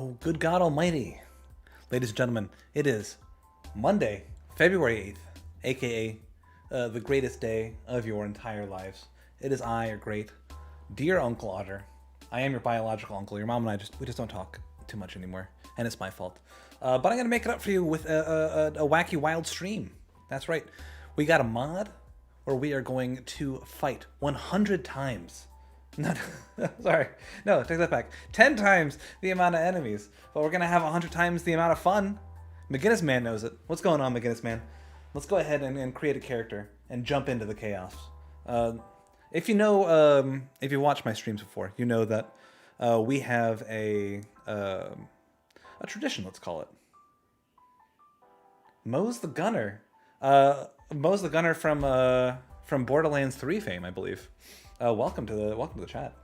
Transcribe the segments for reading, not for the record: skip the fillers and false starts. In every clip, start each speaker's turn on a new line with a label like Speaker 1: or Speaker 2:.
Speaker 1: Oh, good God Almighty. Ladies and gentlemen, it is Monday, February 8th, aka the greatest day of your entire lives. It is I, your great, dear Uncle Otter. I am your biological uncle. Your mom and we just don't talk too much anymore, and it's my fault. But I'm going to make it up for you with a wacky, wild stream. That's right. We got a mod where we are going to fight 100 times. No, sorry. No, take that back. 10 times the amount of enemies. But we're going to have 100 times the amount of fun. McGinnis Man knows it. What's going on, McGinnis Man? Let's go ahead and create a character and jump into the chaos. If you know, if you watched my streams before, you know that we have a tradition, let's call it. Moe's the Gunner. Moe's the Gunner from Borderlands 3 fame, I believe. Welcome to the chat.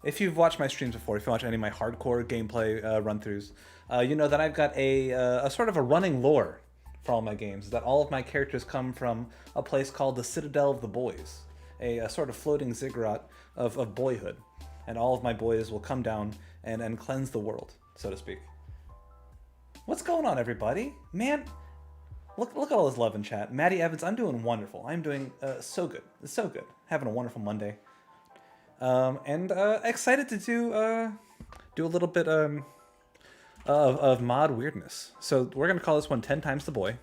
Speaker 1: If you've watched my streams before, if you watch any of my hardcore gameplay run-throughs, you know that I've got a sort of a running lore for all my games. That all of my characters come from a place called the Citadel of the Boys, a sort of floating ziggurat of boyhood, and all of my boys will come down and cleanse the world, so to speak. What's going on, everybody? Man, look at all this love in chat. Maddie Evans, I'm doing wonderful. I'm doing so good. It's so good. Having a wonderful Monday. And excited to do a little bit of mod weirdness. So we're going to call this one 10 times the boy.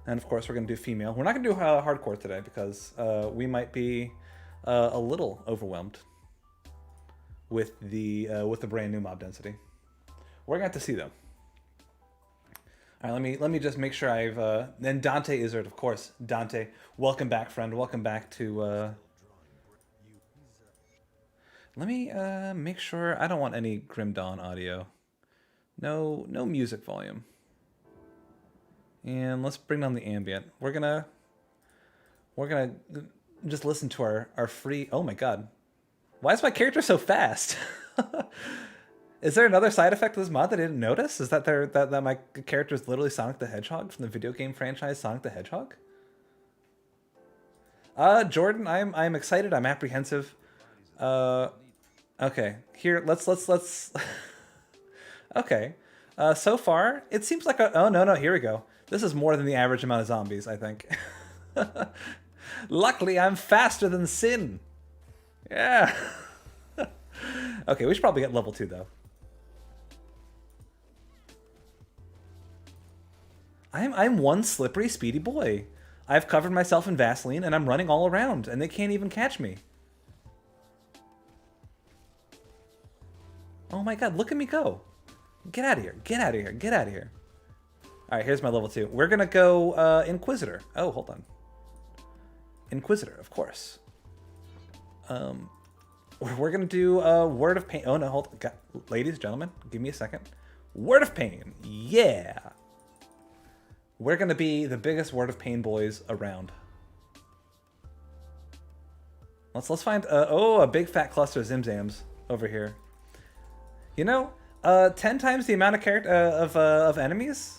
Speaker 1: And of course we're going to do female. We're not going to do hardcore today because we might be a little overwhelmed with the brand new mob density. We're going to have to see though. All right, let me just make sure I've then Dante Izzard, of course. Dante, welcome back, friend. Welcome back to. Let me make sure I don't want any Grim Dawn audio. No music volume. And let's bring down the ambient. We're gonna just listen to our free. Oh my God, why is my character so fast? Is there another side effect of this mod that I didn't notice? Is that that my character is literally Sonic the Hedgehog from the video game franchise Sonic the Hedgehog? Jordan, I'm excited. I'm apprehensive. Okay, here let's. Okay, so far it seems like oh no, here we go. This is more than the average amount of zombies, I think. Luckily, I'm faster than Sin. Yeah. Okay, we should probably get level 2 though. I'm one slippery, speedy boy. I've covered myself in Vaseline and I'm running all around and they can't even catch me. Oh my God, look at me go. Get out of here, get out of here, get out of here. All right, here's my level 2. We're gonna go Inquisitor. Oh, hold on. Inquisitor, of course. We're gonna do Word of Pain. Oh no, hold on. Ladies and gentlemen, give me a second. Word of Pain, yeah. We're gonna be the biggest Word of Pain boys around. Let's find a big fat cluster of Zimzams over here. You know, 10 times the amount of of enemies.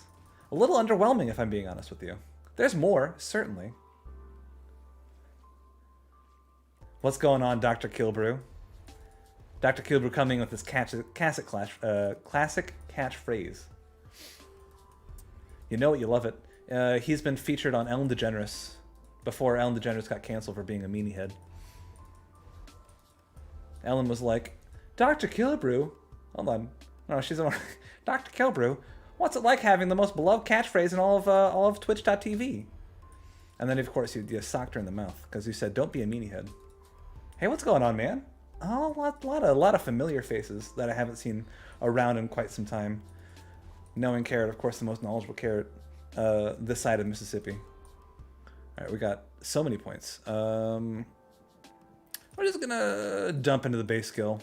Speaker 1: A little underwhelming, if I'm being honest with you. There's more, certainly. What's going on, Dr. Kilbrew? Dr. Kilbrew coming with this classic catchphrase. You know it, you love it. He's been featured on Ellen DeGeneres before Ellen DeGeneres got canceled for being a meanie head. Ellen was like, Dr. Kilbrew? Hold on. No, she's on Dr. Kilbrew. What's it like having the most beloved catchphrase in all of Twitch.tv? And then, of course, you socked her in the mouth because you said, don't be a meanie head. Hey, what's going on, man? Oh, a lot of familiar faces that I haven't seen around in quite some time. Knowing Carrot, of course, the most knowledgeable Carrot this side of Mississippi. All right, we got so many points. We're just gonna dump into the base skill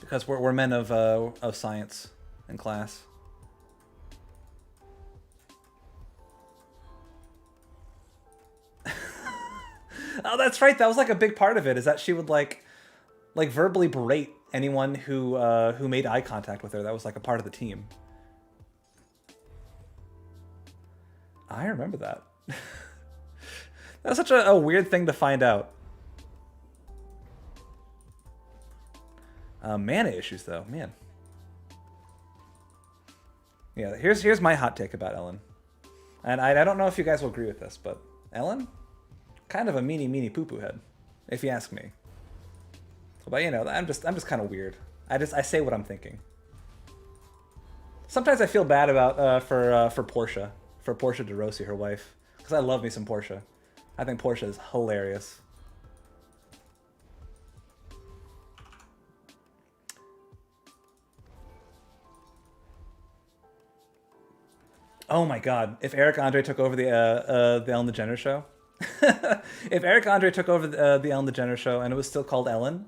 Speaker 1: because we're men of science and class. Oh, that's right. That was like a big part of it. Is that she would like verbally berate anyone who made eye contact with her. That was like a part of the team. I remember that. That was such a weird thing to find out. Mana issues, though, man. Yeah, here's my hot take about Ellen. And I don't know if you guys will agree with this, but Ellen, kind of a meanie poo-poo head, if you ask me. But you know, I'm just kind of weird. I say what I'm thinking. Sometimes I feel bad about for Portia de Rossi, her wife, because I love me some Portia. I think Portia is hilarious. Oh my God! If Eric Andre took over the Ellen DeGeneres show, if Eric Andre took over the Ellen DeGeneres show and it was still called Ellen,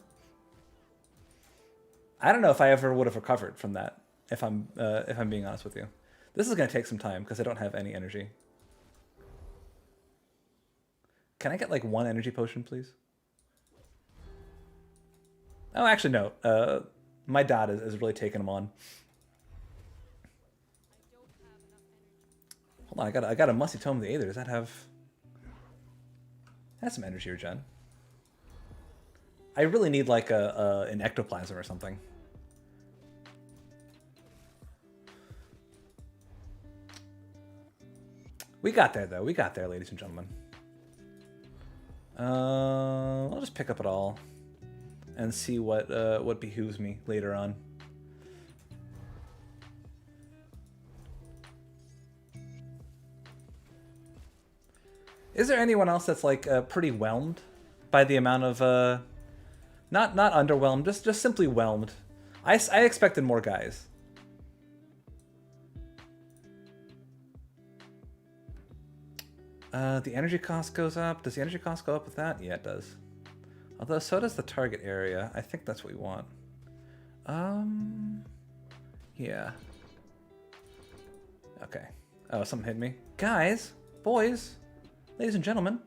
Speaker 1: I don't know if I ever would have recovered from that. If I'm being honest with you, this is gonna take some time because I don't have any energy. Can I get like one energy potion, please? Oh, actually no. My dad is really taking them on. Hold on, I got a musty tome of the Aether. Does that have? That's some energy regen. I really need like an ectoplasm or something. We got there though. We got there, ladies and gentlemen. I'll just pick up it all and see what behooves me later on. Is there anyone else that's like pretty whelmed by the amount of not underwhelmed, just simply whelmed? I expected more guys. The energy cost goes up. Does the energy cost go up with that? Yeah, it does. Although so does the target area. I think that's what we want. Yeah. Okay. Oh, something hit me. Guys, boys, ladies and gentlemen.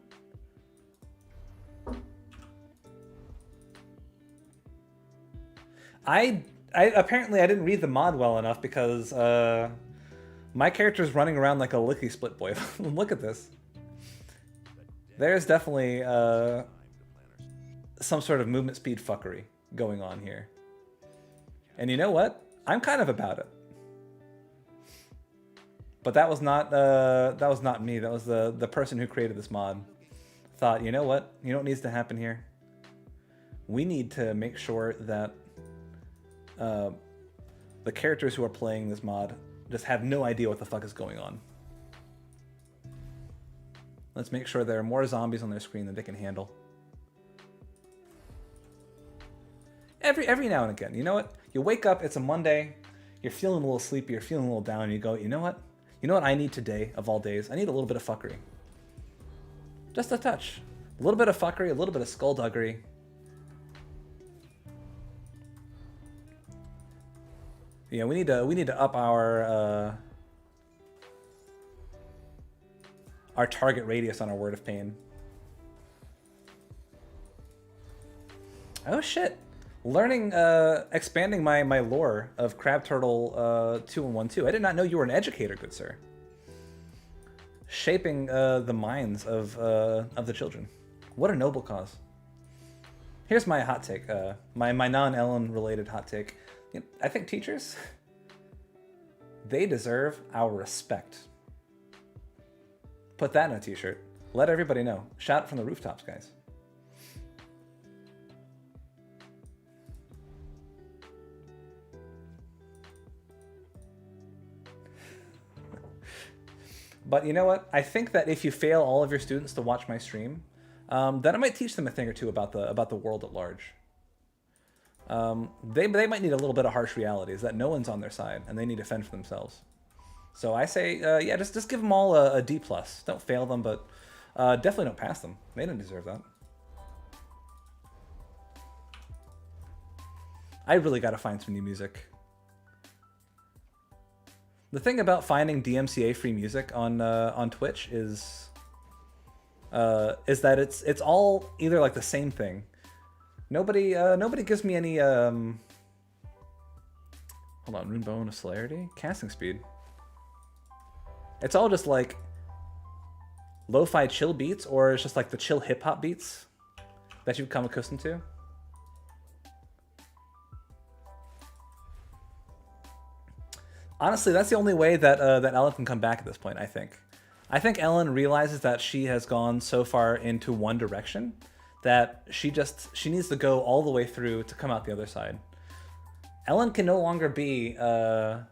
Speaker 1: I apparently I didn't read the mod well enough because my character's running around like a licky split boy. Look at this. There's definitely some sort of movement speed fuckery going on here. And you know what? I'm kind of about it. But that was not me. That was the person who created this mod. Thought, you know what? You know what needs to happen here? We need to make sure that the characters who are playing this mod just have no idea what the fuck is going on. Let's make sure there are more zombies on their screen than they can handle. Every now and again, you know what? You wake up, it's a Monday, you're feeling a little sleepy, you're feeling a little down, and you go, you know what? You know what I need today, of all days? I need a little bit of fuckery. Just a touch. A little bit of fuckery, a little bit of skullduggery. Yeah, we need to up our target radius on our Word of Pain. Oh shit! Learning, expanding my lore of Crab Turtle 2 and 1 2. I did not know you were an educator, good sir. Shaping the minds of the children. What a noble cause. Here's my hot take. My non-Ellen related hot take. You know, I think teachers, they deserve our respect. Put that in a t-shirt. Let everybody know. Shout it from the rooftops, guys. But you know what? I think that if you fail all of your students to watch my stream, then I might teach them a thing or two about the world at large. They might need a little bit of harsh realities that no one's on their side and they need to fend for themselves. So I say, yeah, just give them all a D+. Don't fail them, but definitely don't pass them. They don't deserve that. I really got to find some new music. The thing about finding DMCA free music on Twitch is that it's all either like the same thing. Nobody gives me any hold on, rune bone of celerity, casting speed. It's all just like lo-fi chill beats, or it's just like the chill hip hop beats that you've become accustomed to. Honestly, that's the only way that that Ellen can come back at this point. I think. I think Ellen realizes that she has gone so far into one direction that she needs to go all the way through to come out the other side. Ellen can no longer be the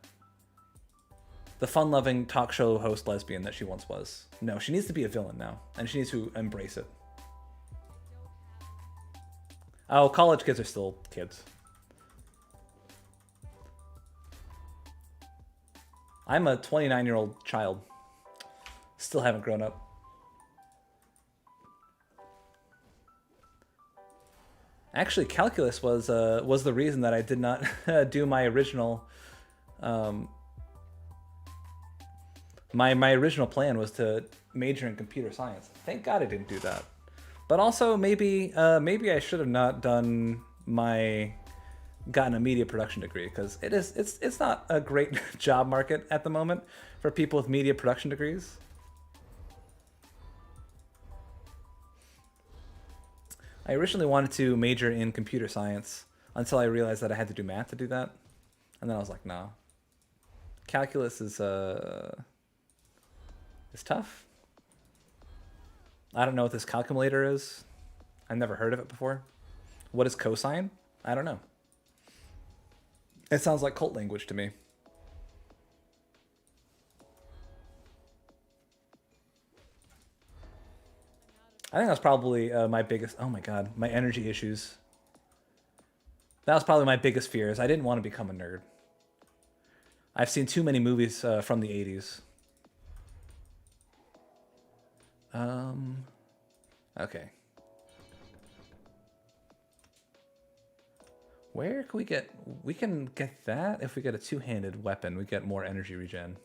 Speaker 1: fun-loving talk show host lesbian that she once was. No, she needs to be a villain now, and she needs to embrace it. Oh, college kids are still kids. I'm a 29-year-old child. Still haven't grown up. Actually, calculus was the reason that I did not do my original. My original plan was to major in computer science. Thank God I didn't do that. But also maybe I should have not gotten a media production degree, because it's not a great job market at the moment for people with media production degrees. I originally wanted to major in computer science until I realized that I had to do math to do that, and then I was like, nah. Calculus is tough. I don't know what this calculator is. I've never heard of it before. What is cosine? I don't know. It sounds like cult language to me. I think that's probably my biggest... Oh my god, my energy issues. That was probably my biggest fears. I didn't want to become a nerd. I've seen too many movies from the 80s. Okay. Where can we get... We can get that if we get a two-handed weapon. We get more energy regen.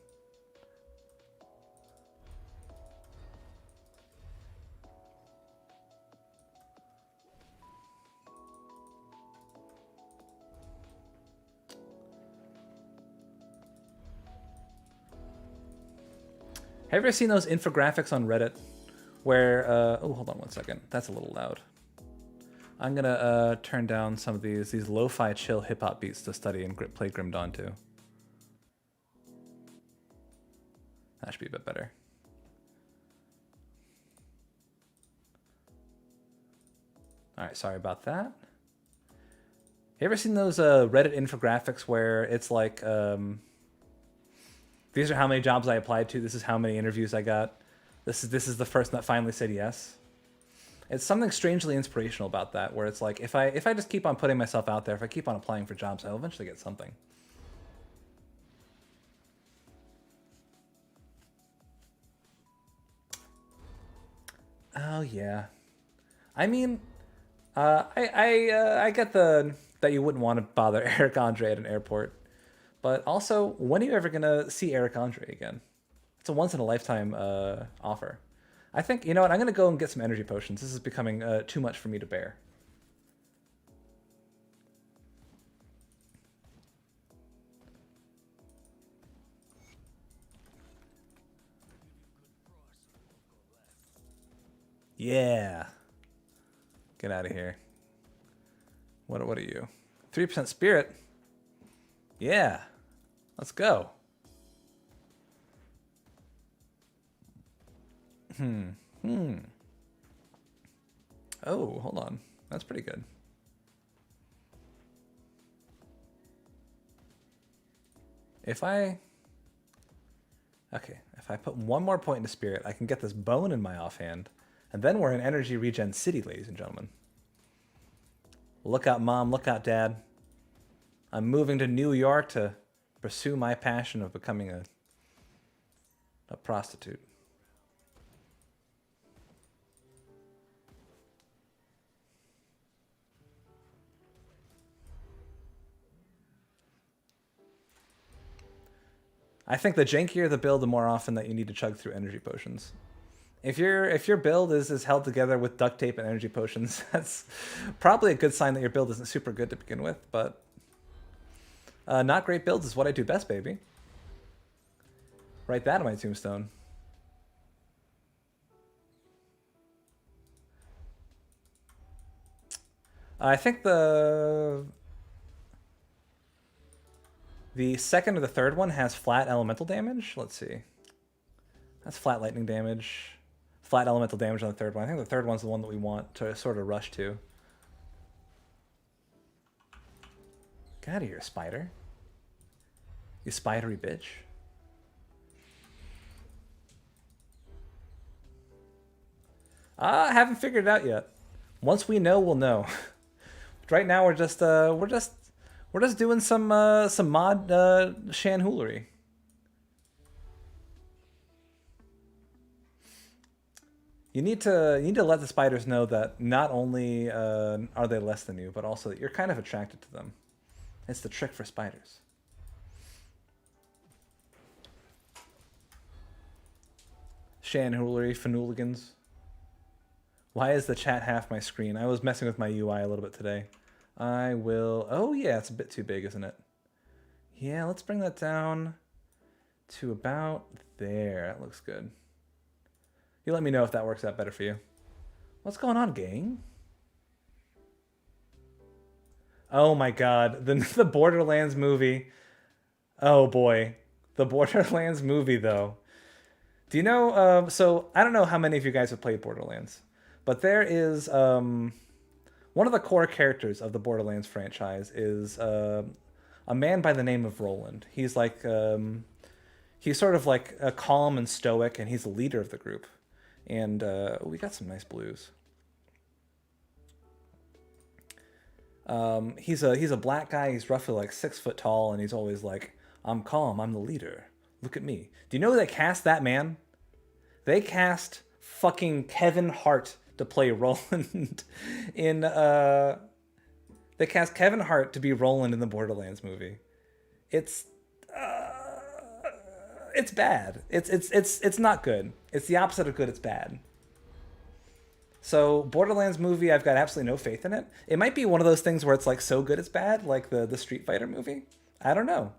Speaker 1: Have you ever seen those infographics on Reddit where... oh, hold on one second. That's a little loud. I'm going to turn down some of these lo-fi chill hip-hop beats to study and play Grim Dawn to. That should be a bit better. Alright, sorry about that. You ever seen those Reddit infographics where it's like... these are how many jobs I applied to. This is how many interviews I got. This is the first that finally said yes. It's something strangely inspirational about that, where it's like if I just keep on putting myself out there, if I keep on applying for jobs, I'll eventually get something. Oh yeah, I mean, I get that you wouldn't want to bother Eric Andre at an airport. But also, when are you ever going to see Eric Andre again? It's a once-in-a-lifetime offer. I think, you know what, I'm going to go and get some energy potions. This is becoming too much for me to bear. Yeah. Get out of here. What are you? 3% spirit? Yeah. Let's go. Oh, hold on. That's pretty good. If I put one more point into spirit, I can get this bone in my offhand, and then we're in energy regen city, ladies and gentlemen. Look out, Mom. Look out, Dad. I'm moving to New York to pursue my passion of becoming a prostitute. I think the jankier the build, the more often that you need to chug through energy potions. If your build is held together with duct tape and energy potions, that's probably a good sign that your build isn't super good to begin with, but not great builds is what I do best, baby. Write that on my tombstone. I think the The second or the third one has flat elemental damage. Let's see. That's flat lightning damage. Flat elemental damage on the third one. I think the third one's the one that we want to sort of rush to. Get out of here, spider. You spidery bitch. I haven't figured it out yet. Once we know, we'll know. Right now, we're just doing some mod shanhoolery. You need to let the spiders know that not only are they less than you, but also that you're kind of attracted to them. It's the trick for spiders. Shanhoolery, fanooligans. Why is the chat half my screen? I was messing with my UI a little bit today. I will... Oh yeah, it's a bit too big, isn't it? Yeah, let's bring that down to about there. That looks good. You let me know if that works out better for you. What's going on, gang? Oh my god, the Borderlands movie. Oh boy. The Borderlands movie, though. Do you know... so, I don't know how many of you guys have played Borderlands. But there is one of the core characters of the Borderlands franchise is a man by the name of Roland. He's like he's sort of like a calm and stoic, and he's the leader of the group. And we got some nice blues. He's a black guy. He's roughly like 6 foot tall, and he's always like, "I'm calm. I'm the leader. Look at me." Do you know who they cast that man? They cast fucking Kevin Hart to play Roland in they cast Kevin Hart to be Roland in the Borderlands movie. It's bad. It's not good. It's the opposite of good. It's bad. So Borderlands movie, I've got absolutely no faith in it. It might be one of those things where it's like so good it's bad, like the Street Fighter movie. I don't know.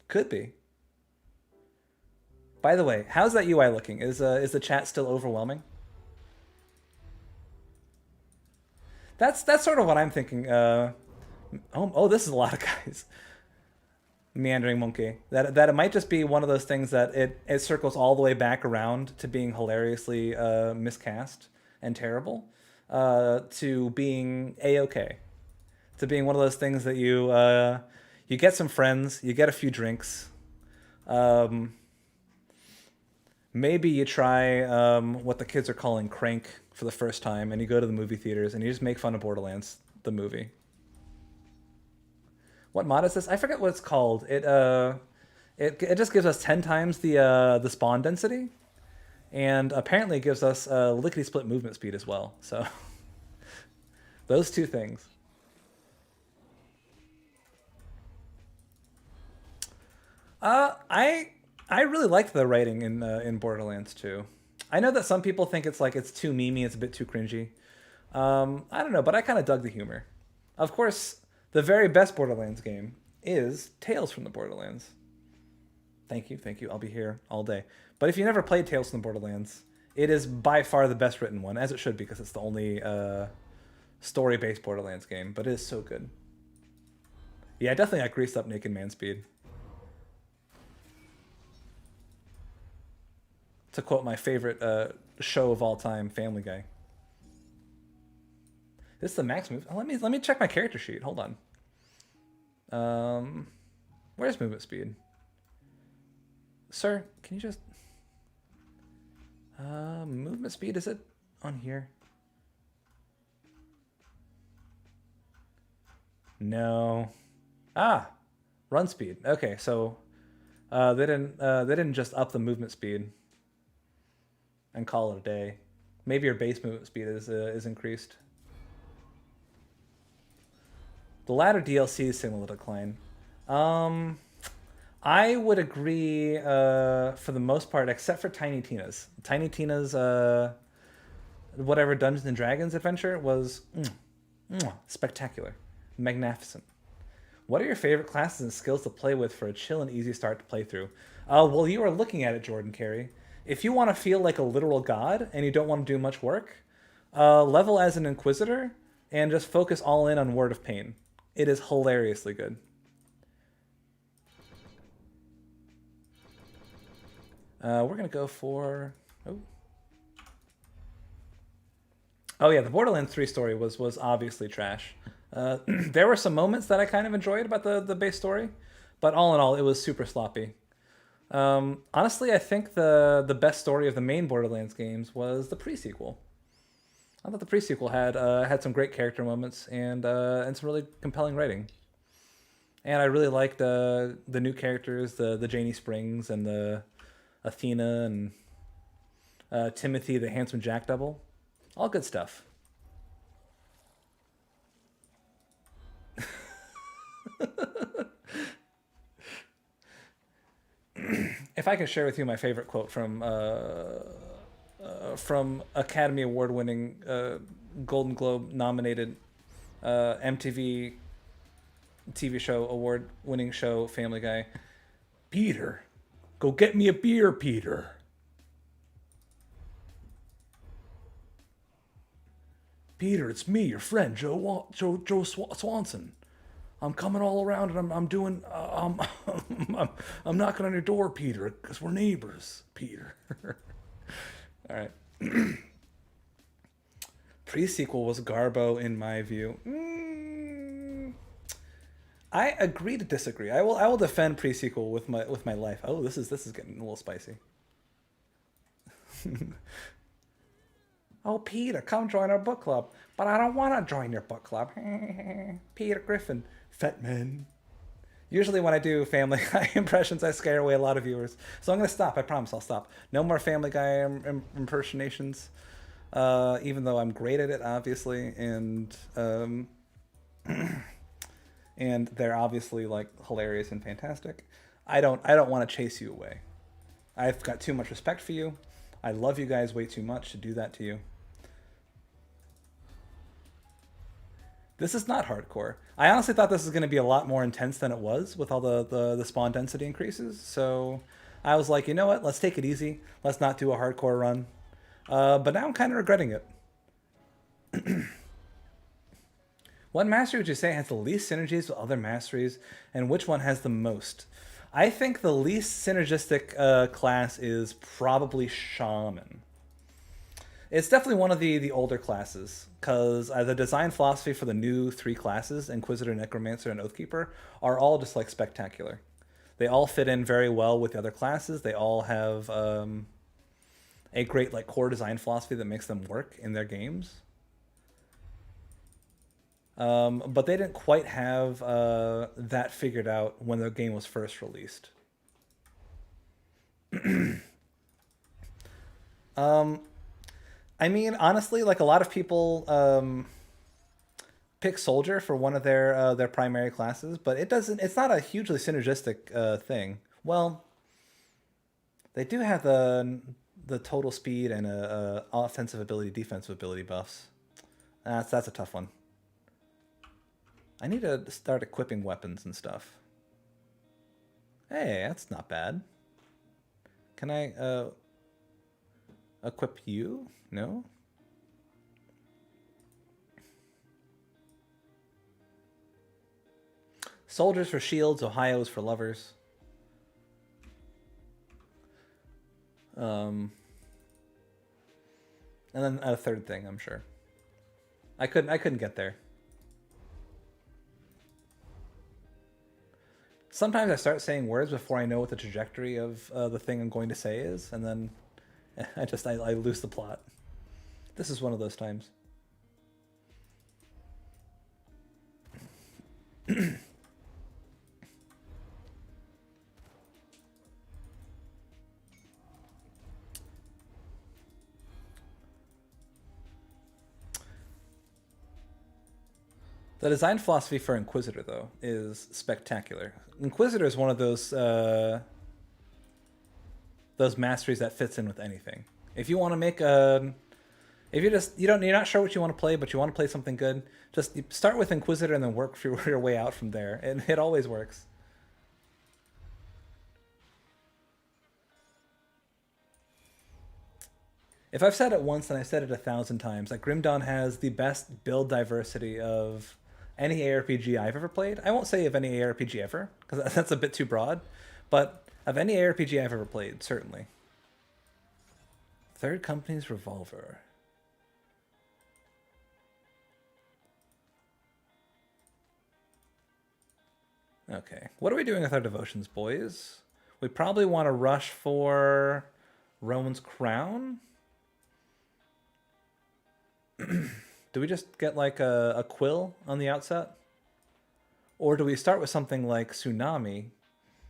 Speaker 1: Could be. By the way, how's that UI looking? Is the chat still overwhelming? That's sort of what I'm thinking. Oh, this is a lot of guys. Meandering monkey. That it might just be one of those things that it circles all the way back around to being hilariously miscast and terrible, to being a-okay, to being one of those things that you get some friends, you get a few drinks, maybe you try what the kids are calling crank for the first time, and you go to the movie theaters and you just make fun of Borderlands, the movie. What mod is this? I forget what it's called. It just gives us 10 times the spawn density, and apparently it gives us lickety-split movement speed as well. So those two things. I really liked the writing in Borderlands 2. I know that some people think it's too memey, it's a bit too cringy. I don't know, but I kind of dug the humor. Of course, the very best Borderlands game is Tales from the Borderlands. Thank you. I'll be here all day. But if you never played Tales from the Borderlands, it is by far the best written one, as it should be, because it's the only story-based Borderlands game. But it is so good. Yeah, I definitely got greased up naked man speed. To quote my favorite show of all time, Family Guy. This is the max move. Oh, let me check my character sheet. Hold on. Where's movement speed? Sir, can you just... movement speed, is it on here? No. Ah, run speed. Okay, so they didn't just up the movement speed and call it a day. Maybe your base movement speed is increased. The latter DLC signal a decline. I would agree for the most part, except for Tiny Tina's. Tiny Tina's whatever Dungeons and Dragons adventure was spectacular, magnificent. What are your favorite classes and skills to play with for a chill and easy start to play through? Well, you are looking at it, Jordan Carey. If you want to feel like a literal god and you don't want to do much work, level as an Inquisitor and just focus all in on Word of Pain. It is hilariously good. We're gonna go for. Oh yeah, the Borderlands 3 story was obviously trash. There were some moments that I kind of enjoyed about the base story, but all in all, it was super sloppy. Honestly, I think the best story of the main Borderlands games was the pre-sequel. I thought the pre-sequel had some great character moments and some really compelling writing. And I really liked the new characters, the Janie Springs and the Athena and Timothy, the handsome Jack double. All good stuff. If I can share with you my favorite quote from Academy Award winning, Golden Globe nominated, MTV TV show award winning show Family Guy. Peter, go get me a beer, Peter. Peter, it's me, your friend Joe Swanson. I'm coming all around and I'm doing I'm knocking on your door, Peter, because we're neighbors, Peter. All right. Pre-sequel was Garbo in my view. I agree to disagree. I will defend pre-sequel with my life. Oh, this is getting a little spicy. Oh, Peter, come join our book club. But I don't want to join your book club. Peter Griffin, fat man. Usually when I do Family Guy impressions, I scare away a lot of viewers. So I'm going to stop. I promise I'll stop. No more Family Guy impersonations. Even though I'm great at it, obviously. And and they're obviously like hilarious and fantastic. I don't want to chase you away. I've got too much respect for you. I love you guys way too much to do that to you. This is not hardcore. I honestly thought this was going to be a lot more intense than it was with all the spawn density increases. So I was like, you know what? Let's take it easy. Let's not do a hardcore run. But now I'm kind of regretting it. What mastery would you say has the least synergies with other masteries, and which one has the most? I think the least synergistic class is probably Shaman. It's definitely one of the older classes, because the design philosophy for the new 3 classes, Inquisitor, Necromancer, and Oathkeeper, are all just like spectacular. They all fit in very well with the other classes. They all have a great like core design philosophy that makes them work in their games. But they didn't quite have that figured out when the game was first released. I mean, honestly, like a lot of people pick Soldier for one of their primary classes, but it's not a hugely synergistic thing. Well, they do have the total speed and offensive ability, defensive ability buffs. That's a tough one. I need to start equipping weapons and stuff. Hey, that's not bad. Can I equip you? No? Soldiers for shields, Ohio's for lovers. And then a third thing, I'm sure. I couldn't get there. Sometimes I start saying words before I know what the trajectory of the thing I'm going to say is, and then I lose the plot. This is one of those times. The design philosophy for Inquisitor, though, is spectacular. Inquisitor is one of those masteries that fits in with anything. If you want to make if you're not sure what you want to play, but you want to play something good, just start with Inquisitor and then work your way out from there. And it always works. If I've said it once, and I've said it 1,000 times, like Grim Dawn has the best build diversity of any ARPG I've ever played. I won't say of any ARPG ever, because that's a bit too broad, but of any ARPG I've ever played, certainly. Third company's revolver. Okay. What are we doing with our devotions, boys? We probably want to rush for Roman's crown. Do we just get like a quill on the outset? Or do we start with something like Tsunami,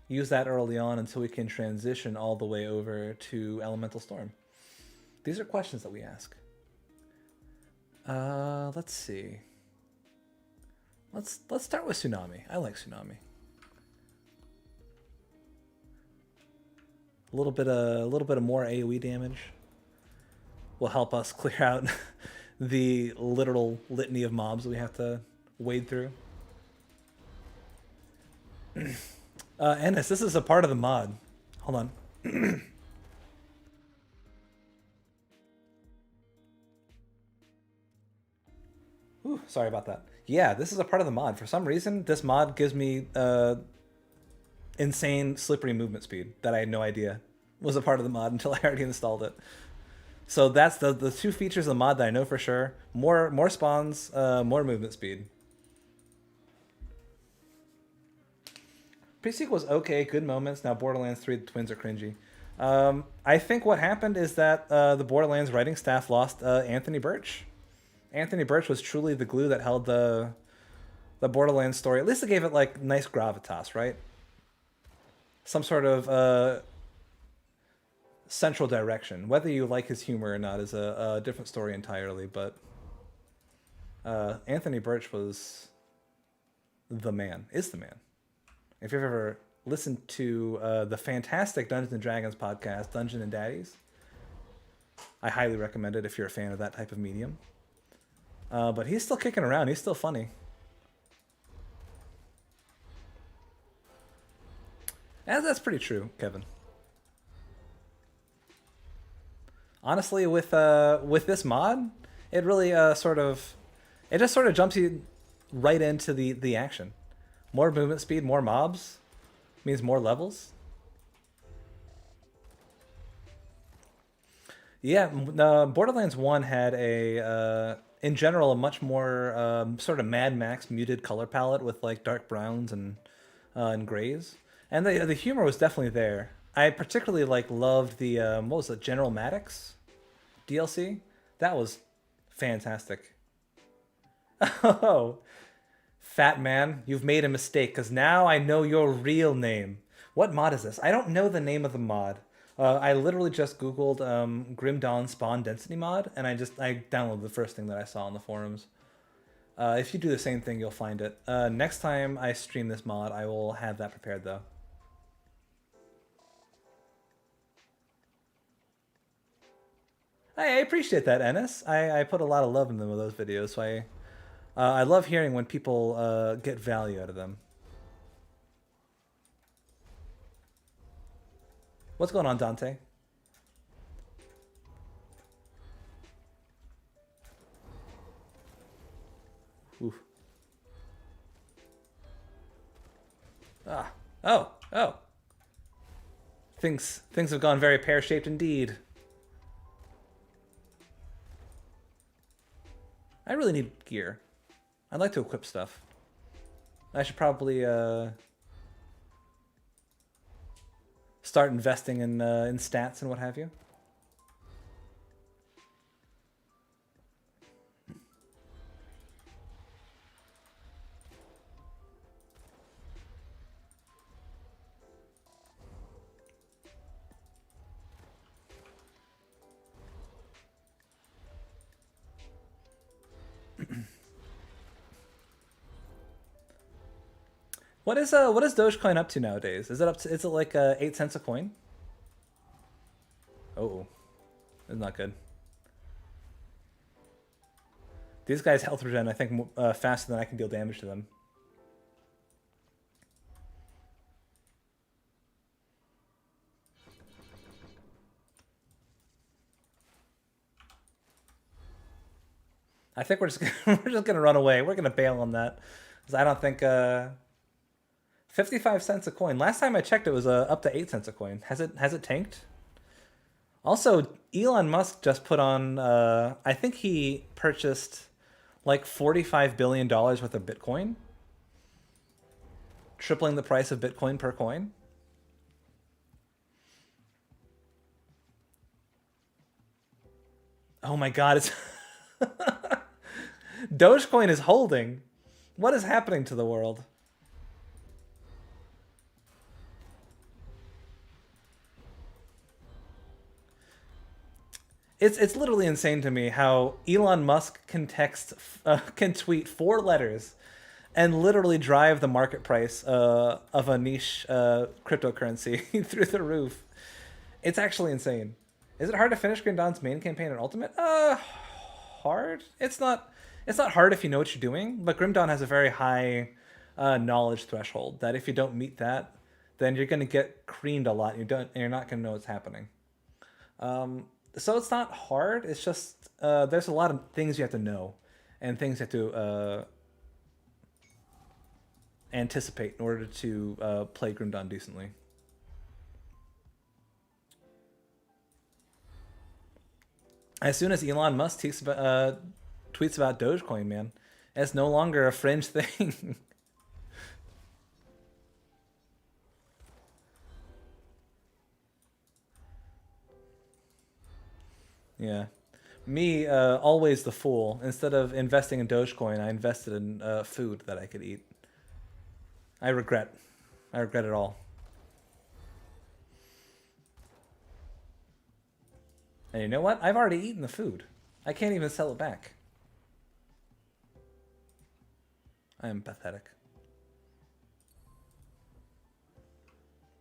Speaker 1: use that early on until we can transition all the way over to Elemental Storm? These are questions that we ask. Let's see. Let's start with Tsunami. I like Tsunami. A little bit of more AoE damage will help us clear out the literal litany of mobs we have to wade through. Ennis, this is a part of the mod. Hold on. Ooh, sorry about that. Yeah, this is a part of the mod. For some reason, this mod gives me insane slippery movement speed that I had no idea was a part of the mod until I already installed it. So that's the two features of the mod that I know for sure. More spawns, more movement speed. Pre-sequel was okay, good moments. Now Borderlands 3, the twins are cringy. I think what happened is that the Borderlands writing staff lost Anthony Birch. Anthony Birch was truly the glue that held the Borderlands story. At least it gave it like nice gravitas, right? Some sort of central direction. Whether you like his humor or not is a different story entirely, but Anthony Birch was the man, is the man. If you've ever listened to the fantastic Dungeons and Dragons podcast, Dungeon and Daddies, I highly recommend it if you're a fan of that type of medium. But he's still kicking around. He's still funny. And that's pretty true, Kevin. Honestly, with this mod, it really just sort of jumps you right into the action. More movement speed, more mobs means more levels. Yeah, Borderlands 1 had in general, a much more sort of Mad Max muted color palette with like dark browns and grays, and the humor was definitely there. I particularly loved the what was it, General Maddox DLC. That was fantastic. Oh, Fat Man, you've made a mistake because now I know your real name. What mod is this? I don't know the name of the mod. I literally just Googled Grim Dawn Spawn Density mod, and I downloaded the first thing that I saw on the forums. If you do the same thing, you'll find it. Next time I stream this mod, I will have that prepared, though. I appreciate that, Ennis. I put a lot of love in them with those videos, so I love hearing when people get value out of them. What's going on, Dante? Oof. Ah. Oh. Things have gone very pear-shaped indeed. I really need gear. I'd like to equip stuff. I should probably start investing in stats and what have you. What is Dogecoin up to nowadays? Is it like 8 cents a coin? Oh, it's not good. These guys health regen, I think, faster than I can deal damage to them. I think we're just gonna run away. We're gonna bail on that because I don't think 55 cents a coin. Last time I checked, it was up to 8 cents a coin. Has it tanked? Also, Elon Musk just put on, I think he purchased like $45 billion worth of Bitcoin, tripling the price of Bitcoin per coin. Oh my God, it's Dogecoin is holding. What is happening to the world? It's literally insane to me how Elon Musk can tweet 4 letters and literally drive the market price of a niche cryptocurrency through the roof. It's actually insane. Is it hard to finish Grim Dawn's main campaign in Ultimate? Hard. It's not. It's not hard if you know what you're doing. But Grim Dawn has a very high knowledge threshold that if you don't meet that, then you're gonna get creamed a lot. And you're not gonna know what's happening. So it's not hard. It's just there's a lot of things you have to know, and things you have to anticipate in order to play Grim Dawn decently. As soon as Elon Musk tweets about Dogecoin, man, it's no longer a fringe thing. Yeah. Me, always the fool. Instead of investing in Dogecoin, I invested in food that I could eat. I regret. I regret it all. And you know what? I've already eaten the food. I can't even sell it back. I am pathetic.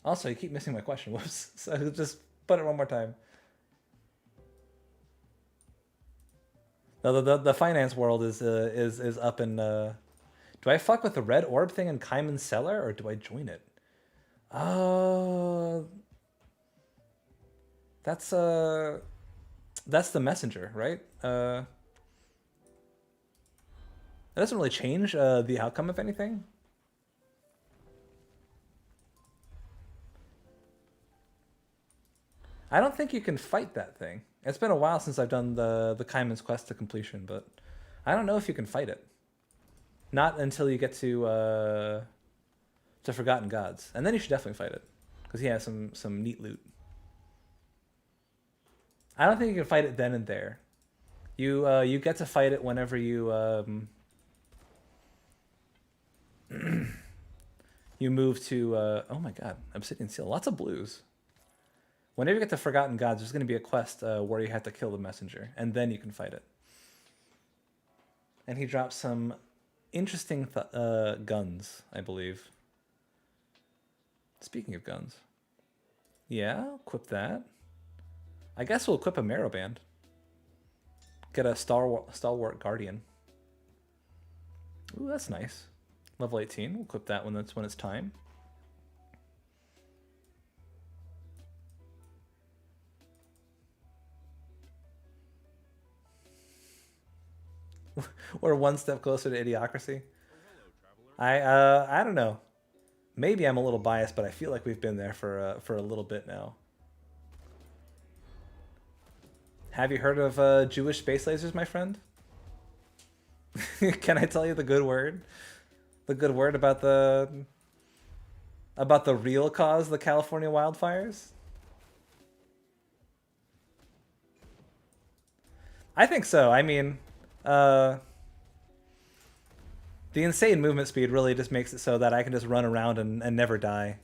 Speaker 1: Also, you keep missing my question. Whoops. So just put it one more time. The finance world is up in. Do I fuck with the red orb thing in Kaiman's cellar or do I join it? That's the messenger, right? That doesn't really change the outcome of anything. I don't think you can fight that thing. It's been a while since I've done the Kaiman's quest to completion, but I don't know if you can fight it. Not until you get to Forgotten Gods, and then you should definitely fight it because he has some neat loot. I don't think you can fight it then and there. You get to fight it whenever you you move to oh my god, Obsidian Seal, lots of blues. Whenever you get to Forgotten Gods, there's going to be a quest where you have to kill the messenger, and then you can fight it. And he drops some interesting guns, I believe. Speaking of guns. Yeah, equip that. I guess we'll equip a Marrow Band. Get a Stalwart Guardian. Ooh, that's nice. Level 18. We'll equip that when it's time. We're one step closer to Idiocracy. I don't know. Maybe I'm a little biased, but I feel like we've been there for a little bit now. Have you heard of Jewish space lasers, my friend? Can I tell you the good word? The good word about the real cause, the California wildfires? I think so. I mean, the insane movement speed really just makes it so that I can just run around and never die.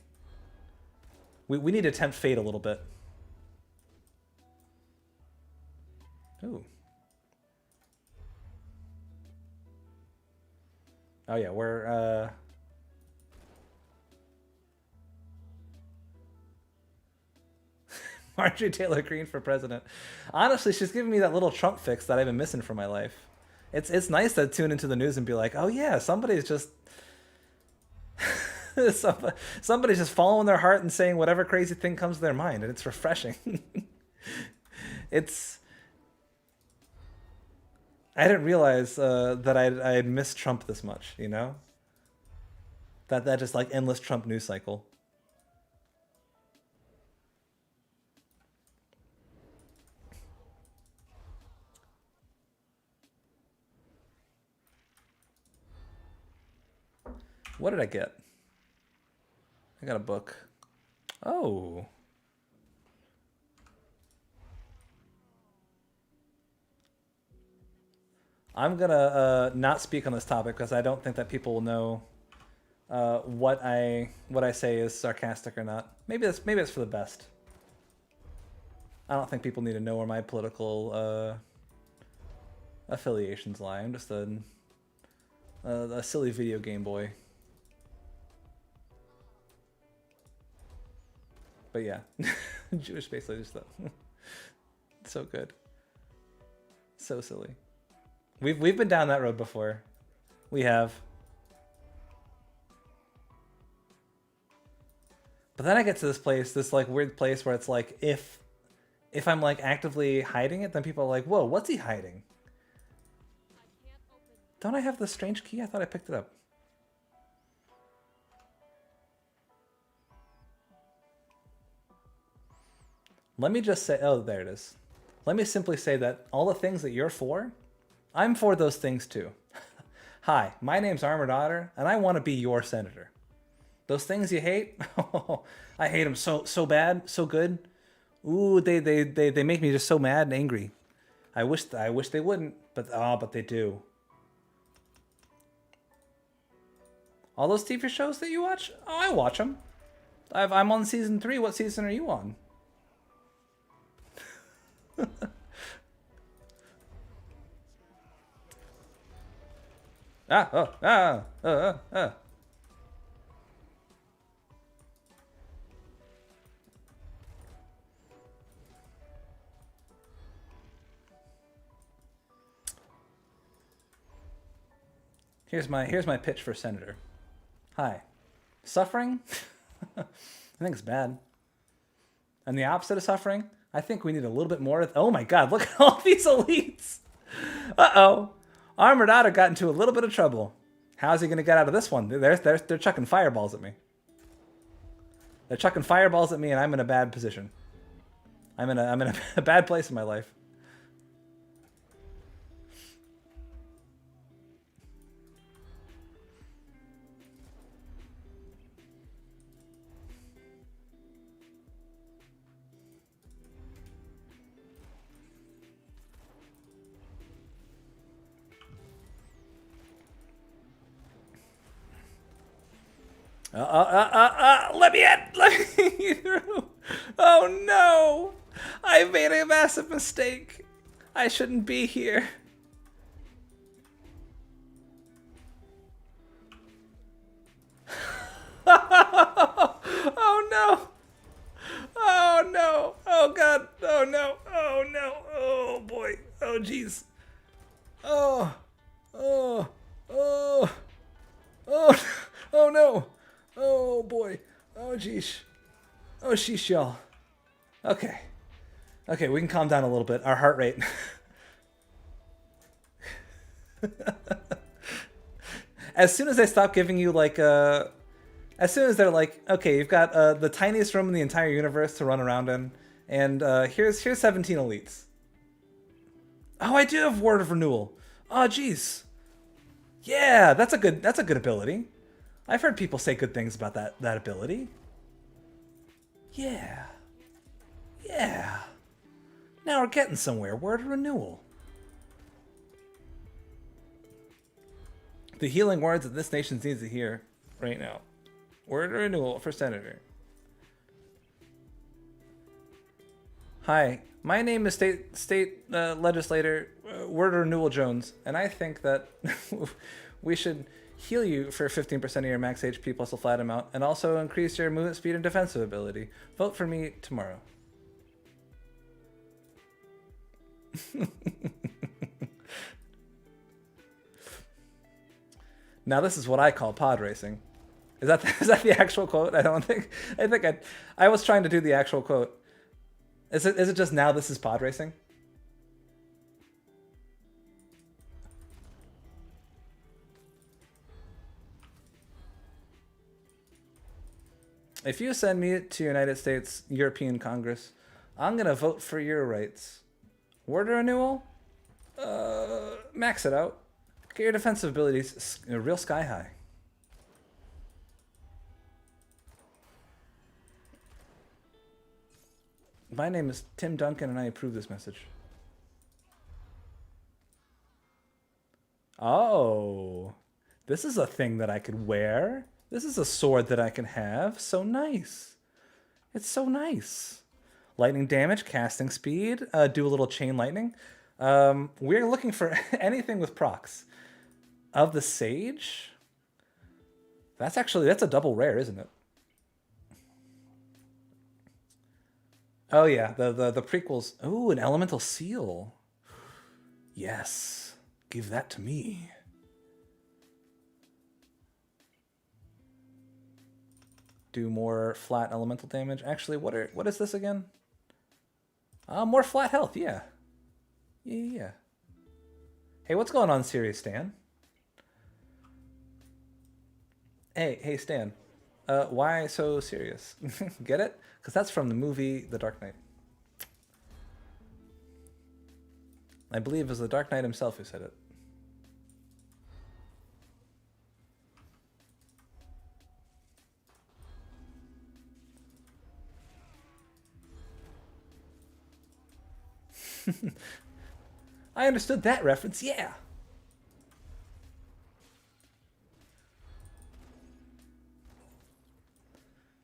Speaker 1: We need to tempt fate a little bit. Ooh. Oh yeah, we're Marjorie Taylor Greene for president. Honestly, she's giving me that little Trump fix that I've been missing from my life. It's nice to tune into the news and be like, oh yeah, somebody's just somebody's just following their heart and saying whatever crazy thing comes to their mind, and it's refreshing. It's I didn't realize that I had missed Trump this much, you know? That just like endless Trump news cycle. What did I get? I got a book. Oh. I'm gonna not speak on this topic because I don't think that people will know what I say is sarcastic or not. Maybe it's for the best. I don't think people need to know where my political affiliations lie. I'm just a silly video game boy. But yeah, Jewish space laser stuff. So good. So silly. We've been down that road before. We have. But then I get to this place, this like weird place where it's like if I'm like actively hiding it, then people are like, "Whoa, what's he hiding?" Don't I have the strange key? I thought I picked it up. Let me just say, oh, there it is. Let me simply say that all the things that you're for, I'm for those things too. Hi, my name's Armored Otter, and I want to be your senator. Those things you hate, I hate them so bad, so good. Ooh, they make me just so mad and angry. I wish they wouldn't, but they do. All those TV shows that you watch, oh, I watch them. I'm on season 3. What season are you on? Here's my pitch for senator. Hi. Suffering? I think it's bad. And the opposite of suffering? I think we need a little bit more. Oh my god, look at all these elites! Uh-oh. Armored Otter got into a little bit of trouble. How's he going to get out of this one? They're chucking fireballs at me. They're chucking fireballs at me and I'm in a bad position. I'm in a bad place in my life. Let me in! Let me through! Oh no! I made a massive mistake. I shouldn't be here. Oh no! Oh no! Oh god! Oh no! Oh no! Oh boy! Oh jeez! Oh! Oh! Oh! Oh! Oh no! Oh boy! Oh jeez! Oh sheesh, y'all. Okay. Okay, we can calm down a little bit. Our heart rate. As soon as I stop giving you like as soon as they're like, okay, you've got the tiniest room in the entire universe to run around in, and here's 17 elites. Oh, I do have Word of Renewal. Oh jeez. Yeah, that's a good ability. I've heard people say good things about that ability. Yeah. Yeah. Now we're getting somewhere. Word of Renewal. The healing words that this nation needs to hear right now. Word of Renewal for Senator. Hi, my name is State Legislator Word of Renewal Jones, and I think that we should heal you for 15% of your max HP plus a flat amount, and also increase your movement speed and defensive ability. Vote for me tomorrow. Now this is what I call pod racing. Is that the actual quote? I don't think. I was trying to do the actual quote. Is it just now this is pod racing? If you send me to United States European Congress, I'm gonna vote for your rights. Word of Renewal? Max it out. Get your defensive abilities real sky high. My name is Tim Duncan, and I approve this message. Oh, this is a thing that I could wear. This is a sword that I can have. So nice. It's so nice. Lightning damage, casting speed, do a little chain lightning. We're looking for anything with procs. Of the Sage? That's a double rare, isn't it? Oh yeah, the prequels. Ooh, an elemental seal. Yes. Give that to me. Do more flat elemental damage. Actually, what is this again? More flat health, yeah. Yeah. Hey, what's going on, Serious Stan? Hey, Stan. Why so serious? Get it? Because that's from the movie The Dark Knight. I believe it was the Dark Knight himself who said it. I understood that reference, yeah.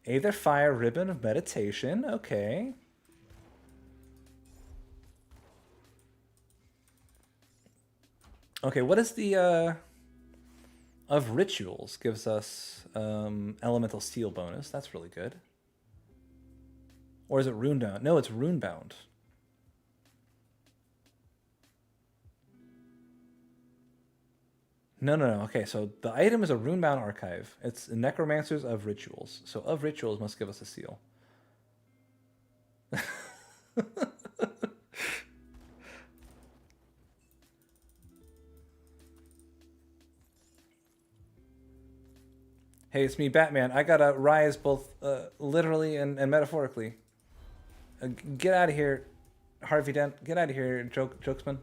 Speaker 1: Aether Fire Ribbon of Meditation, okay. Okay, what is the of Rituals gives us elemental seal bonus. That's really good. Or is it Runebound? No, it's Runebound. No. Okay, so the item is a Runebound Archive. It's Necromancers of Rituals. So of Rituals must give us a seal. Hey, it's me, Batman. I gotta rise both literally and metaphorically. Get out of here, Harvey Dent. Get out of here, jokesman.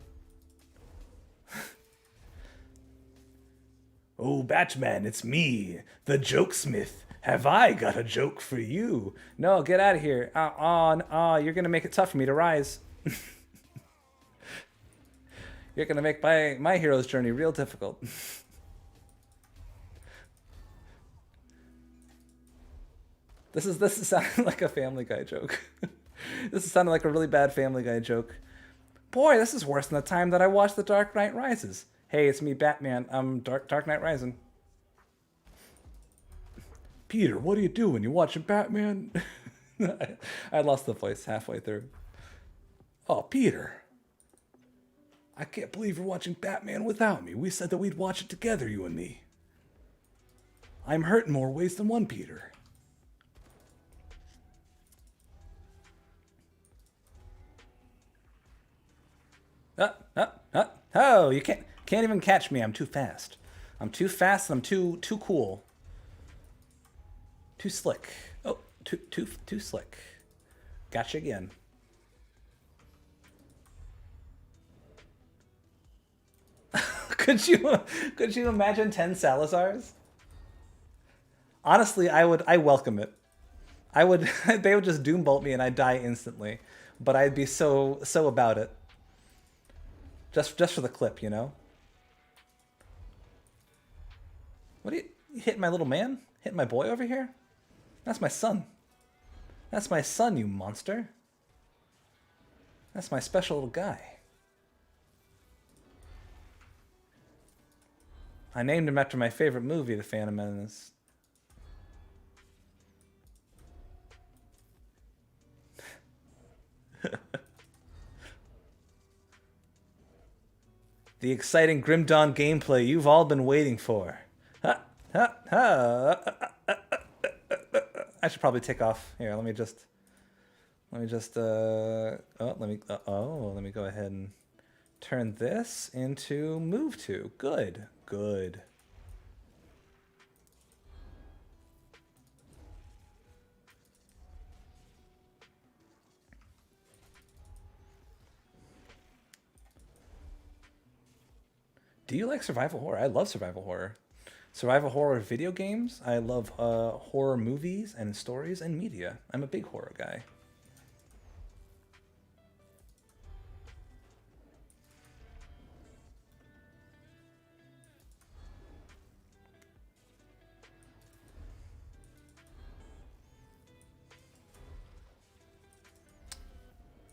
Speaker 1: Oh, Batman, it's me, the Jokesmith. Have I got a joke for you? No, get out of here. You're gonna make it tough for me to rise. You're gonna make my hero's journey real difficult. This is sounding like a Family Guy joke. This is sounding like a really bad Family Guy joke. Boy, this is worse than the time that I watched The Dark Knight Rises. Hey, it's me, Batman. I'm Dark Knight Rising. Peter, what are you doing? You watching Batman? I lost the voice halfway through. Oh, Peter. I can't believe you're watching Batman without me. We said that we'd watch it together, you and me. I'm hurt in more ways than one, Peter. Oh, you can't even catch me. I'm too fast. I'm too fast and I'm too cool. Too slick. Oh, too slick. Gotcha again. Could you imagine 10 Salazars? Honestly, I welcome it. They would just doombolt me and I'd die instantly. But I'd be so about it. Just for the clip, you know? What are you hitting my little man? Hitting my boy over here? That's my son. That's my son, you monster. That's my special little guy. I named him after my favorite movie, The Phantom Menace. The exciting Grim Dawn gameplay you've all been waiting for. I should probably take off here. Let me go ahead and turn this into move to. Good. Do you like survival horror? I love survival horror. Survival horror video games. I love horror movies and stories and media. I'm a big horror guy.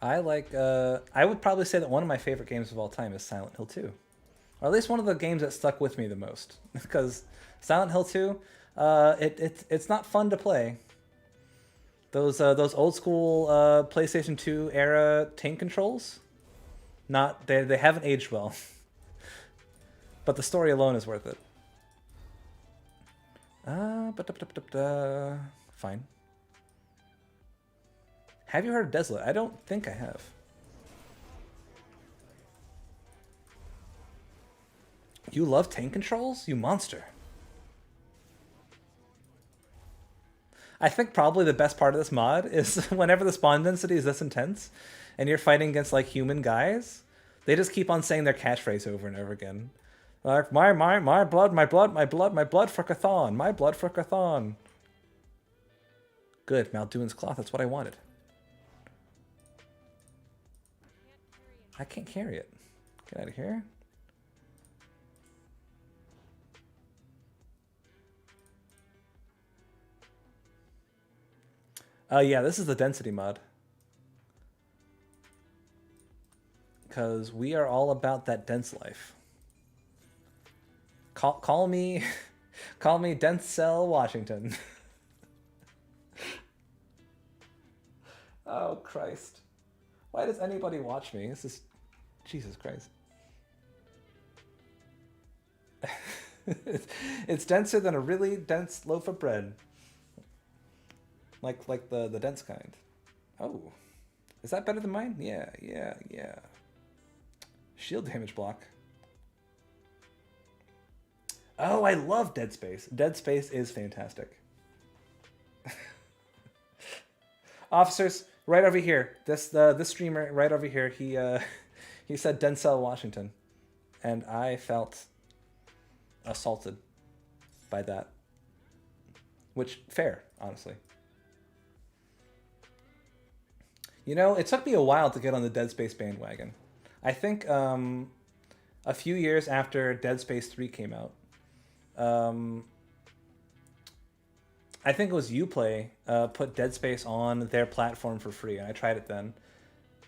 Speaker 1: I like. I would probably say that one of my favorite games of all time is Silent Hill 2, or at least one of the games that stuck with me the most. Because Silent Hill 2, it's not fun to play. Those old school PlayStation 2 era tank controls, not they haven't aged well. But the story alone is worth it. Fine. Have you heard of Desolate? I don't think I have. You love tank controls? You monster. I think probably the best part of this mod is whenever the spawn density is this intense and you're fighting against like human guys, they just keep on saying their catchphrase over and over again. Like, my blood, my blood, my blood, my blood for Cathan, my blood for Cathan. Good, Malduin's cloth, that's what I wanted. I can't carry it. Get out of here. Yeah, this is the density mod. Because we are all about that dense life. Call me, call me Denzel Washington. Oh, Christ. Why does anybody watch me? This is... Jesus Christ. It's denser than a really dense loaf of bread. Like the dense kind. Oh. Is that better than mine? Yeah. Shield damage block. Oh, I love Dead Space. Dead Space is fantastic. Officers, right over here. This streamer right over here, he said Denzel Washington. And I felt assaulted by that. Which, fair, honestly. You know, it took me a while to get on the Dead Space bandwagon. I think a few years after Dead Space 3 came out, I think it was Uplay put Dead Space on their platform for free, and I tried it then,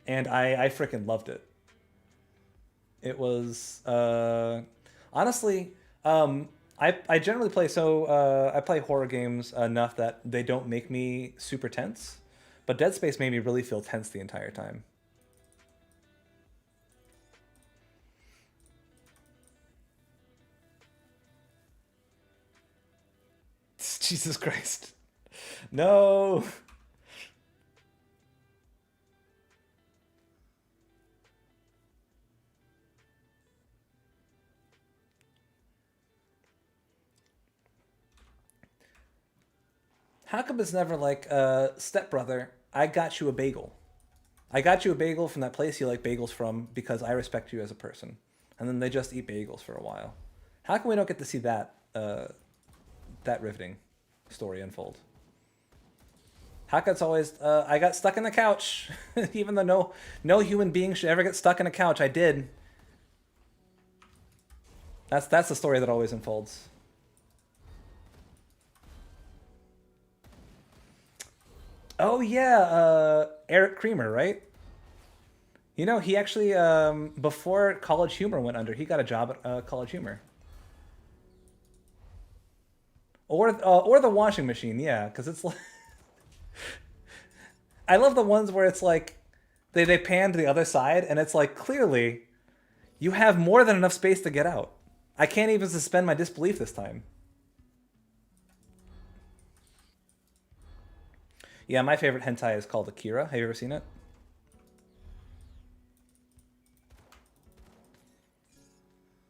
Speaker 1: and I freaking loved it. It was honestly, I generally play I play horror games enough that they don't make me super tense, but Dead Space made me really feel tense the entire time. Jesus Christ. No. How come it's never like, stepbrother, I got you a bagel. I got you a bagel from that place you like bagels from because I respect you as a person. And then they just eat bagels for a while. How come we don't get to see that, that riveting story unfold? How come it's always, I got stuck in the couch. Even though no human being should ever get stuck in a couch, I did. That's the story that always unfolds. Oh yeah, Eric Creamer, right? You know, he actually, before College Humor went under, he got a job at College Humor. Or the washing machine, yeah, because it's like... I love the ones where it's like, they pan to the other side, and it's like, clearly, you have more than enough space to get out. I can't even suspend my disbelief this time. Yeah, my favorite hentai is called Akira. Have you ever seen it?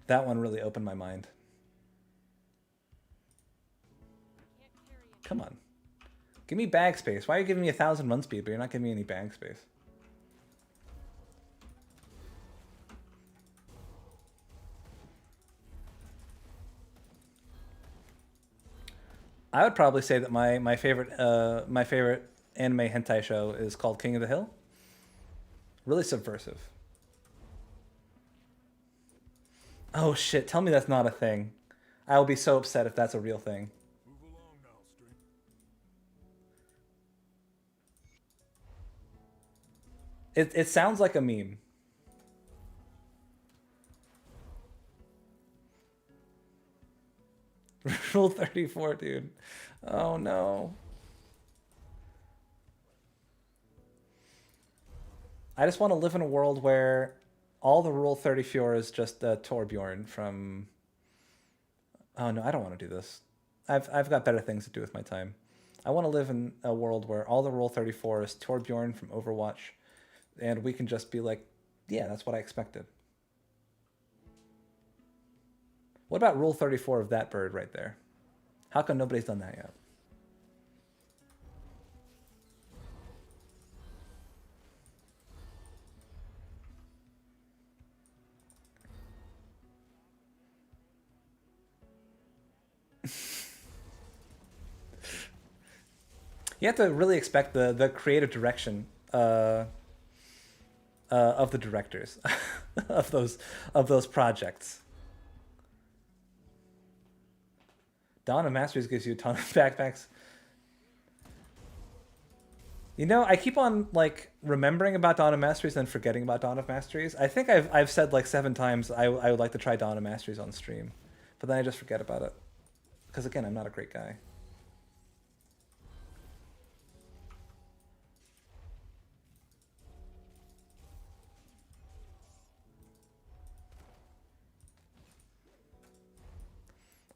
Speaker 1: That one really opened my mind. Come on. Give me bag space. Why are you giving me 1,000 run speed, but you're not giving me any bag space? I would probably say that my favorite anime hentai show is called King of the Hill. Really subversive. Oh shit, tell me that's not a thing. I will be so upset if that's a real thing. It sounds like a meme. Rule 34, dude. Oh no. I just want to live in a world where all the Rule 34 is just Torbjorn from... Oh no, I don't want to do this. I've got better things to do with my time. I want to live in a world where all the Rule 34 is Torbjorn from Overwatch, and we can just be like, yeah, that's what I expected. What about Rule 34 of that bird right there? How come nobody's done that yet? You have to really expect the creative direction of the directors of those projects. Dawn of Masteries gives you a ton of backpacks. You know, I keep on like remembering about Dawn of Masteries and forgetting about Dawn of Masteries. I think I've said like 7 times I would like to try Dawn of Masteries on stream, but then I just forget about it because again, I'm not a great guy.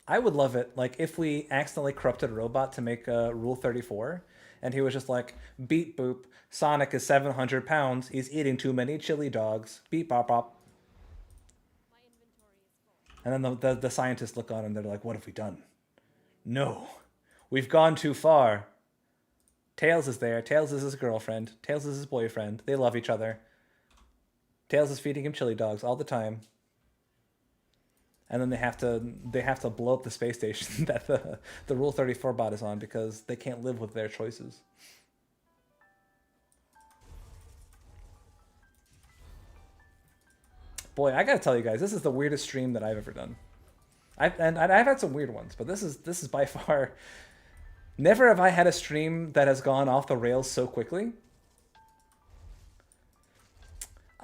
Speaker 1: I would love it, like, if we accidentally corrupted a robot to make Rule 34, and he was just like, beep boop, Sonic is 700 pounds, he's eating too many chili dogs, beep bop bop. And then the scientists look on and they're like, what have we done? No, we've gone too far. Tails is there, Tails is his girlfriend, Tails is his boyfriend, they love each other. Tails is feeding him chili dogs all the time. And then they have to blow up the space station that the Rule 34 bot is on because they can't live with their choices. Boy, I gotta tell you guys, this is the weirdest stream that I've ever done. I've had some weird ones, but this is by far. Never have I had a stream that has gone off the rails so quickly.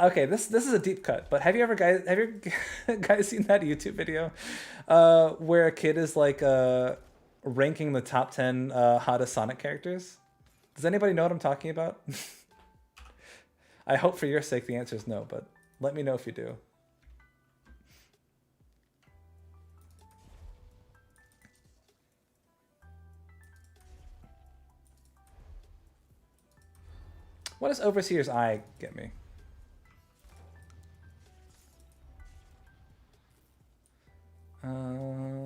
Speaker 1: Okay, this is a deep cut, but have you guys seen that YouTube video where a kid is like ranking the top 10 hottest Sonic characters? Does anybody know what I'm talking about? I hope for your sake the answer is no, but let me know if you do. What does Overseer's Eye get me?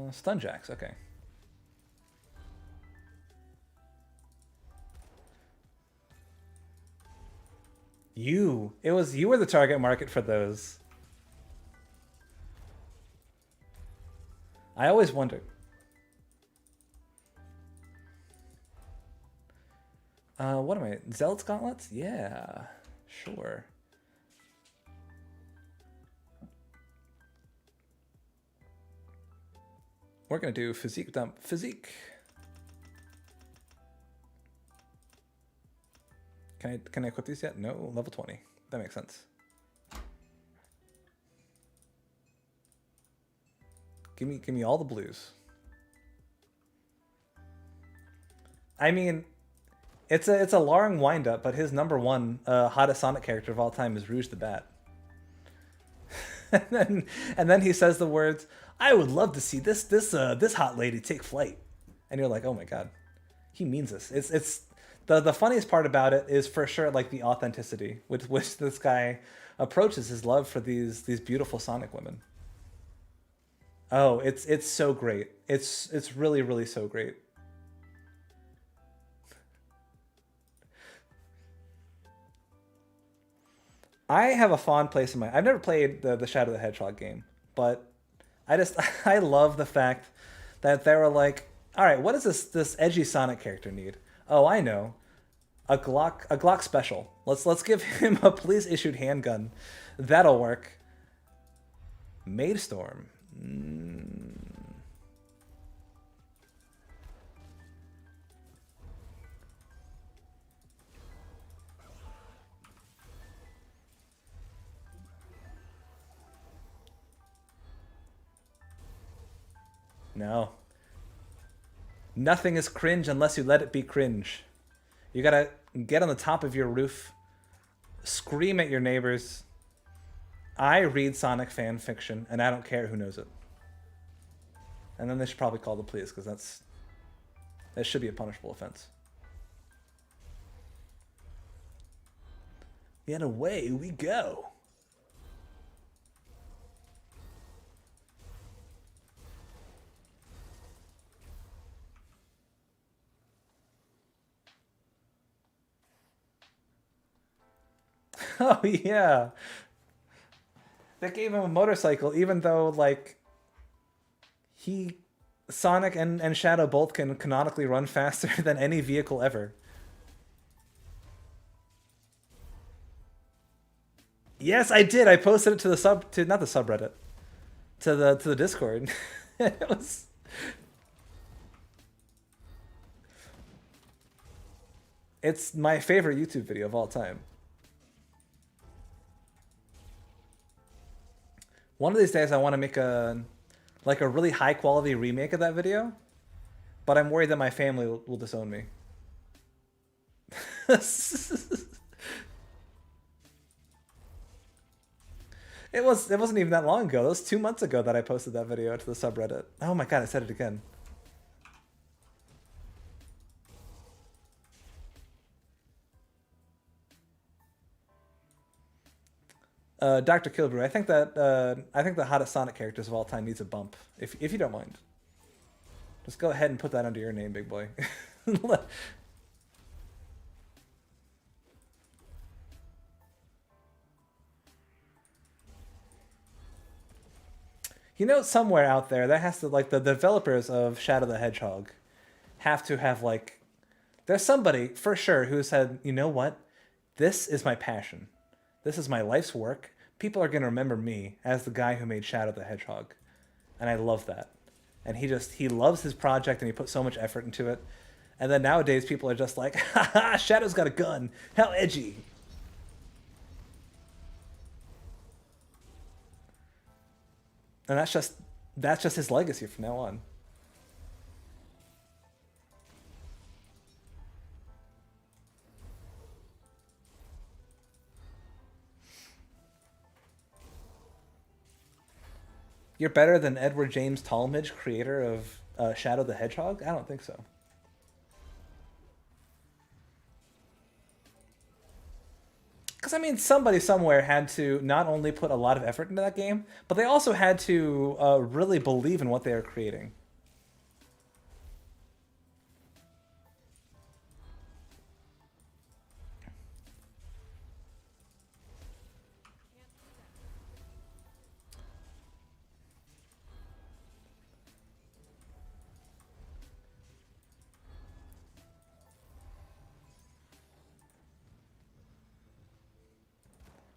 Speaker 1: Stunjacks, okay. You were the target market for those. I always wondered. What am I? Zealot's Gauntlets? Yeah, sure. We're gonna do physique dump. Physique. Can I equip these yet? No, level 20. That makes sense. Give me all the blues. I mean, it's a long wind up, but his number 1 hottest Sonic character of all time is Rouge the Bat. and then he says the words, "I would love to see this hot lady take flight," and you're like, oh my god, he means this. It's the funniest part about it is for sure like the authenticity with which this guy approaches his love for these beautiful Sonic women. Oh, it's so great. It's really really so great. I have a fond place in my... I've never played the Shadow the Hedgehog game, but I love the fact that they were like, all right, what does this edgy Sonic character need? Oh, I know. A Glock special. Let's give him a police issued handgun. That'll work. Madestorm. No. Nothing is cringe unless you let it be cringe. You gotta get on the top of your roof, scream at your neighbors. I read Sonic fan fiction, and I don't care who knows it. And then they should probably call the police, because that should be a punishable offense. Yet away we go. Oh yeah. They gave him a motorcycle, even though like Sonic and Shadow both can canonically run faster than any vehicle ever. Yes, I did. I posted it to the not the subreddit, to the Discord. It was. It's my favorite YouTube video of all time. One of these days, I want to make a really high quality remake of that video, but I'm worried that my family will disown me. It wasn't even that long ago. That was 2 months ago that I posted that video to the subreddit. Oh my god, I said it again. Dr. Kilbrew, I think the hottest Sonic characters of all time needs a bump, if you don't mind. Just go ahead and put that under your name, big boy. You know, somewhere out there, that has to, like, the developers of Shadow the Hedgehog have to have, like, there's somebody, for sure, who said, you know what? This is my passion. This is my life's work. People are going to remember me as the guy who made Shadow the Hedgehog. And I love that. And he loves his project and he put so much effort into it. And then nowadays people are just like, haha, Shadow's got a gun. How edgy. And that's just his legacy from now on. You're better than Edward James Talmadge, creator of Shadow the Hedgehog? I don't think so. Because, I mean, somebody somewhere had to not only put a lot of effort into that game, but they also had to really believe in what they were creating.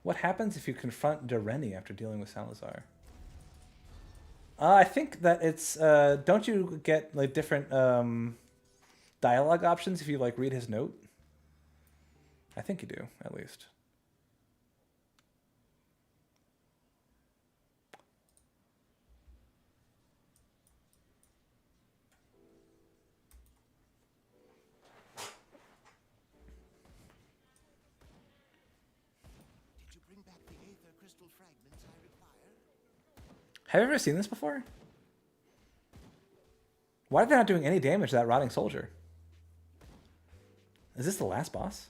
Speaker 1: What happens if you confront Doreni after dealing with Salazar? I think that it's don't you get like different dialogue options if you like read his note? I think you do, at least. Have you ever seen this before? Why are they not doing any damage to that rotting soldier? Is this the last boss?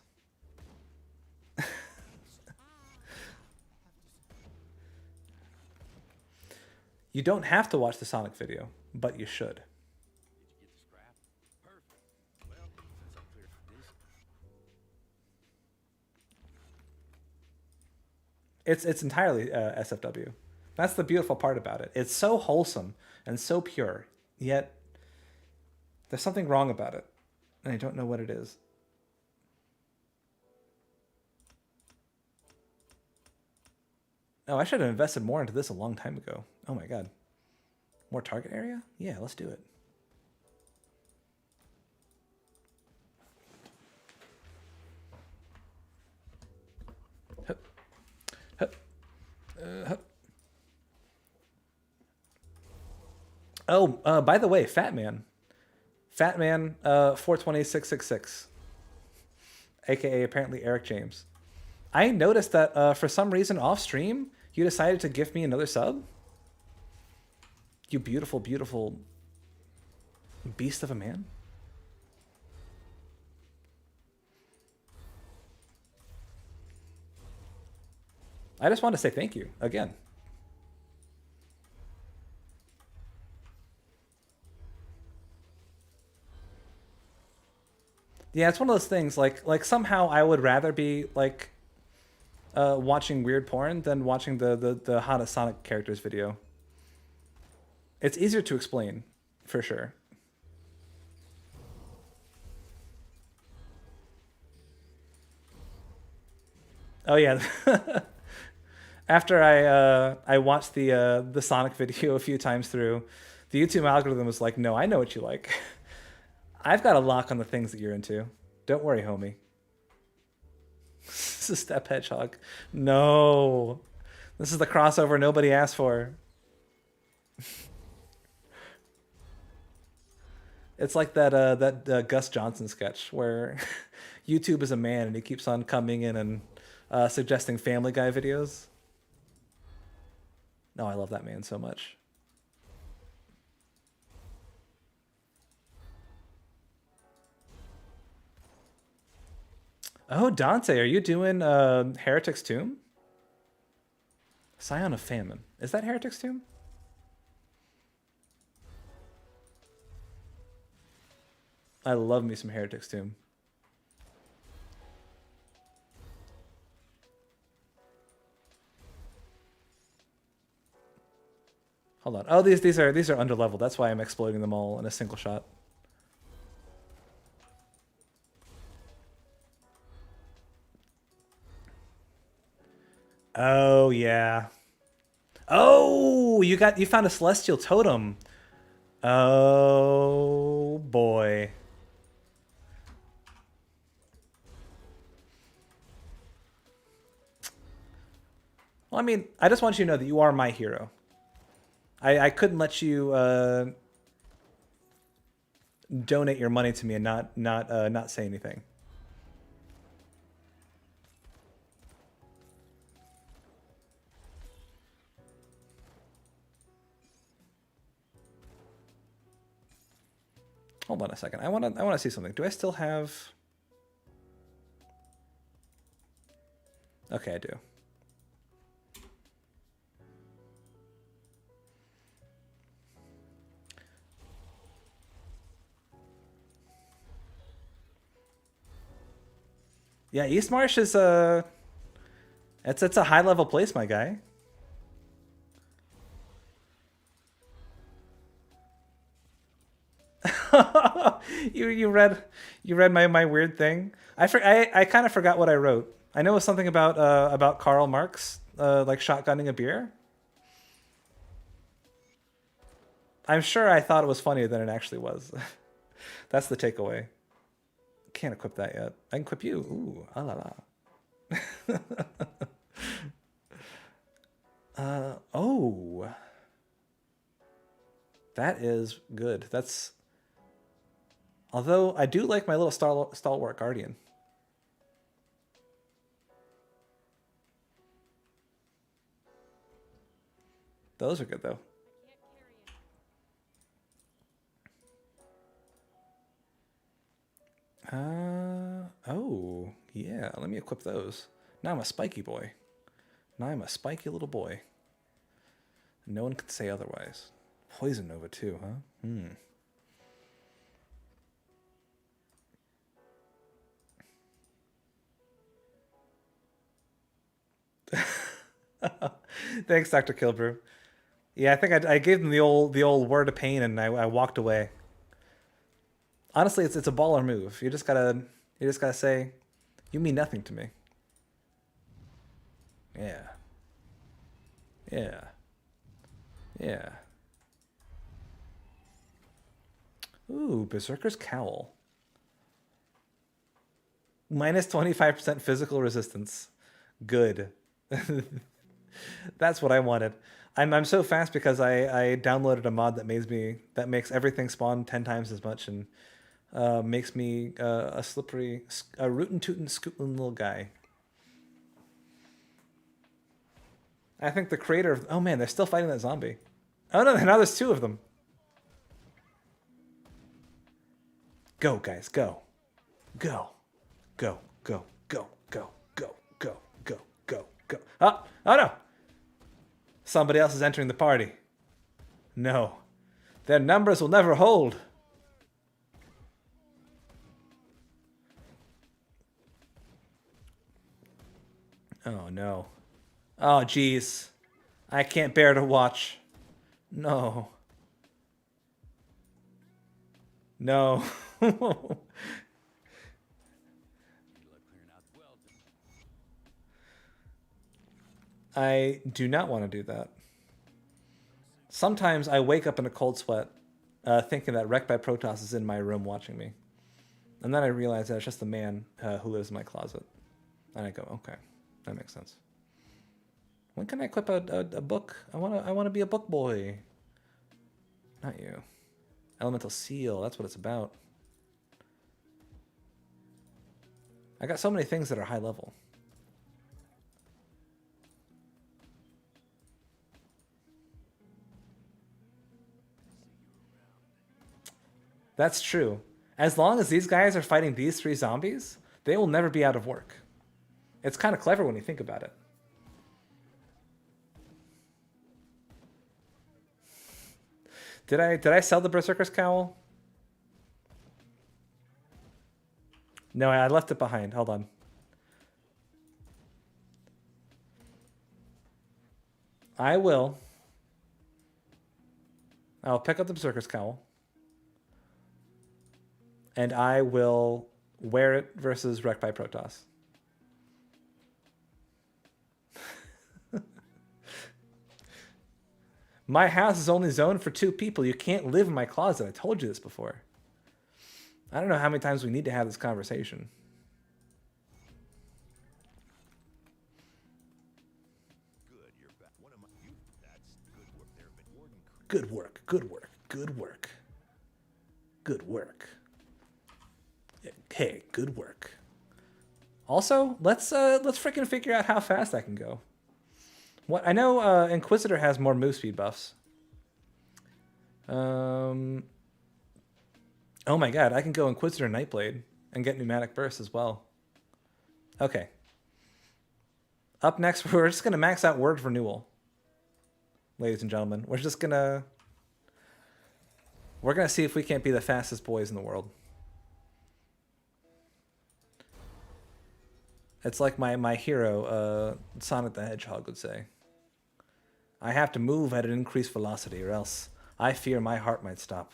Speaker 1: You don't have to watch the Sonic video, but you should. It's entirely SFW. That's the beautiful part about it. It's so wholesome and so pure, yet there's something wrong about it, and I don't know what it is. Oh, I should have invested more into this a long time ago. Oh my god. More target area? Yeah, let's do it. Hup. Hup. Hup. Oh, by the way, Fatman 420666, aka apparently Eric James. I noticed that for some reason off stream you decided to gift me another sub. You beautiful, beautiful beast of a man. I just want to say thank you again. Yeah, it's one of those things. Like somehow I would rather be like watching weird porn than watching the hottest Sonic characters video. It's easier to explain, for sure. Oh yeah. After I watched the Sonic video a few times through, the YouTube algorithm was like, "No, I know what you like. I've got a lock on the things that you're into. Don't worry, homie." This is Step Hedgehog. No, this is the crossover nobody asked for. It's like that Gus Johnson sketch where YouTube is a man and he keeps on coming in and suggesting Family Guy videos. No, I love that man so much. Oh, Dante, are you doing Heretic's Tomb? Scion of Famine. Is that Heretic's Tomb? I love me some Heretic's Tomb. Hold on. Oh, these are under level. That's why I'm exploiting them all in a single shot. Oh yeah. Oh, you found a celestial totem. Oh boy. Well, I mean, I just want you to know that you are my hero. I couldn't let you donate your money to me and not say anything. Hold on a second. I wanna see something. Do I still have? Okay, I do. Yeah, East Marsh is it's a high level place, my guy. You read my weird thing. I kind of forgot what I wrote. I know it was something about Karl Marx like shotgunning a beer. I'm sure I thought it was funnier than it actually was. That's the takeaway. Can't equip that yet. I can equip you. Ooh, ah la la. Oh, that is good. That's although I do like my little stalwart guardian. Those are good though. Oh, yeah, let me equip those. Now I'm a spiky boy. Now I'm a spiky little boy. No one can say otherwise. Poison Nova too, huh? Thanks, Dr. Kilbrew. Yeah, I think I gave them the old word of pain and I walked away. Honestly, it's a baller move. You just gotta say, you mean nothing to me. Yeah. Yeah. Yeah. Ooh, Berserker's Cowl. Minus 25% physical resistance. Good. That's what I wanted. I'm so fast because I downloaded a mod that makes everything spawn 10 times as much and makes me a slippery, a rootin' tootin' scootin' little guy. I think the creator of... Oh man, they're still fighting that zombie. Oh no, now there's two of them. Go, guys, go. Go. Go, go, go, go, go, go, go, go, go. Oh, oh no! Somebody else is entering the party. No. Their numbers will never hold. Oh no. Oh jeez. I can't bear to watch. No. No. I do not want to do that. Sometimes I wake up in a cold sweat thinking that Wrecked by Protoss is in my room watching me. And then I realize that it's just the man who lives in my closet. And I go, okay, that makes sense. When can I equip a book? I wanna be a book boy. Not you. Elemental Seal, that's what it's about. I got so many things that are high level. That's true. As long as these guys are fighting these three zombies, they will never be out of work. It's kind of clever when you think about it. Did I sell the Berserker's Cowl? No, I left it behind. Hold on. I'll pick up the Berserker's Cowl. And I will wear it versus Wrecked by Protoss. My house is only zoned for 2 people. You can't live in my closet. I told you this before. I don't know how many times we need to have this conversation.
Speaker 2: Good, you're back. One of my, that's good work there, but Warden.
Speaker 1: Good work. Good work. Good work. Good work. Hey, good work. Also, let's freaking figure out how fast I can go. What I know, Inquisitor has more move speed buffs. Oh my god, I can go Inquisitor Nightblade and get pneumatic burst as well. Okay. Up next, we're just gonna max out word renewal, ladies and gentlemen. We're gonna see if we can't be the fastest boys in the world. It's like my hero, Sonic the Hedgehog would say. I have to move at an increased velocity, or else I fear my heart might stop.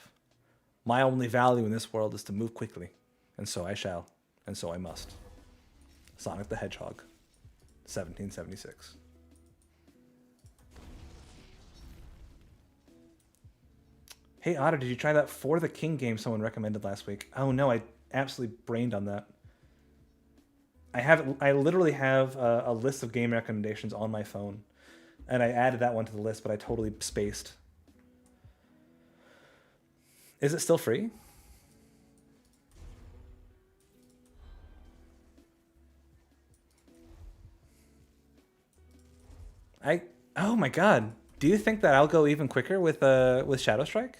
Speaker 1: My only value in this world is to move quickly, and so I shall, and so I must. Sonic the Hedgehog, 1776. Hey Otter, did you try that For the King game someone recommended last week? Oh no, I absolutely brained on that. I literally have a list of game recommendations on my phone, and I added that one to the list, but I totally spaced. Is it still free? Oh my god. Do you think that I'll go even quicker with Shadow Strike?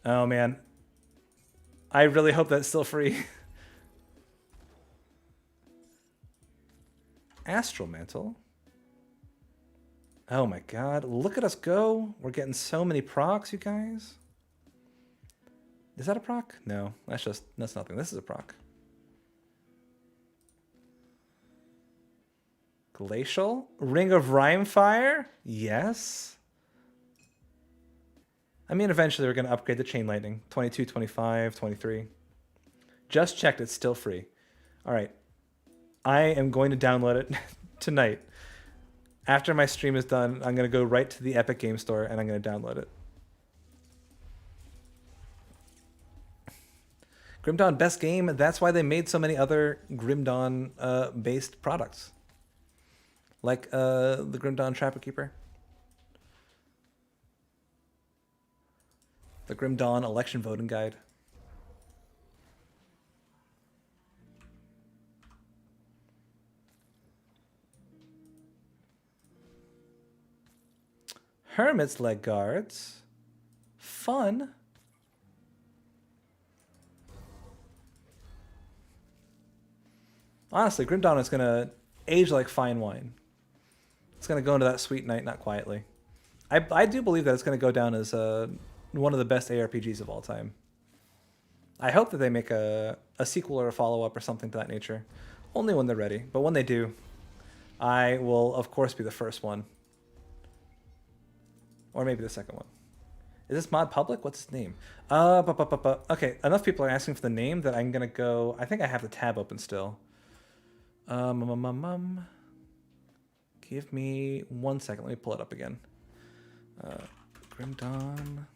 Speaker 1: Oh man. I really hope that's still free. Astral Mantle. Oh my god, look at us go. We're getting so many procs, you guys. Is that a proc? No, that's nothing. This is a proc. Glacial? Ring of Rhymefire? Yes. I mean, eventually we're going to upgrade the Chain Lightning. 22, 25, 23. Just checked, it's still free. All right. I am going to download it tonight. After my stream is done, I'm going to go right to the Epic Game Store and I'm going to download it. Grim Dawn, best game. That's why they made so many other Grim Dawn based products. Like the Grim Dawn Trapper Keeper. The Grim Dawn Election Voting Guide. Hermit's Leg Guards. Fun. Honestly, Grim Dawn is going to age like fine wine. It's going to go into that sweet night, not quietly. I do believe that it's going to go down as one of the best ARPGs of all time. I hope that they make a sequel or a follow-up or something to that nature. Only when they're ready. But when they do, I will, of course, be the first one. Or maybe the second one. Is this mod public? What's its name? Okay, enough people are asking for the name that I'm going to go... I think I have the tab open still. Give me 1 second. Let me pull it up again. Grim Dawn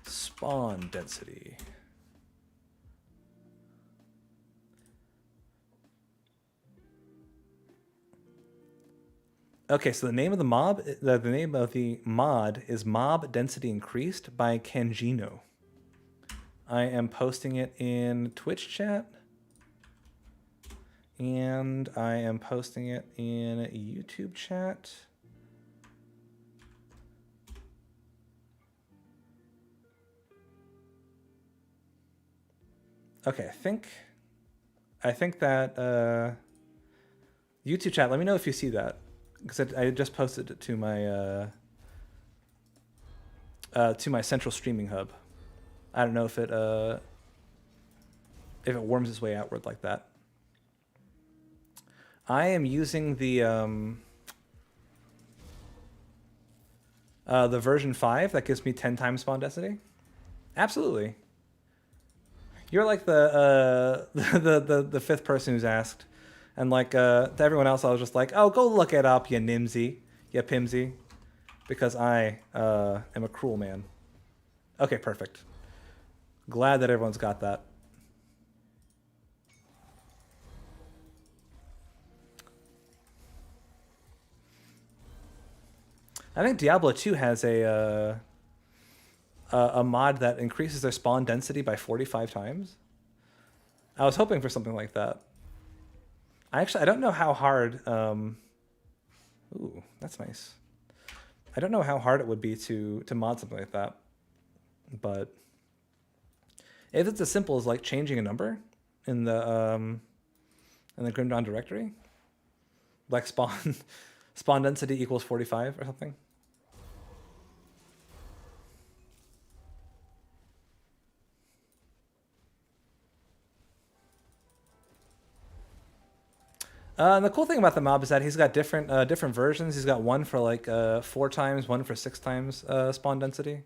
Speaker 1: spawn density. Okay, so the name of the name of the mod is Mob Density Increased by Kanjino. I am posting it in Twitch chat. And I am posting it in YouTube chat. Okay, I think that YouTube chat, let me know if you see that. Because I just posted it to my central streaming hub. I don't know if it worms its way outward like that. I am using the version 5 that gives me 10 times spawn density. Absolutely. You're like the fifth person who's asked, and like to everyone else, I was just like, oh, go look it up, you nimsy, you pimsy, because I am a cruel man. Okay, perfect. Glad that everyone's got that. I think Diablo 2 has a mod that increases their spawn density by 45 times. I was hoping for something like that. I don't know how hard... ooh, that's nice. I don't know how hard it would be to mod something like that. But if it's as simple as like changing a number in the Grim Dawn directory, like spawn density equals 45 or something. And the cool thing about the mob is that he's got different versions. He's got one for like 4 times, one for 6 times spawn density.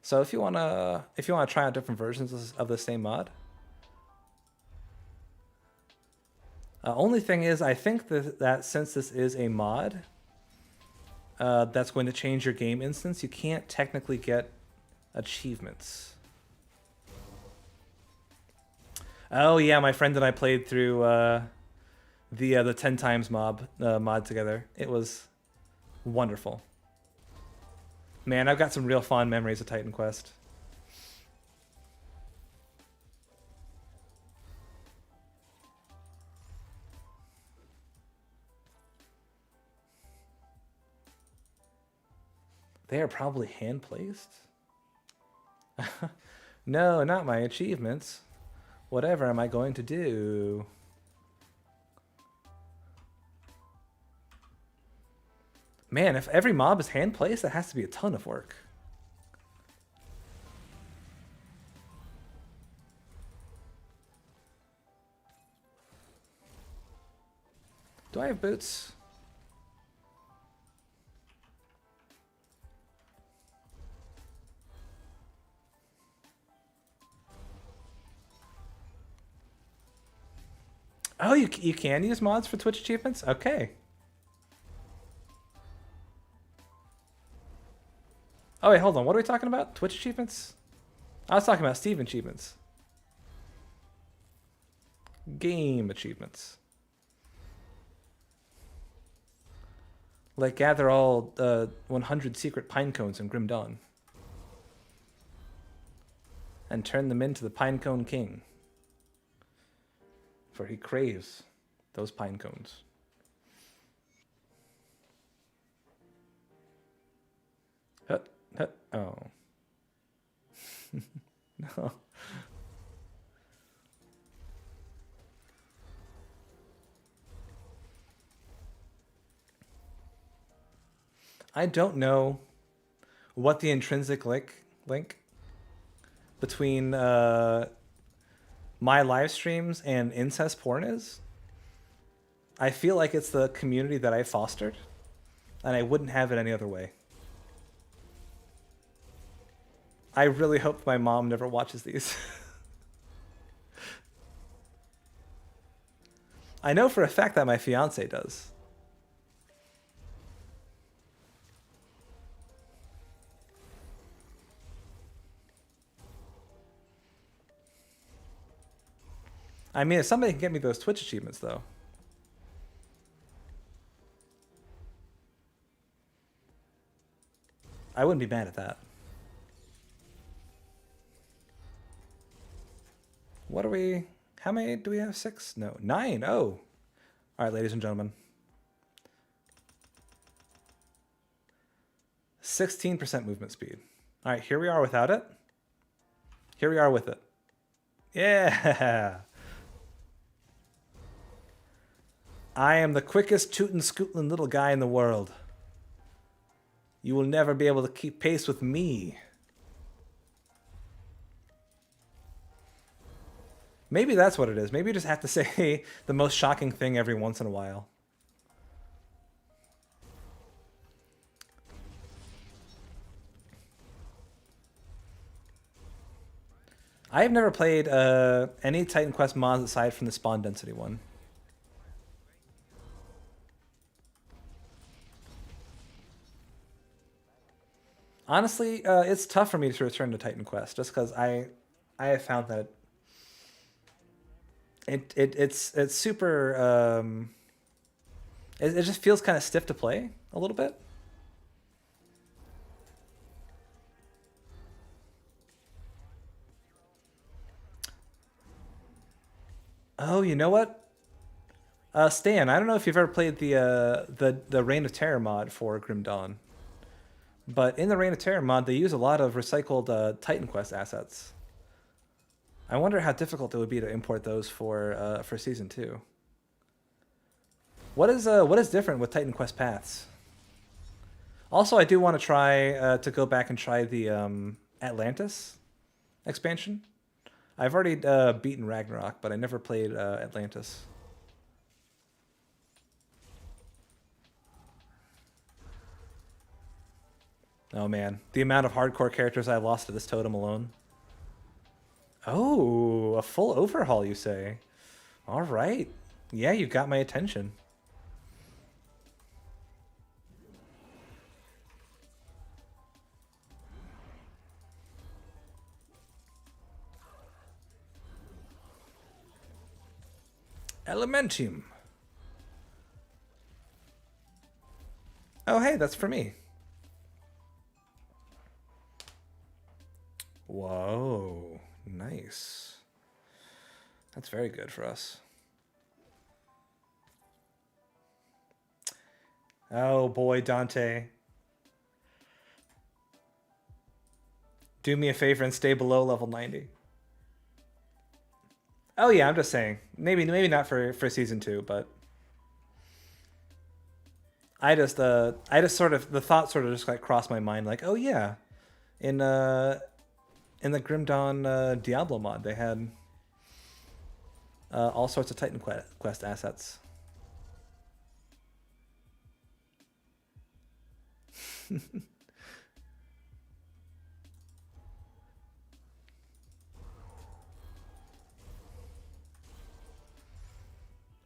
Speaker 1: So if you wanna try out different versions of the same mod. Only thing is, I think that since this is a mod that's going to change your game instance, you can't technically get achievements. Oh yeah, my friend and I played through the 10 times mod together. It was wonderful. Man, I've got some real fond memories of Titan Quest. They are probably hand placed. No, not my achievements. Whatever am I going to do? Man, if every mob is hand placed, that has to be a ton of work. Do I have boots? Oh, you can use mods for Twitch achievements? Okay. Oh, wait, hold on. What are we talking about? Twitch achievements? I was talking about Steam achievements. Game achievements. Like gather all 100 secret pine cones in Grim Dawn. And turn them into the Pinecone King. For he craves those pine cones. Oh. No. I don't know what the intrinsic link between my live streams and incest porn is. I feel like it's the community that I fostered, and I wouldn't have it any other way. I really hope my mom never watches these. I know for a fact that my fiance does. I mean, if somebody can get me those Twitch achievements, though. I wouldn't be mad at that. What are we... How many do we have? 6? No, 9. Oh. All right, ladies and gentlemen. 16% movement speed. All right, here we are without it. Here we are with it. Yeah. I am the quickest tootin' scootin' little guy in the world. You will never be able to keep pace with me. Maybe that's what it is. Maybe you just have to say the most shocking thing every once in a while. I have never played any Titan Quest mods aside from the spawn density one. Honestly, it's tough for me to return to Titan Quest just because I have found that it's super it just feels kind of stiff to play a little bit. Oh, you know what? Stan, I don't know if you've ever played the Reign of Terror mod for Grim Dawn. But in the Reign of Terror mod, they use a lot of recycled Titan Quest assets. I wonder how difficult it would be to import those for Season 2. What is different with Titan Quest paths? Also, I do want to try to go back and try the Atlantis expansion. I've already beaten Ragnarok, but I never played Atlantis. Oh man, the amount of hardcore characters I lost to this totem alone. Oh, a full overhaul, you say? All right. Yeah, you got my attention. Elementium. Oh, hey, that's for me. Whoa, nice. That's very good for us. Oh boy, Dante. Do me a favor and stay below level 90. Oh yeah, I'm just saying. Maybe not for Season 2, but I just sort of, the thought sort of just like crossed my mind, like, oh yeah, in the Grim Dawn Diablo mod, they had all sorts of Titan Quest assets.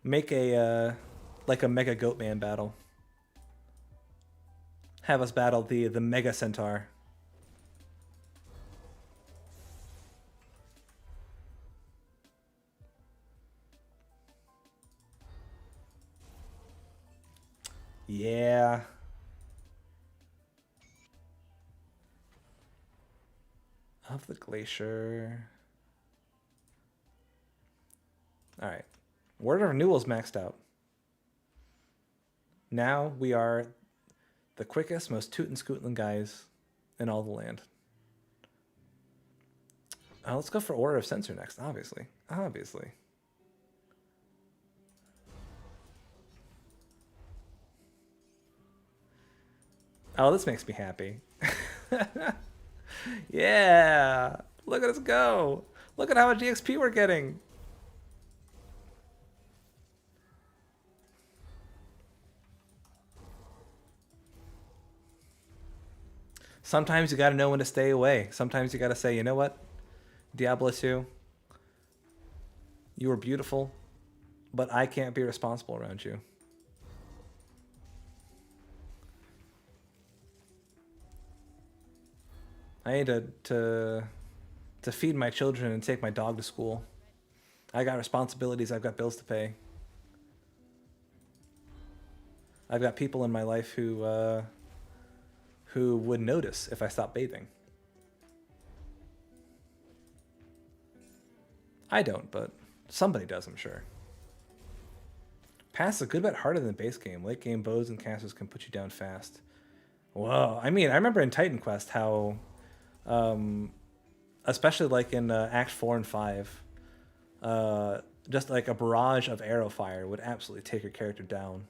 Speaker 1: Make a like a Mega Goatman battle. Have us battle the Mega Centaur. Yeah. Of the glacier. All right. Word of renewal's maxed out. Now we are the quickest, most tootin' scootin' guys in all the land. Let's go for Order of Censor next, obviously. Obviously. Oh, this makes me happy. Yeah! Look at us go! Look at how much EXP we're getting! Sometimes you gotta know when to stay away. Sometimes you gotta say, you know what? Diablo 2, you were beautiful, but I can't be responsible around you. I need to feed my children and take my dog to school. I got responsibilities, I've got bills to pay. I've got people in my life who would notice if I stopped bathing. I don't, but somebody does, I'm sure. Pass is a good bit harder than base game. Late game bows and casters can put you down fast. Whoa, I mean, I remember in Titan Quest how, especially like in Act 4 and 5, just like a barrage of arrow fire would absolutely take your character down.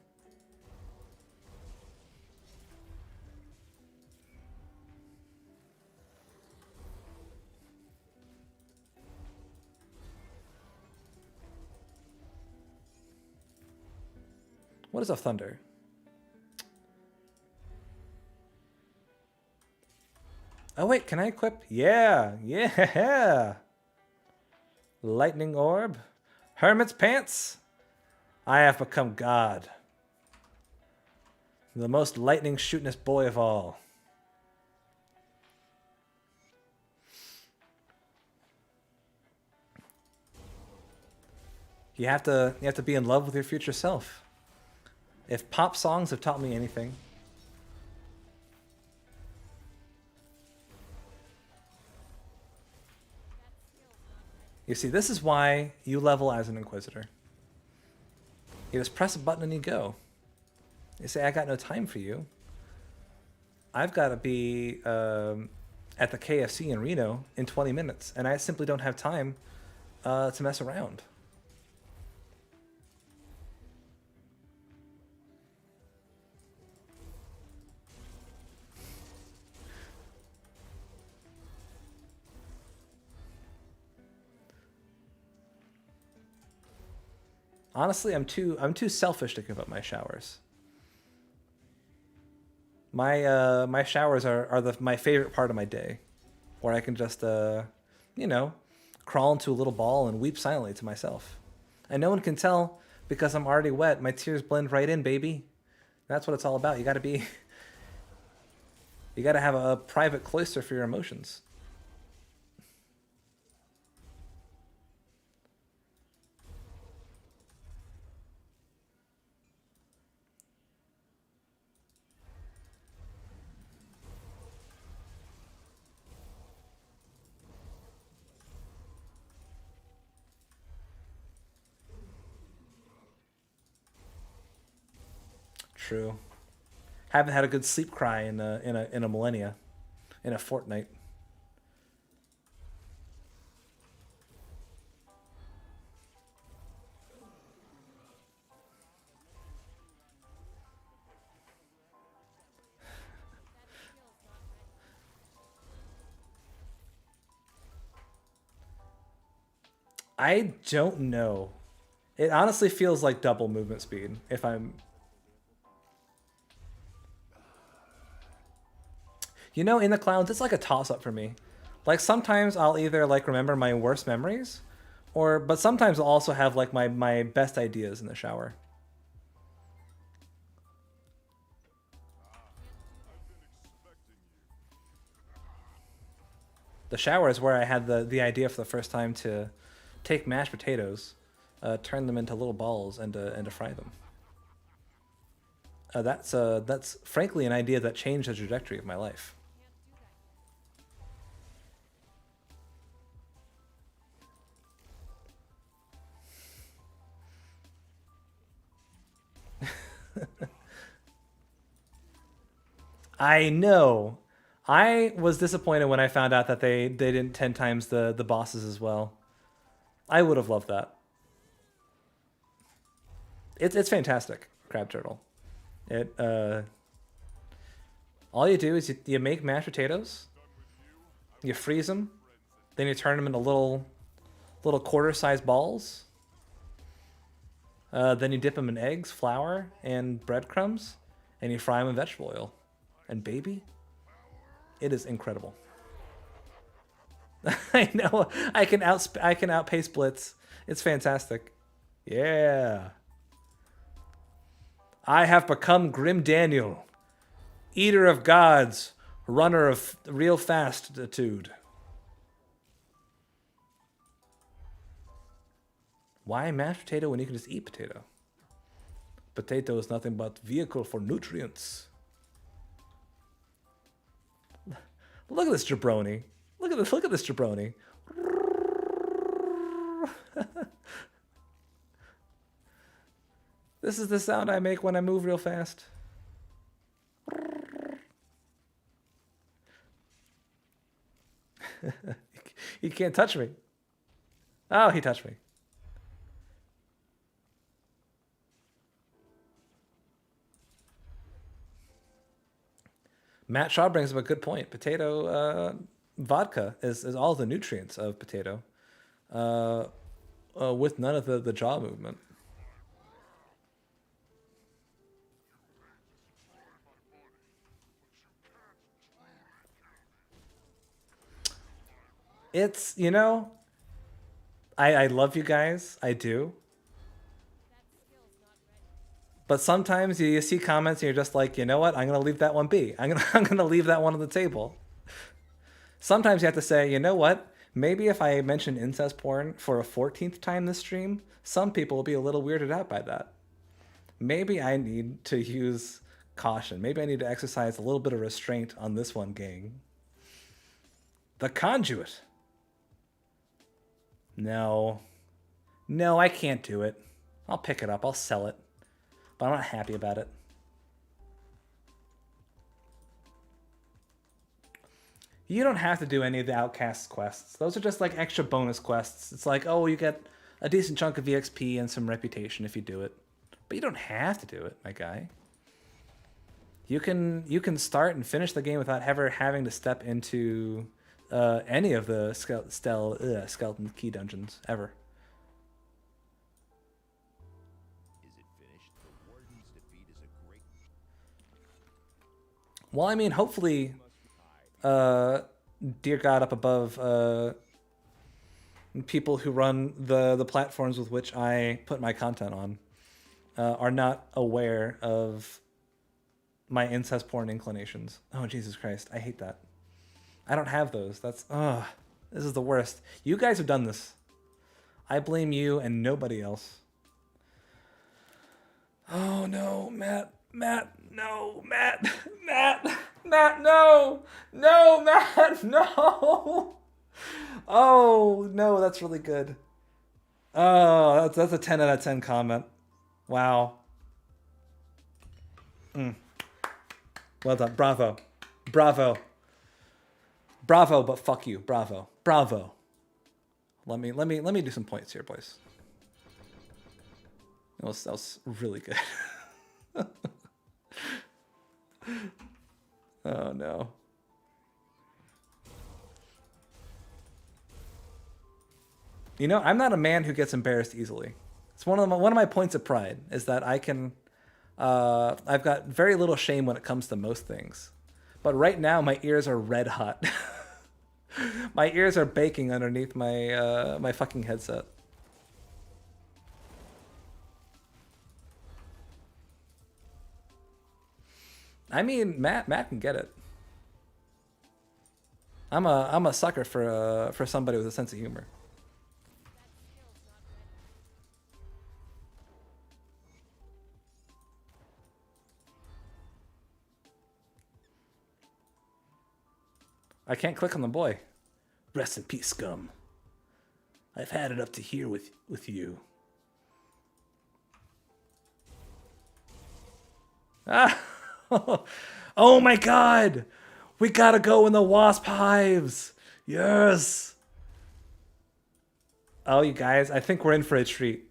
Speaker 1: What is a thunder? Oh wait, can I equip? Yeah, yeah. Lightning orb. Hermit's pants. I have become God. The most lightning shootin'est boy of all. You have to be in love with your future self. If pop songs have taught me anything, you see, this is why you level as an Inquisitor. You just press a button and you go. You say, I got no time for you. I've got to be at the KFC in Reno in 20 minutes, and I simply don't have time to mess around. Honestly, I'm too selfish to give up my showers. My showers are my favorite part of my day, where I can just you know, crawl into a little ball and weep silently to myself, and no one can tell because I'm already wet. My tears blend right in, baby. That's what it's all about. You gotta have a private cloister for your emotions. True. Haven't had a good sleep cry in a millennia, in a fortnight. I don't know. It honestly feels like double movement speed if I'm... You know, in the clouds, it's like a toss-up for me. Like, sometimes I'll either, like, remember my worst memories, but sometimes I'll also have, like, my best ideas in the shower. The shower is where I had the idea for the first time to take mashed potatoes, turn them into little balls, and to fry them. That's frankly an idea that changed the trajectory of my life. I know. I was disappointed when I found out that they didn't 10 times the bosses as well. I would have loved that. It's fantastic, Crab Turtle. It all you do is you make mashed potatoes, you freeze them, then you turn them into little quarter-sized balls. Then you dip them in eggs, flour, and breadcrumbs, and you fry them in vegetable oil. And baby, it is incredible. I know I can outpace Blitz. It's fantastic. Yeah. I have become Grim Daniel, eater of gods, runner of real fastitude. Why mashed potato when you can just eat potato? Potato is nothing but vehicle for nutrients. Look at this jabroni. Look at this jabroni. This is the sound I make when I move real fast. You can't touch me. Oh, he touched me. Matt Shaw brings up a good point. Potato vodka is all the nutrients of potato, with none of the jaw movement. It's, I love you guys. I do. But sometimes you see comments and you're just like, you know what? I'm gonna leave that one be. I'm gonna leave that one on the table. Sometimes you have to say, you know what? Maybe if I mention incest porn for a 14th time this stream, some people will be a little weirded out by that. Maybe I need to use caution. Maybe I need to exercise a little bit of restraint on this one, gang. The Conduit. No. No, I can't do it. I'll pick it up. I'll sell it. But I'm not happy about it. You don't have to do any of the Outcast quests. Those are just like extra bonus quests. It's like, oh, you get a decent chunk of EXP and some reputation if you do it. But you don't have to do it, my guy. You can start and finish the game without ever having to step into any of the skeleton key dungeons ever. Well, I mean, hopefully, dear God up above, people who run the platforms with which I put my content on are not aware of my incest porn inclinations. Oh, Jesus Christ. I hate that. I don't have those. This is the worst. You guys have done this. I blame you and nobody else. Oh, no, Matt, no, Matt, no, Matt, no. Oh, no, that's really good. Oh, that's a 10 out of 10 comment. Wow. Well done. Bravo. Bravo. Bravo, but fuck you. Bravo. Bravo. Let me do some points here, boys. That was really good. Oh no. I'm not a man who gets embarrassed easily. It's one of my points of pride is that I can I've got very little shame when it comes to most things. But right now my ears are red hot. My ears are baking underneath my my fucking headset. I mean, Matt can get it. I'm a sucker for somebody with a sense of humor. I can't click on the boy. Rest in peace, scum. I've had it up to here with you. Ah! Oh my god! We gotta go in the wasp hives! Yes! Oh, you guys, I think we're in for a treat.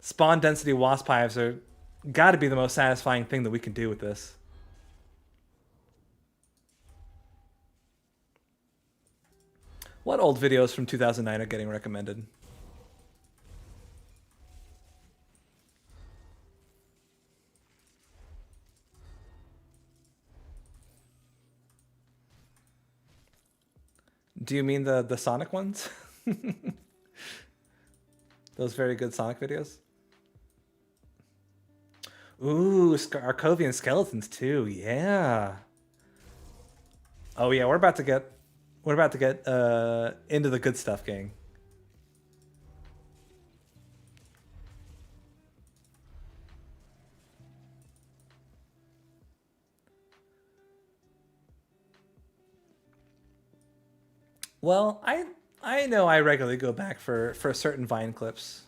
Speaker 1: Spawn density wasp hives are gotta be the most satisfying thing that we can do with this. What old videos from 2009 are getting recommended? Do you mean the Sonic ones? Those very good Sonic videos? Ooh, Arcovian skeletons too. Yeah. Oh yeah, we're about to get into the good stuff, gang. Well, I know I regularly go back for certain Vine clips.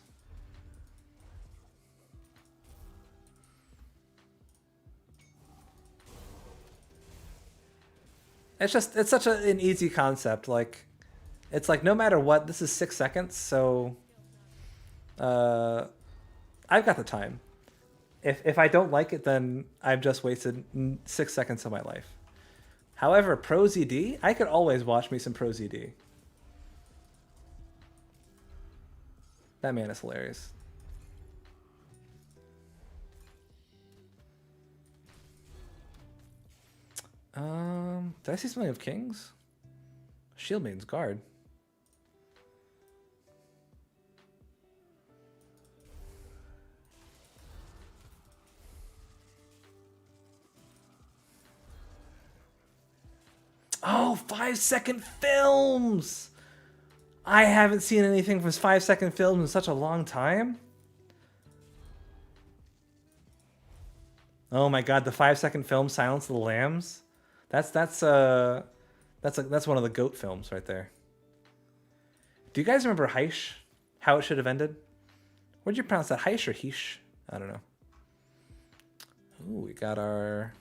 Speaker 1: It's such an easy concept. Like, it's like no matter what, this is 6 seconds, so I've got the time. If I don't like it, then I've just wasted 6 seconds of my life. However, Pro ZD, I could always watch me some Pro ZD. That man is hilarious. Did I see something of Kings? Shield Maiden's Guard. Oh, 5-second films! I haven't seen anything from 5-second films in such a long time. Oh my god, the 5-second film Silence of the Lambs. That's one of the GOAT films right there. Do you guys remember Heish? How it should have ended? Where'd you pronounce that? Heish or Heish? I don't know. Ooh, we got our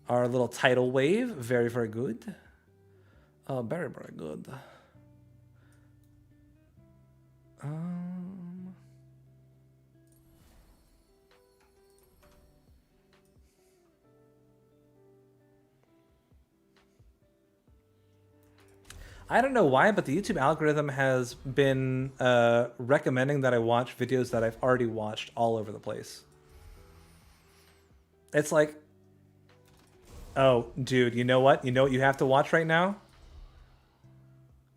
Speaker 1: little tidal wave. Very, very good. Oh, very, very good. I don't know why, but the YouTube algorithm has been recommending that I watch videos that I've already watched all over the place. It's like, oh, dude, you know what? You know what you have to watch right now?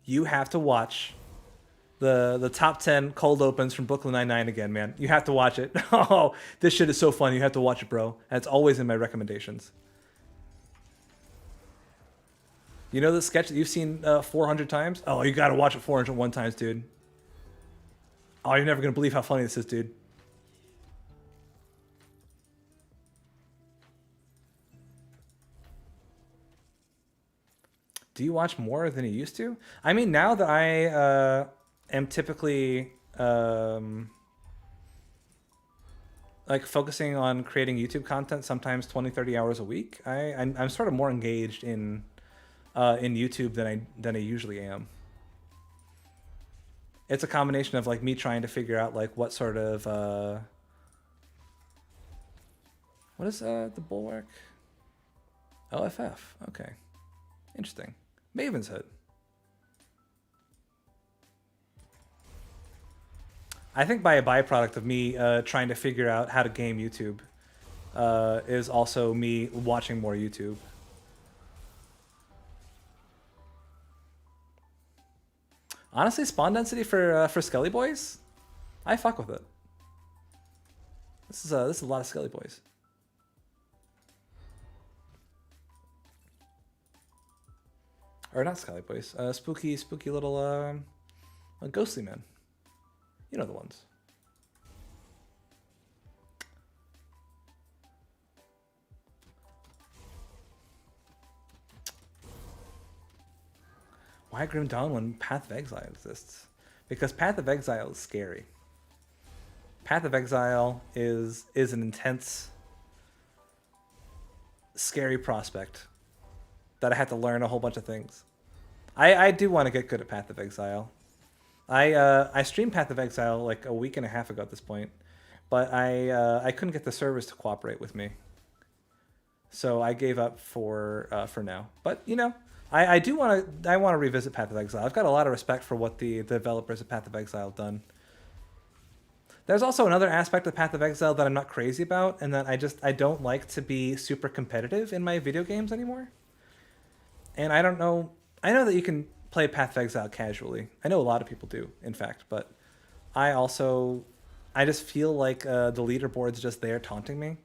Speaker 1: You have to watch the top 10 cold opens from Brooklyn Nine-Nine again, man. You have to watch it. Oh, this shit is so fun. You have to watch it, bro. And it's always in my recommendations. You know the sketch that you've seen 400 times? Oh, you gotta watch it 401 times, dude. Oh, you're never gonna believe how funny this is, dude. Do you watch more than you used to? I mean, now that I am typically like focusing on creating YouTube content, sometimes 20, 30 hours a week, I'm sort of more engaged in YouTube than I usually am. It's a combination of like me trying to figure out like what sort of what is the bulwark? OFF. Okay, interesting. Maven's Hood. I think by a byproduct of me trying to figure out how to game YouTube is also me watching more YouTube. Honestly, spawn density for Skelly Boys, I fuck with it. This is a lot of Skelly Boys. Or not Skelly Boys. Spooky little ghostly men. You know the ones. Why Grim Dawn when Path of Exile exists? Because Path of Exile is scary. Path of Exile is an intense, scary prospect that I had to learn a whole bunch of things. I do want to get good at Path of Exile. I streamed Path of Exile like a week and a half ago at this point, but I couldn't get the servers to cooperate with me, so I gave up for now. But you know, I do want to revisit Path of Exile. I've got a lot of respect for what the developers of Path of Exile have done. There's also another aspect of Path of Exile that I'm not crazy about, and that I don't like to be super competitive in my video games anymore. And I don't know. I know that you can play Path of Exile casually. I know a lot of people do, in fact, but I just feel like the leaderboard's just there taunting me,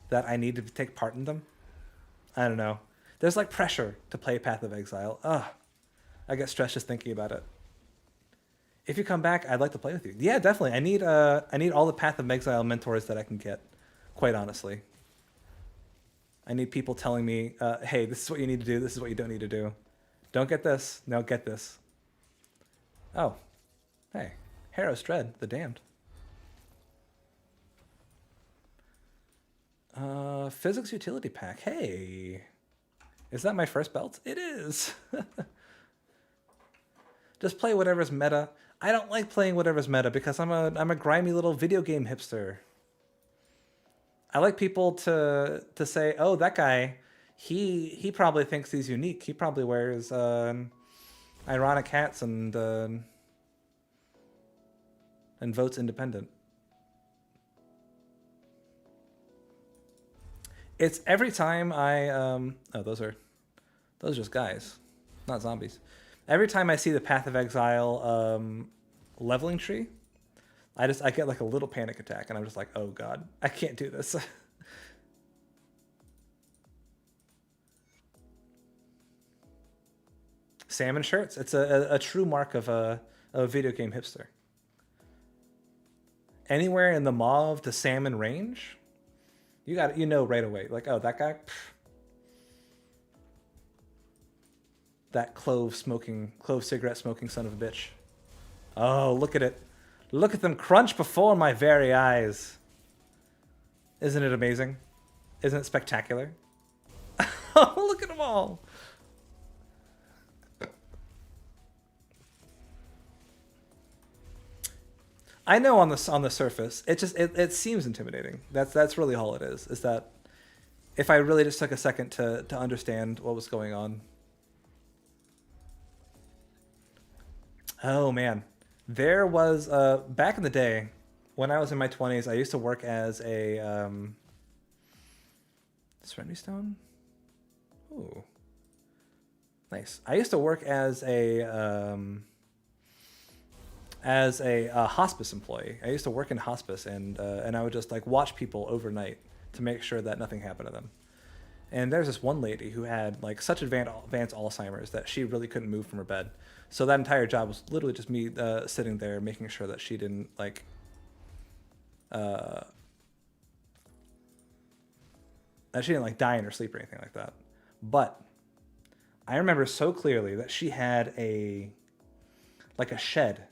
Speaker 1: that I need to take part in them. I don't know. There's like pressure to play Path of Exile. Ugh. I get stressed just thinking about it. If you come back, I'd like to play with you. Yeah, definitely. I need all the Path of Exile mentors that I can get, quite honestly. I need people telling me, hey, this is what you need to do, this is what you don't need to do. Don't get this. No, get this. Oh. Hey. Harrow's Dread, the Damned. Physics Utility Pack. Hey. Is that my first belt? It is. Just play whatever's meta. I don't like playing whatever's meta because I'm a grimy little video game hipster. I like people to say, oh, that guy, he probably thinks he's unique. He probably wears ironic hats and votes independent. It's every time I oh, those are just guys, not zombies. Every time I see the Path of Exile leveling tree, I get like a little panic attack, and I'm just like, oh god, I can't do this. Salmon shirts. It's a true mark of a video game hipster. Anywhere in the mauve to salmon range, you know right away. Like, oh, that guy. Pff. That clove cigarette smoking son of a bitch. Oh, look at it. Look at them crunch before my very eyes. Isn't it amazing? Isn't it spectacular? Oh, look at them all. I know on the surface, it seems intimidating. That's really all it is. Is that if I really just took a second to understand what was going on. Oh man, there was back in the day when I was in my 20s, I used to work as a Serenity Stone. Ooh, nice. I used to work as a hospice employee. I used to work in hospice, and I would just like watch people overnight to make sure that nothing happened to them. And there's this one lady who had like such advanced Alzheimer's that she really couldn't move from her bed. So that entire job was literally just me sitting there making sure that she didn't like that she didn't like die in her sleep or anything like that. But I remember so clearly that she had a shed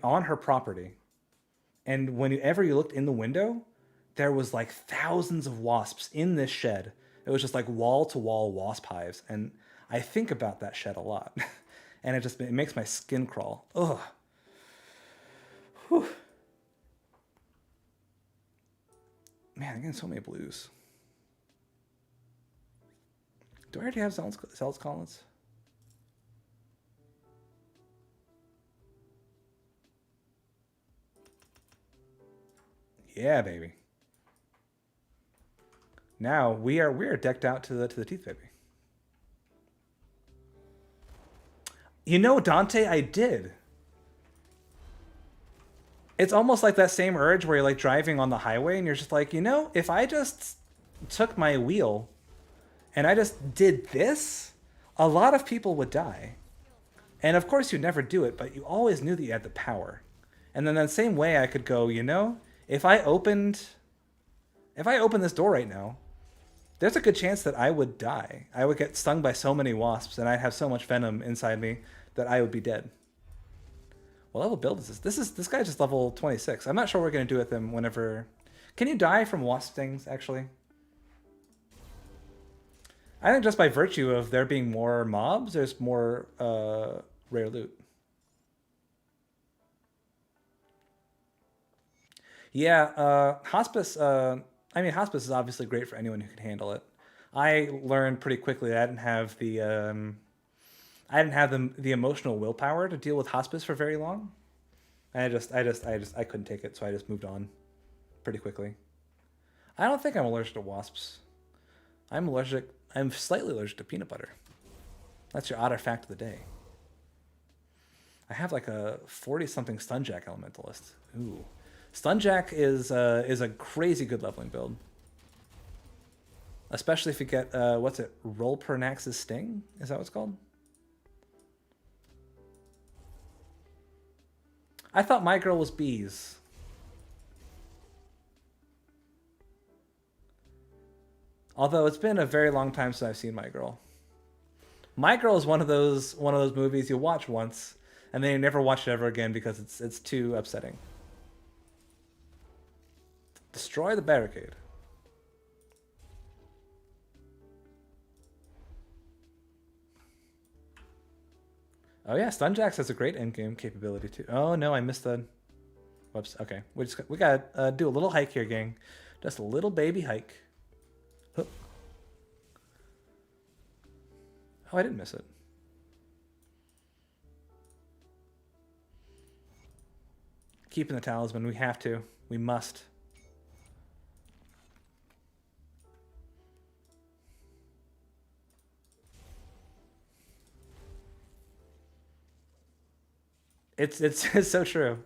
Speaker 1: on her property, and whenever you looked in the window, there was like thousands of wasps in this shed. It was just like wall to wall wasp hives, and I think about that shed a lot, and it makes my skin crawl. Ugh. Whew. Man, I'm getting so many blues. Do I already have Zealot's Collins? Yeah, baby. Now we are decked out to the teeth, baby. You know, Dante, I did. It's almost like that same urge where you're like driving on the highway and you're just like, you know, if I just took my wheel and I just did this, a lot of people would die. And of course you'd never do it, but you always knew that you had the power. And then that same way I could go, you know, if I opened this door right now There's a good chance that I would die. I would get stung by so many wasps, and I'd have so much venom inside me that I would be dead. What level build is this? This guy's just level 26. I'm not sure what we're gonna do with him whenever. Can you die from wasp stings? Actually, I think just by virtue of there being more mobs, there's more rare loot. Yeah, hospice. I mean, hospice is obviously great for anyone who can handle it. I learned pretty quickly that I didn't have the emotional willpower to deal with hospice for very long. And I couldn't take it, so I just moved on pretty quickly. I don't think I'm allergic to wasps. I'm slightly allergic to peanut butter. That's your otter fact of the day. I have like a 40-something Stunjack Elementalist. Ooh. Stunjack is a crazy good leveling build. Especially if you get, what's it? Rolpernax's Sting? Is that what it's called? I thought my girl was bees. Although it's been a very long time since I've seen My Girl. My Girl is one of those movies you watch once and then you never watch it ever again because it's too upsetting. Destroy the barricade. Oh yeah, Stunjax has a great endgame capability too. Oh no, I missed the. Whoops. Okay, we gotta do a little hike here, gang. Just a little baby hike. Huh. Oh, I didn't miss it. Keeping the talisman. We have to. We must. It's so true.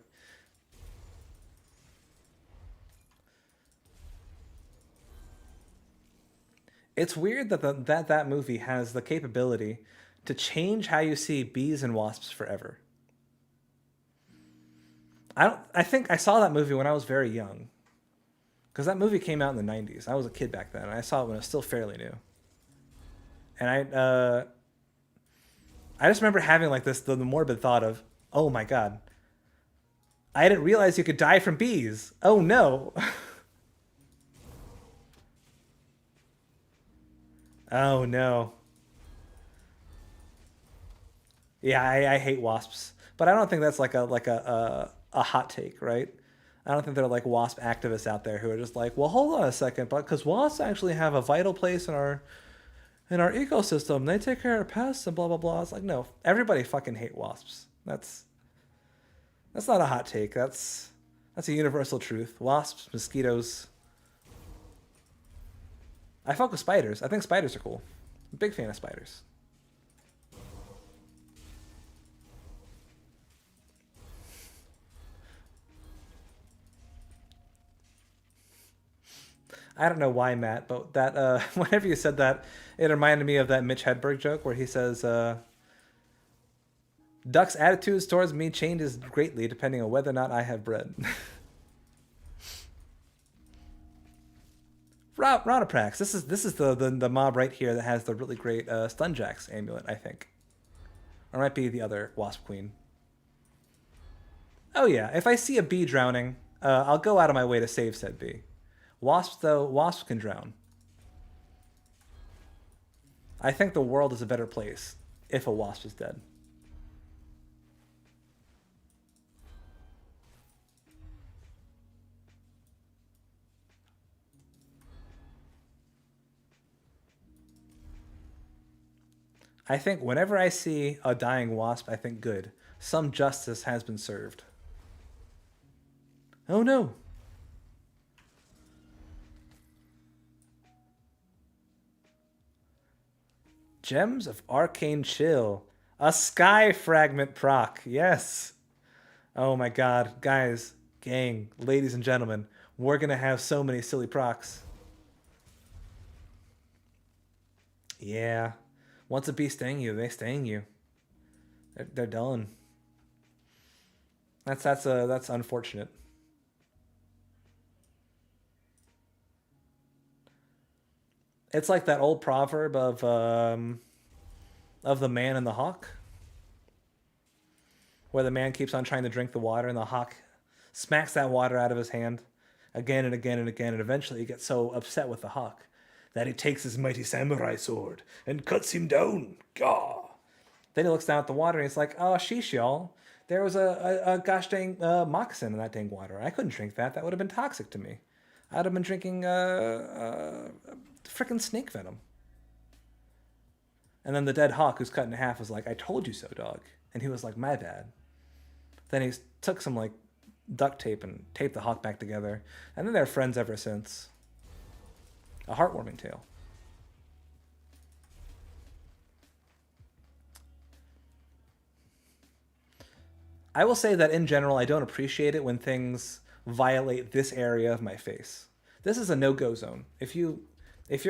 Speaker 1: It's weird that that movie has the capability to change how you see bees and wasps forever. I think I saw that movie when I was very young. Because that movie came out in the 90s. I was a kid back then, and I saw it when it was still fairly new. And I just remember having like the morbid thought of, oh my god, I didn't realize you could die from bees. Oh no. Oh no. Yeah, I hate wasps, but I don't think that's like a hot take, right? I don't think there are like wasp activists out there who are just like, well, hold on a second, but because wasps actually have a vital place in our ecosystem, they take care of pests and blah blah blah. It's like, no, everybody fucking hate wasps. That's not a hot take. That's a universal truth. Wasps, mosquitoes. I fuck with spiders. I think spiders are cool. I'm a big fan of spiders. I don't know why, Matt, but that whenever you said that, it reminded me of that Mitch Hedberg joke where he says, "Duck's attitudes towards me changes greatly depending on whether or not I have bread." Rotoprax. This is the mob right here that has the really great Stunjax amulet, I think. Or it might be the other Wasp Queen. Oh yeah, if I see a bee drowning, I'll go out of my way to save said bee. Wasps, though, wasps can drown. I think the world is a better place if a wasp is dead. I think whenever I see a dying wasp, I think good. Some justice has been served. Oh no. Gems of Arcane Chill. A Sky Fragment proc. Yes. Oh my god. Guys, gang, ladies and gentlemen, we're going to have so many silly procs. Yeah. Once a bee sting you, they sting you. They're done. That's unfortunate. It's like that old proverb of the man and the hawk, where the man keeps on trying to drink the water and the hawk smacks that water out of his hand again and again and again, and eventually he gets so upset with the hawk that he takes his mighty samurai sword and cuts him down. Gah! Then he looks down at the water and he's like, oh, sheesh, y'all. There was a gosh dang moccasin in that dang water. I couldn't drink that. That would have been toxic to me. I'd have been drinking freaking snake venom. And then the dead hawk who's cut in half was like, I told you so, dog. And he was like, my bad. Then he took some like duct tape and taped the hawk back together. And then they're friends ever since. A heartwarming tale. I will say that in general, I don't appreciate it when things violate this area of my face. This is a no-go zone. If you're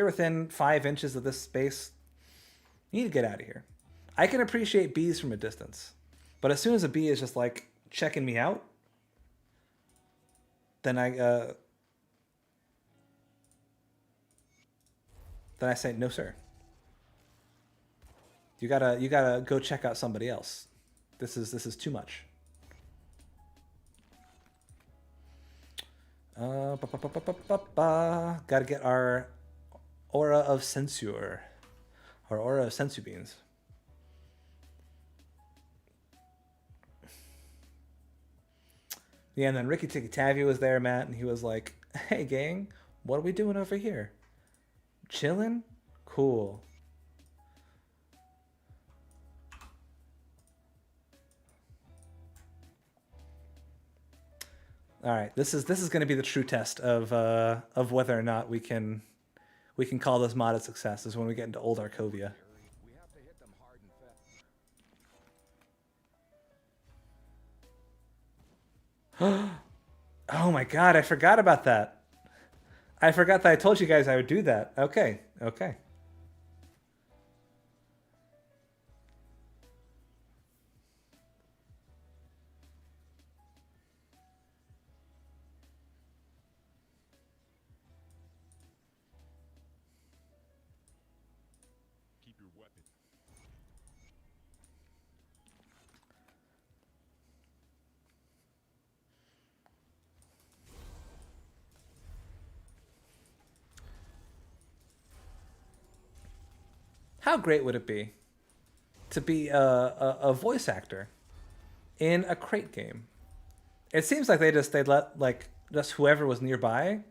Speaker 1: within 5 inches of this space, you need to get out of here. I can appreciate bees from a distance, but as soon as a bee is just like checking me out, then I say no, sir. You gotta go check out somebody else. This is too much. Gotta get our aura of censure. Our aura of sensu beans. Yeah, and then Ricky Tikki Tavi was there, Matt, and he was like, hey gang, what are we doing over here? Chilling? Cool. All right, this is going to be the true test of whether or not we can call this mod a success. Is when we get into old Arcovia.
Speaker 2: We have to hit them hard and fast.
Speaker 1: Oh my god, I forgot about that. I forgot that I told you guys I would do that. Okay, okay.
Speaker 2: Keep your weapon.
Speaker 1: How great would it be to be a voice actor in a crate game? It seems like they'd let like just whoever was nearby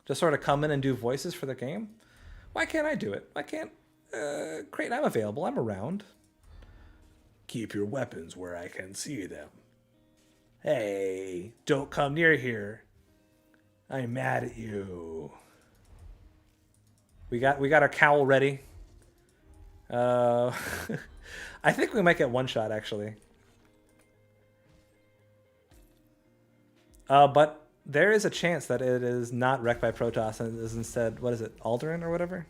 Speaker 1: just sort of come in and do voices for the game. Why can't I do it? Why can't Crate? I'm available. I'm around. Keep your weapons where I can see them. Hey, don't come near here. I'm mad at you. We got our cowl ready. I think we might get one shot actually. But there is a chance that it is not wrecked by Protoss and it is instead, what is it, Alderaan or whatever?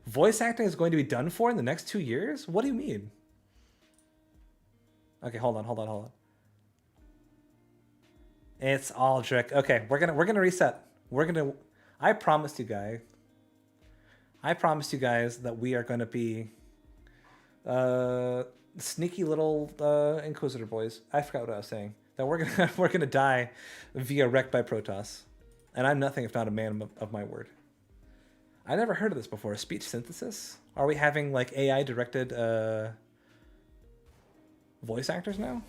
Speaker 1: Voice acting is going to be done for in the next 2 years? What do you mean? Okay, hold on. It's Aldrich. Okay, we're gonna reset. I promised you guys that we are gonna be sneaky little Inquisitor boys. I forgot what I was saying. That we're gonna die via wreck by Protoss. And I'm nothing if not a man of my word. I never heard of this before. Speech synthesis? Are we having like AI directed voice actors now?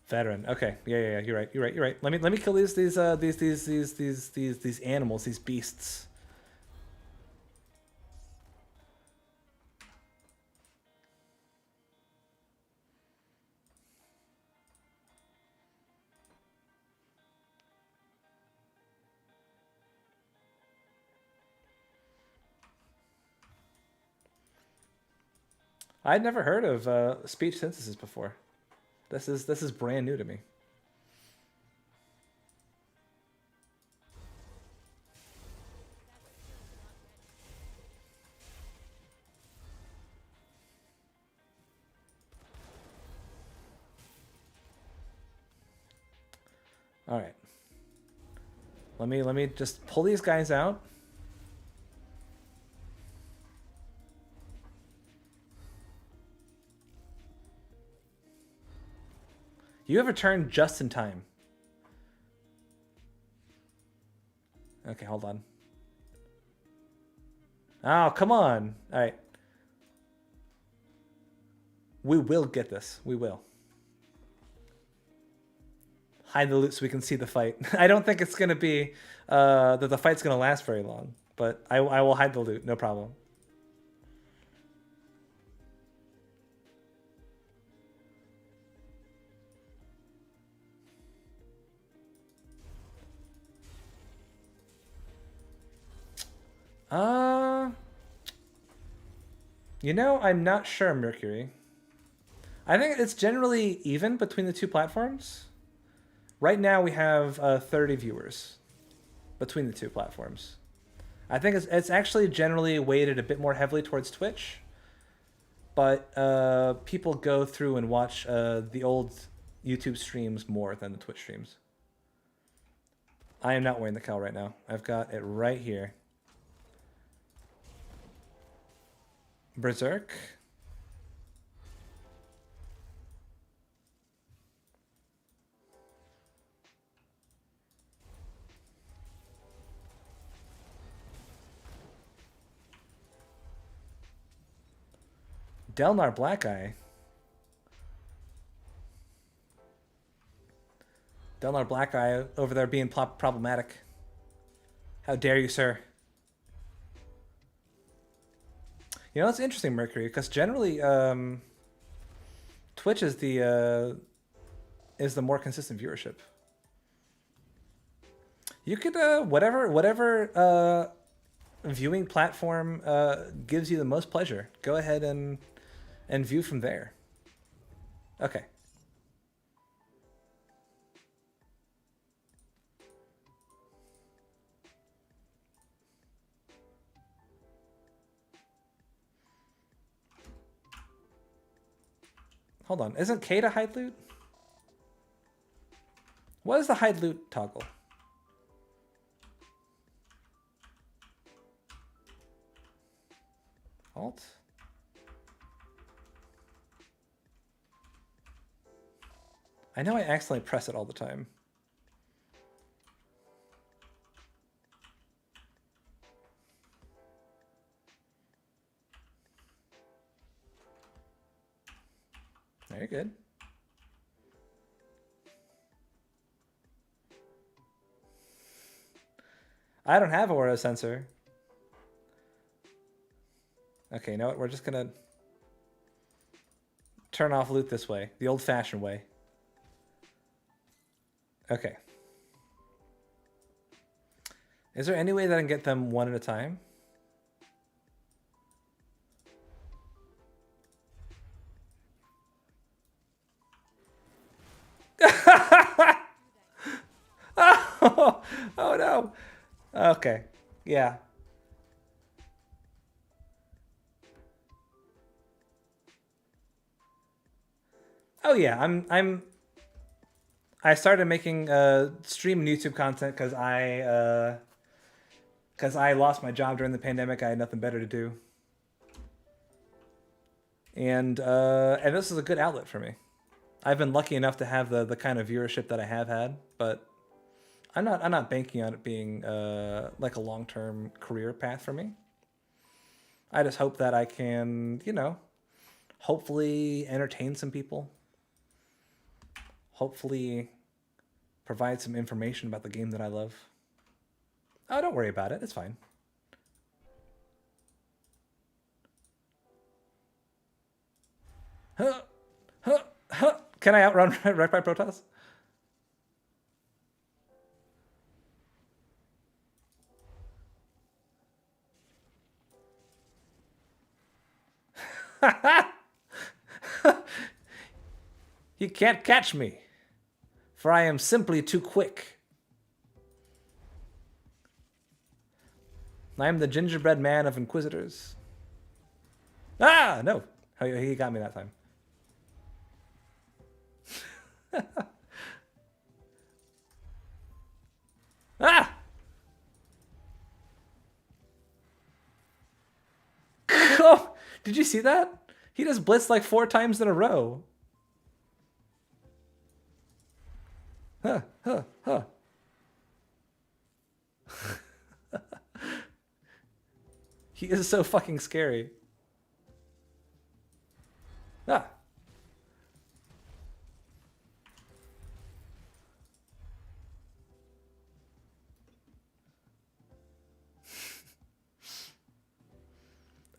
Speaker 1: Veteran. Okay. Yeah. You're right. Let me kill these animals, these beasts. I'd never heard of speech synthesis before. This is brand new to me. All right. Let me just pull these guys out. You have returned just in time. Okay, hold on. Oh, come on. All right. We will get this. We will. Hide the loot so we can see the fight. I don't think it's going to be that the fight's going to last very long, but I will hide the loot. No problem. You know, I'm not sure, Mercury. I think it's generally even between the two platforms. Right now we have 30 viewers between the two platforms. I think it's actually generally weighted a bit more heavily towards Twitch, but people go through and watch the old YouTube streams more than the Twitch streams. I am not wearing the cowl right now. I've got it right here. Berserk. Delnar Black Eye. Delnar Black Eye over there being problematic. How dare you, sir? You know, it's interesting, Mercury, because generally Twitch is the more consistent viewership. You could whatever viewing platform gives you the most pleasure. Go ahead and view from there. Okay. Hold on. Isn't K to hide loot? What is the hide loot toggle? Alt? I know I accidentally press it all the time. Very good. I don't have a aura sensor. Okay, you know what? We're just gonna turn off loot this way, the old-fashioned way. Okay. Is there any way that I can get them one at a time? Oh, oh no. Okay. Yeah. Oh yeah, I started making stream and YouTube content because I lost my job during the pandemic. I had nothing better to do. And this is a good outlet for me. I've been lucky enough to have the kind of viewership that I have had, but I'm not banking on it being like a long-term career path for me. I just hope that I can, you know, hopefully entertain some people. Hopefully provide some information about the game that I love. Oh, don't worry about it. It's fine. Huh, huh, huh. Can I outrun right by Protoss? You can't catch me, for I am simply too quick. I am the gingerbread man of inquisitors. Ah, no. He got me that time. Did you see that? He just blitzed like 4 times in a row. Huh, huh, huh. He is so fucking scary. Ah.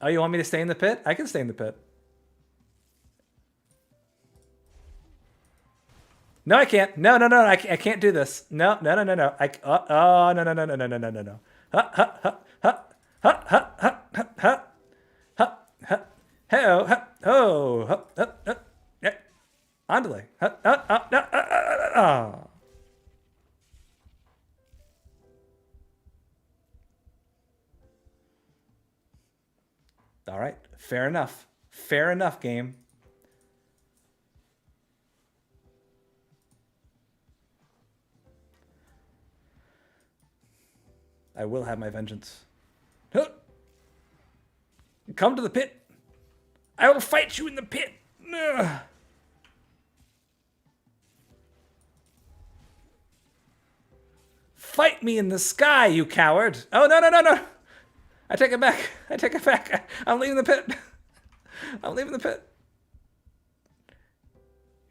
Speaker 1: Oh, you want me to stay in the pit? I can stay in the pit. No, I can't. No, no, no. I can't do this. No, no, no, no, no. Oh, no, no, no, no, no, no, no, no, no. Ha, ha, ha, ha, ha, ha, ha, ha, ha, ha, ha. Hey-oh, ha, oh, ha, ha, ha. Yeah. Andale. Ha, ha, ha, ha, ha, ha, ha. All right. Fair enough. Fair enough, game. I will have my vengeance. Huh. Come to the pit. I will fight you in the pit. Ugh. Fight me in the sky, you coward. Oh, no, no, no, no. I take it back. I take it back. I'm leaving the pit. I'm leaving the pit.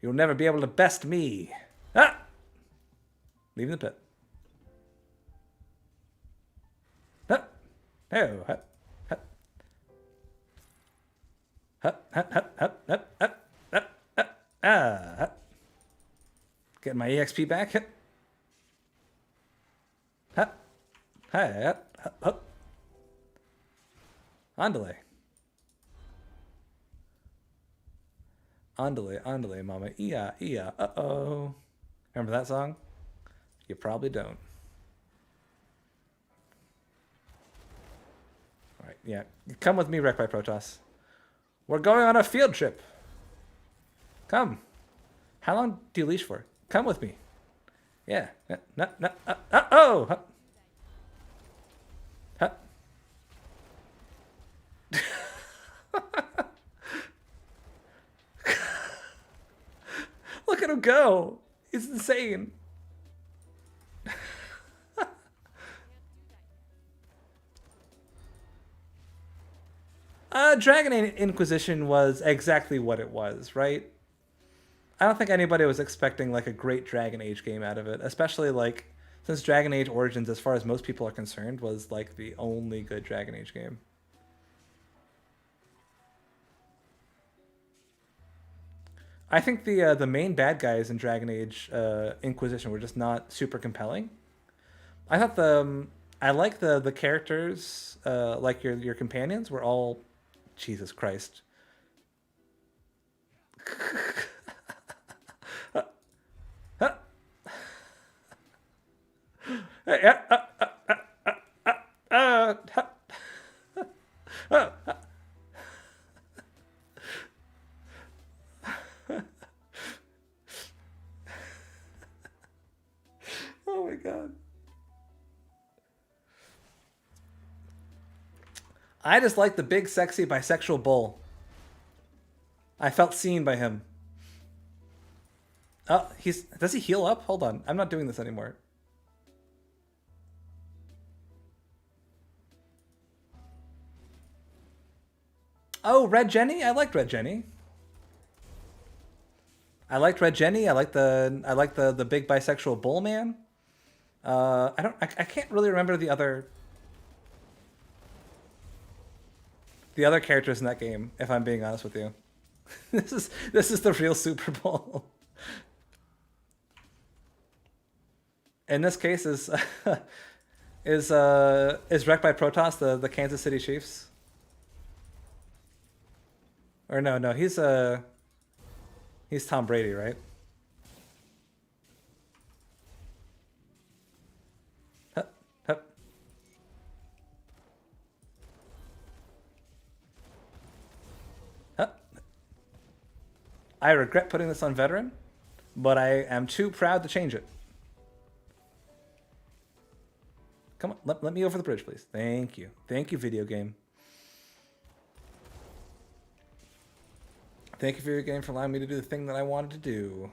Speaker 1: You'll never be able to best me. Ah! Leaving the pit. Ah. Oh, ha, ha. Ha, ha, ha, ha, ha, ha, ha, ha, ha. Getting my EXP back. Ha. Ha. Ha, ha, ha. Andale. Andale, andale, mama. Ia, ia, uh-oh. Remember that song? You probably don't. All right, yeah. Come with me, Wreck by Protoss. We're going on a field trip. Come. How long do you leash for? Come with me. Yeah. No, no, oh! Huh. Huh. Look at him go. It's insane. Dragon Age Inquisition was exactly what it was, right? I don't think anybody was expecting like a great Dragon Age game out of it, especially like since Dragon Age Origins, as far as most people are concerned, was like the only good Dragon Age game. I think the main bad guys in Dragon Age Inquisition were just not super compelling. I thought I like the characters, like your companions, were all, Jesus Christ. Oh my god. I just like the big, sexy, bisexual bull. I felt seen by him. Oh, does he heal up? Hold on. I'm not doing this anymore. Oh, Red Jenny? I liked Red Jenny. I liked Red Jenny. I like the big bisexual bull man. I can't really remember the other characters in that game, if I'm being honest with you. this is the real Super Bowl. In this case is wrecked by Protoss, the Kansas City Chiefs. Or no, he's Tom Brady, right? Hup, hup. Hup. I regret putting this on veteran, but I am too proud to change it. Come on, let me over the bridge, please. Thank you. Thank you, video game. Thank you for your game for allowing me to do the thing that I wanted to do.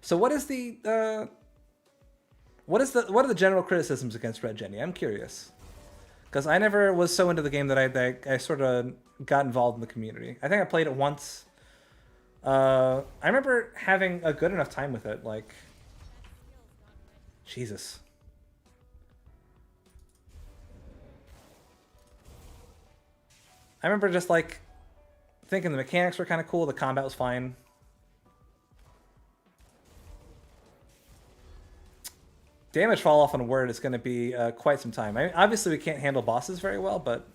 Speaker 1: So what are the general criticisms against Red Jenny? I'm curious. Because I never was so into the game that I sort of got involved in the community. I think I played it once. I remember having a good enough time with it. Like, Jesus. I remember just like thinking the mechanics were kind of cool. The combat was fine. Damage fall off on word is going to be quite some time. I mean, obviously, we can't handle bosses very well, but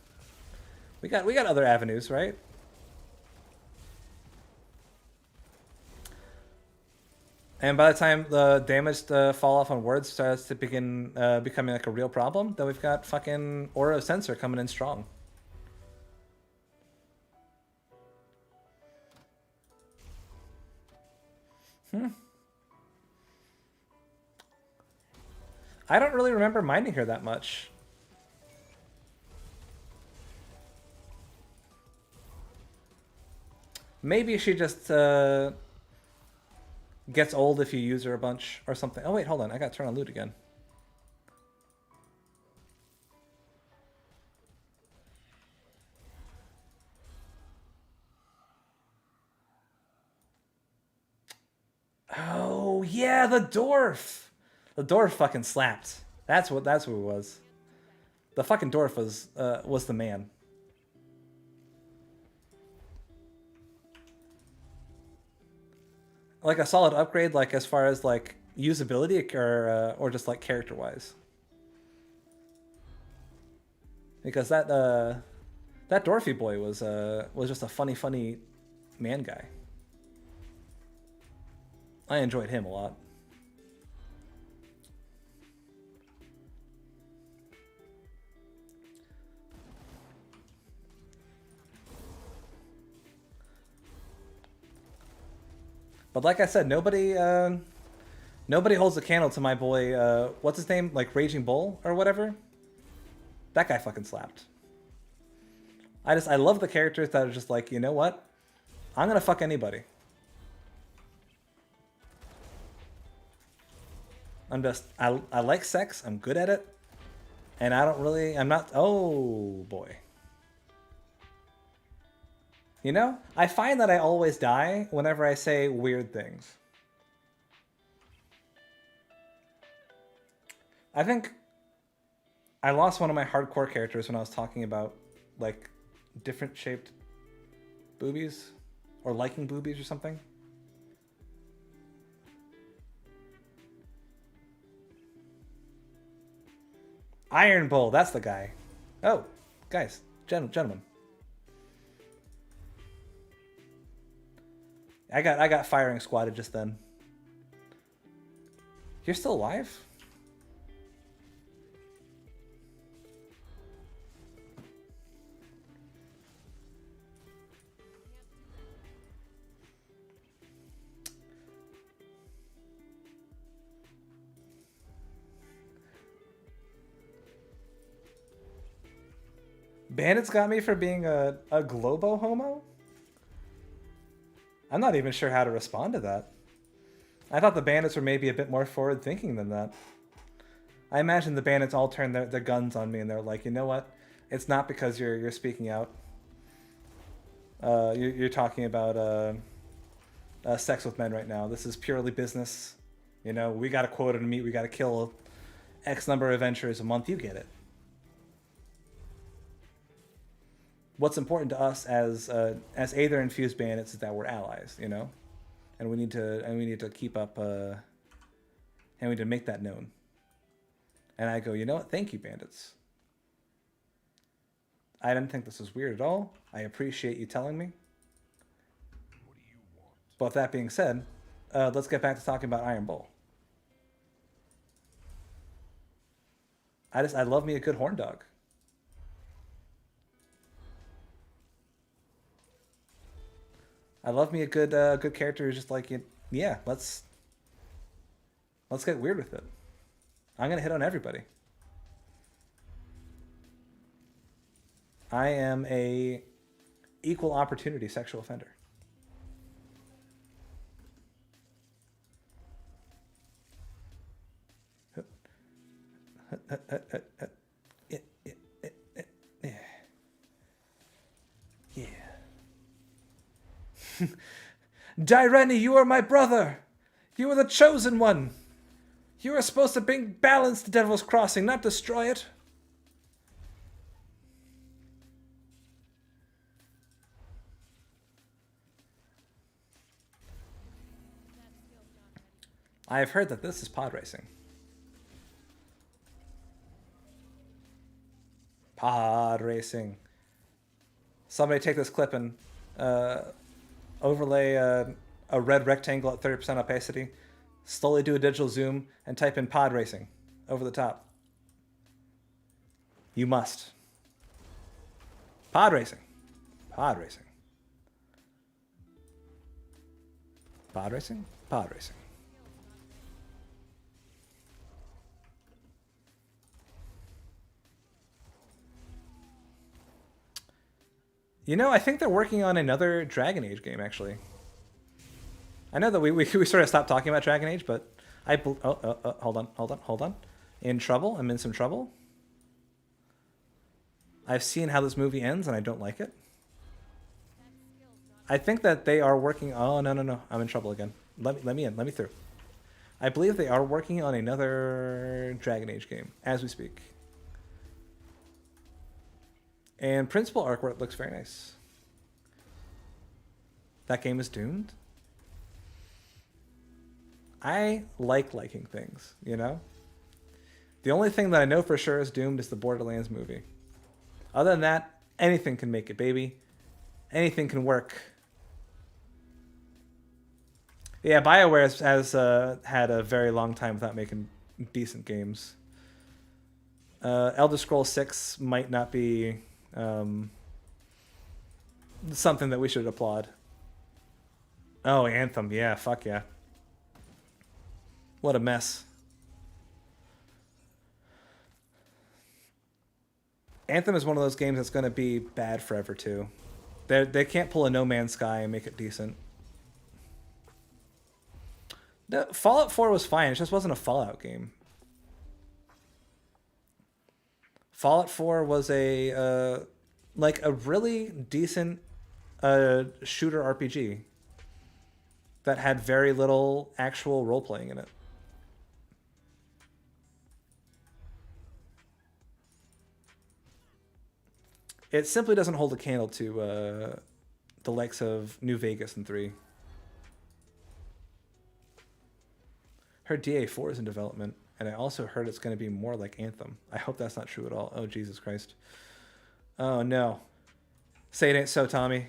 Speaker 1: we got other avenues, right? And by the time the damage fall off on words starts to begin becoming like a real problem, then we've got fucking Aura of Censor coming in strong. I don't really remember minding her that much. Maybe she just gets old if you use her a bunch or something. Oh wait, hold on. I got to turn on loot again. Oh yeah, the dwarf. The dwarf fucking slapped. That's what it was. The fucking dwarf was the man. Like a solid upgrade, like as far as like usability or just like character wise. Because that dwarfy boy was just a funny man guy. I enjoyed him a lot. But like I said, nobody holds a candle to my boy. What's his name? Like Raging Bull or whatever. That guy fucking slapped. I love the characters that are just like, you know what? I'm gonna fuck anybody. I like sex. I'm good at it, and I'm not. Oh boy. You know, I find that I always die whenever I say weird things. I think I lost one of my hardcore characters when I was talking about, like, different shaped boobies. Or liking boobies or something. Iron Bull, that's the guy. Oh, guys, gentlemen. I got firing squatted just then. You're still alive? Bandits got me for being a globo homo? I'm not even sure how to respond to that. I thought the bandits were maybe a bit more forward thinking than that. I imagine the bandits all turned their guns on me and they're like, you know what? It's not because you're speaking out. You're talking about sex with men right now. This is purely business. You know, we got a quota to meet. We got to kill X number of adventurers a month. You get it. What's important to us as Aether infused bandits is that we're allies, you know, and we need to keep up, and we need to make that known. And I go, you know what? Thank you, bandits. I didn't think this was weird at all. I appreciate you telling me.
Speaker 2: What do you want?
Speaker 1: But with that being said, let's get back to talking about Iron Bull. I love me a good horn dog. I love me a good character who's just like, yeah, let's get weird with it. I'm gonna hit on everybody. I am a equal opportunity sexual offender. Yeah. Direni, you are my brother. You are the chosen one. You are supposed to bring balance to Devil's Crossing, not destroy it. I have heard that this is pod racing. Pod racing. Somebody take this clip and overlay a red rectangle at 30% opacity, slowly do a digital zoom, and type in pod racing over the top. You must. Pod racing. Pod racing. Pod racing. Pod racing. You know, I think they're working on another Dragon Age game, actually. I know that we sort of stopped talking about Dragon Age, but hold on. In trouble? I'm in some trouble. I've seen how this movie ends, and I don't like it. I think that they are working... Oh, no. I'm in trouble again. Let me in. Let me through. I believe they are working on another Dragon Age game, as we speak. And principal artwork looks very nice. That game is doomed. I like liking things, you know? The only thing that I know for sure is doomed is the Borderlands movie. Other than that, anything can make it, baby. Anything can work. Yeah, BioWare has had a very long time without making decent games. Elder Scrolls 6 might not be something that we should applaud. Oh, Anthem. Yeah, fuck yeah. What a mess. Anthem is one of those games that's going to be bad forever, too. They can't pull a No Man's Sky and make it decent. The Fallout 4 was fine. It just wasn't a Fallout game. Fallout 4 was a really decent shooter RPG that had very little actual role playing in it. It simply doesn't hold a candle to the likes of New Vegas and 3. Heard DA4 is in development, and I also heard it's going to be more like Anthem. I hope that's not true at all. Oh, Jesus Christ. Oh, no. Say it ain't so, Tommy.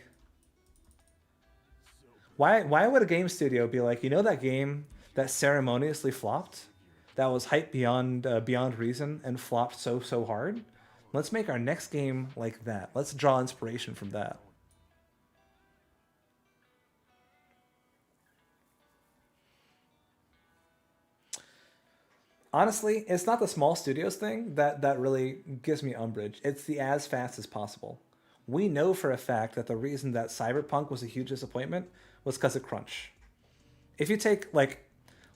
Speaker 1: Why would a game studio be like, you know that game that ceremoniously flopped? That was hyped beyond reason and flopped so hard? Let's make our next game like that. Let's draw inspiration from that. Honestly, it's not the small studios thing that really gives me umbrage. It's the as fast as possible. We know for a fact that the reason that Cyberpunk was a huge disappointment was because of crunch. If you take,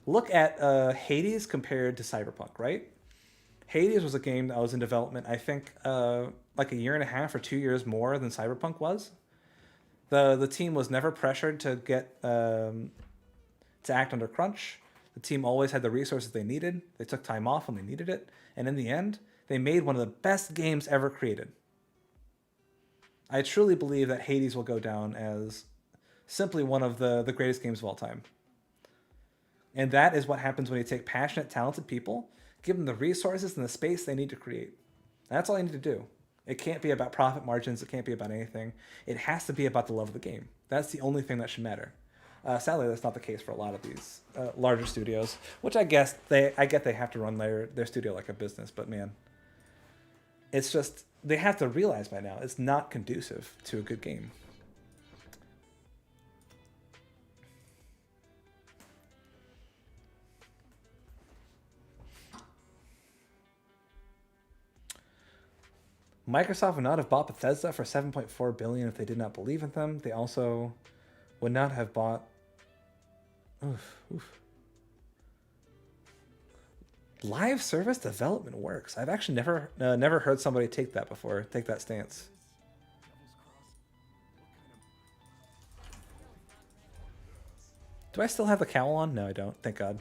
Speaker 1: look at Hades compared to Cyberpunk, right? Hades was a game that was in development, I think, like a year and a half or 2 years more than Cyberpunk was. The team was never pressured to get to act under crunch. The team always had the resources they needed. They took time off when they needed it. And in the end, they made one of the best games ever created. I truly believe that Hades will go down as simply one of the greatest games of all time. And that is what happens when you take passionate, talented people, give them the resources and the space they need to create. That's all you need to do. It can't be about profit margins. It can't be about anything. It has to be about the love of the game. That's the only thing that should matter. Sadly, that's not the case for a lot of these larger studios, which I get they have to run their studio like a business, but man, it's just, they have to realize by now it's not conducive to a good game. Microsoft would not have bought Bethesda for 7.4 billion if they did not believe in them. They also would not have bought. Oof. Live service development works. I've actually never heard somebody take that before. Take that stance. Do I still have the cowl on? No, I don't. Thank God.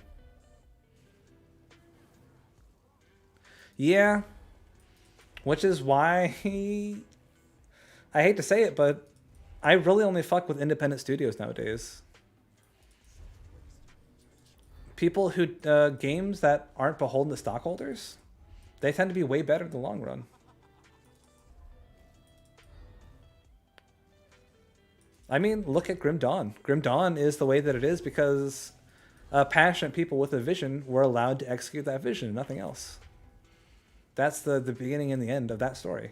Speaker 1: Yeah. Which is why I hate to say it, but I really only fuck with independent studios nowadays. People who games that aren't beholden to stockholders, they tend to be way better in the long run. I mean, look at Grim Dawn. Grim Dawn is the way that it is because passionate people with a vision were allowed to execute that vision and nothing else. That's the beginning and the end of that story.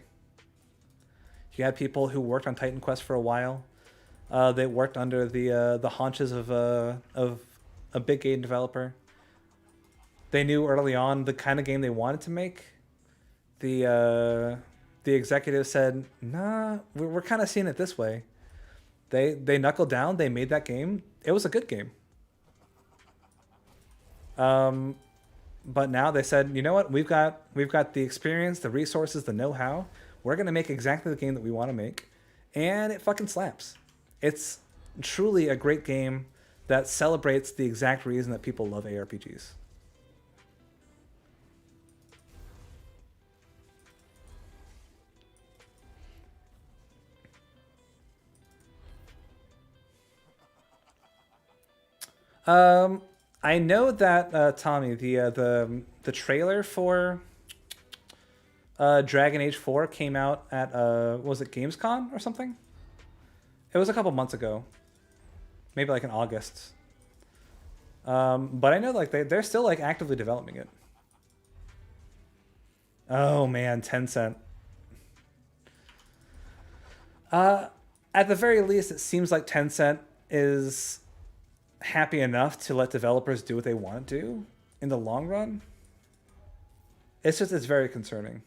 Speaker 1: You had people who worked on Titan Quest for a while. They worked under the haunches of a big game developer. They knew early on the kind of game they wanted to make. The executive said, "Nah, we're kind of seeing it this way." They knuckled down. They made that game. It was a good game. But now they said, you know what? We've got the experience, the resources, the know-how. We're gonna make exactly the game that we want to make, and it fucking slaps. It's truly a great game that celebrates the exact reason that people love ARPGs. I know that Tommy, the trailer for Dragon Age 4 came out at was it Gamescom or something? It was a couple months ago, maybe like in August. But I know like they're still like actively developing it. Oh man, Tencent. At the very least, it seems like Tencent is happy enough to let developers do what they want to do in the long run. It's very concerning.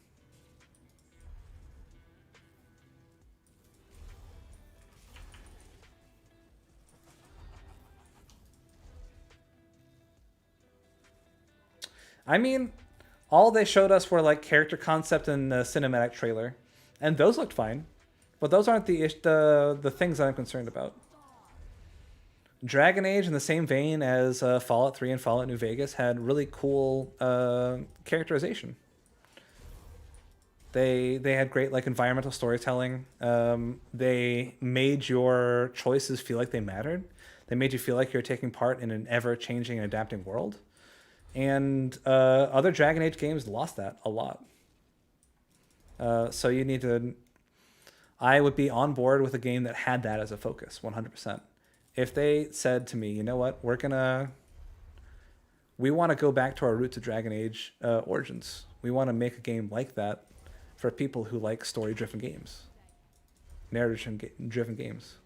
Speaker 1: I mean, all they showed us were like character concept and cinematic trailer, and those looked fine, but those aren't the things that I'm concerned about. Dragon Age, in the same vein as Fallout 3 and Fallout New Vegas, had really cool characterization. They had great like environmental storytelling. They made your choices feel like they mattered. They made you feel like you're taking part in an ever-changing and adapting world. And other Dragon Age games lost that a lot. So you need to... I would be on board with a game that had that as a focus, 100%. If they said to me, you know what, we want to go back to our roots of Dragon Age Origins. We want to make a game like that for people who like story-driven games, narrative-driven games.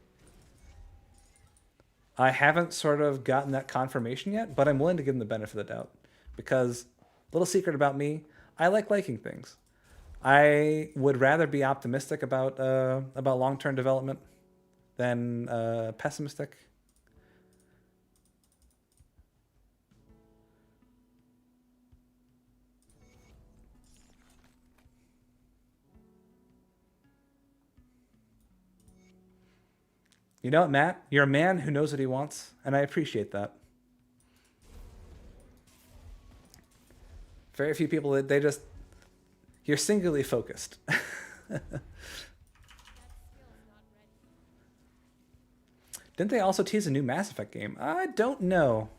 Speaker 1: I haven't sort of gotten that confirmation yet, but I'm willing to give them the benefit of the doubt. Because, little secret about me, I like liking things. I would rather be optimistic about long-term development than pessimistic. You know what, Matt? You're a man who knows what he wants, and I appreciate that. Very few people, you're singularly focused. Didn't they also tease a new Mass Effect game? I don't know.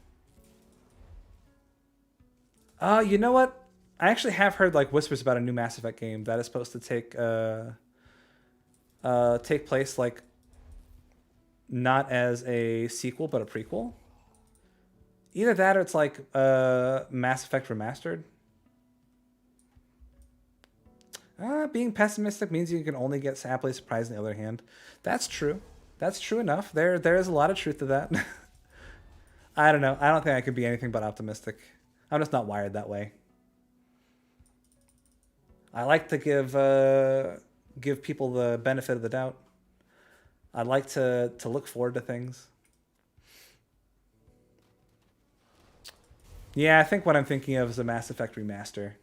Speaker 1: You know what? I actually have heard like whispers about a new Mass Effect game that is supposed to take place like not as a sequel but a prequel. Either that or it's like Mass Effect Remastered. Being pessimistic means you can only get happily surprised on the other hand. That's true. That's true enough. There is a lot of truth to that. I don't know. I don't think I could be anything but optimistic. I'm just not wired that way. I like to give people the benefit of the doubt. I like to look forward to things. Yeah, I think what I'm thinking of is a Mass Effect remaster.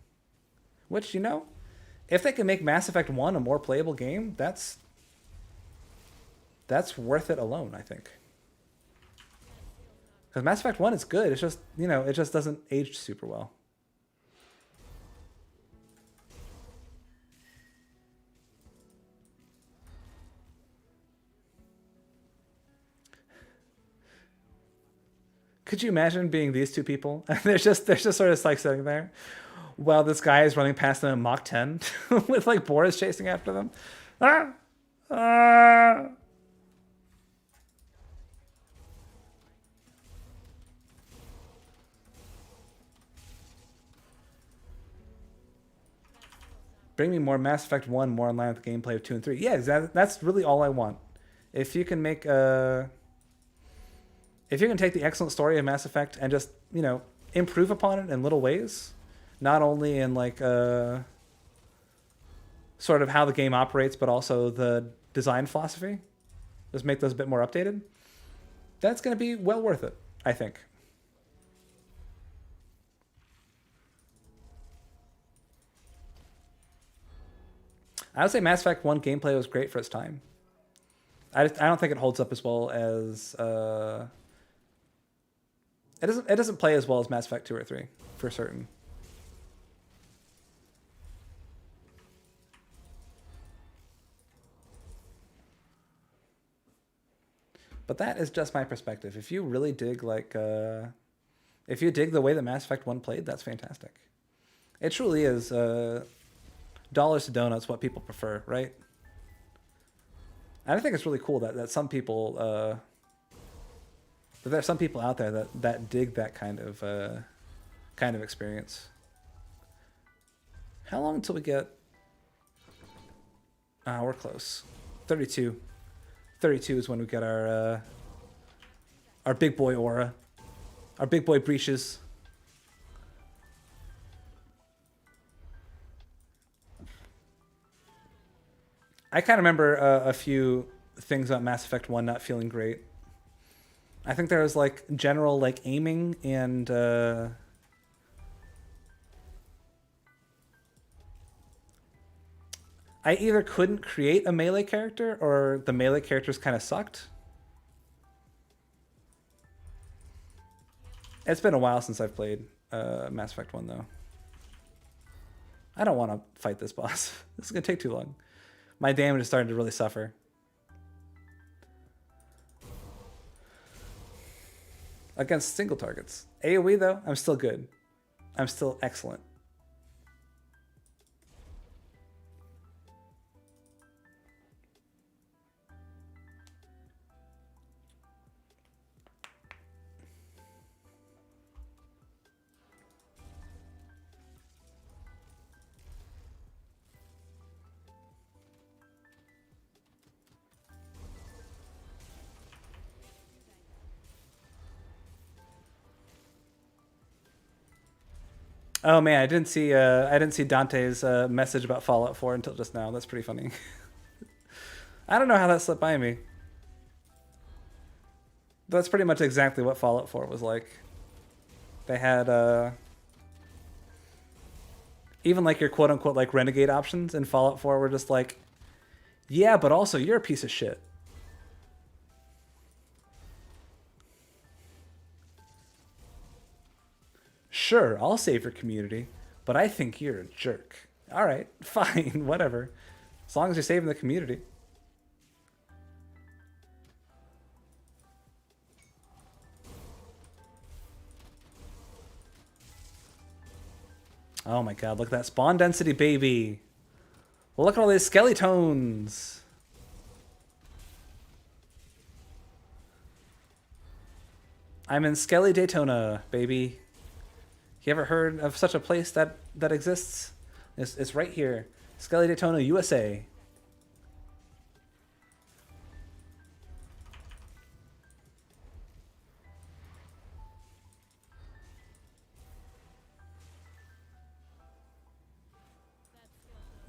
Speaker 1: Which, you know, if they can make Mass Effect 1 a more playable game, that's worth it alone, I think. Because Mass Effect 1 is good. It's just, you know, it just doesn't age super well. Could you imagine being these two people? they're just sort of like sitting there while this guy is running past them in Mach 10 with like Boris chasing after them. Ah! Ah! Bring me more Mass Effect 1, more in line with the gameplay of 2 and 3. Yeah, exactly. That's really all I want. If you can make if you can take the excellent story of Mass Effect and just, you know, improve upon it in little ways, not only in like sort of how the game operates, but also the design philosophy, just make those a bit more updated, that's going to be well worth it, I think. I would say Mass Effect 1 gameplay was great for its time. I don't think it holds up as well as it doesn't play as well as Mass Effect 2 or 3 for certain. But that is just my perspective. If you really dig like if you dig the way that Mass Effect 1 played, that's fantastic. It truly is dollars to donuts what people prefer, right? And I think it's really cool that some people that there's some people out there that dig that kind of experience. How long until we get? We're close. 32. 32 is when we get our big boy aura, our big boy breaches. I kind of remember a few things about Mass Effect 1 not feeling great. I think there was like general like aiming and I either couldn't create a melee character or the melee characters kind of sucked. It's been a while since I've played Mass Effect 1 though. I don't want to fight this boss. This is going to take too long. My damage is starting to really suffer. Against single targets. AoE though, I'm still good. I'm still excellent. Oh man, I didn't see Dante's message about Fallout 4 until just now. That's pretty funny. I don't know how that slipped by me. That's pretty much exactly what Fallout 4 was like. They had even like your quote unquote like renegade options in Fallout 4 were just like, yeah, but also you're a piece of shit. Sure, I'll save your community, but I think you're a jerk. All right, fine, whatever. As long as you're saving the community. Oh my god, look at that spawn density, baby. Well, look at all these skeletones. I'm in Skelly Daytona, baby. You ever heard of such a place that exists? It's right here. Skelly Daytona, USA.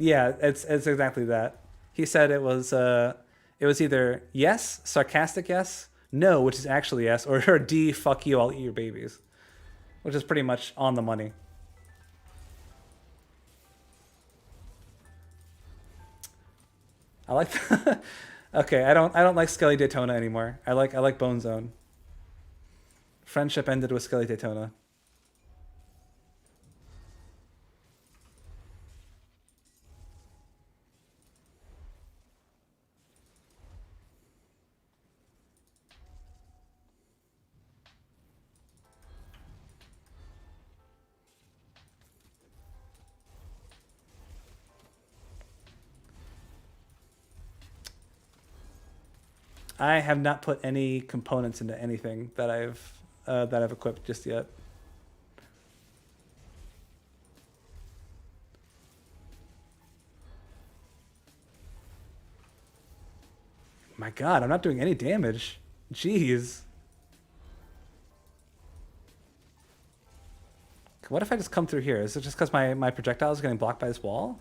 Speaker 1: Yeah, it's exactly that. He said it was either yes, sarcastic yes, no, which is actually yes, or D, fuck you, I'll eat your babies, which is pretty much on the money. I like. Okay, I don't like Skelly Daytona anymore. I like Bone Zone. Friendship ended with Skelly Daytona. I have not put any components into anything that I've equipped just yet. My God, I'm not doing any damage. Jeez. What if I just come through here? Is it just because my projectile is getting blocked by this wall?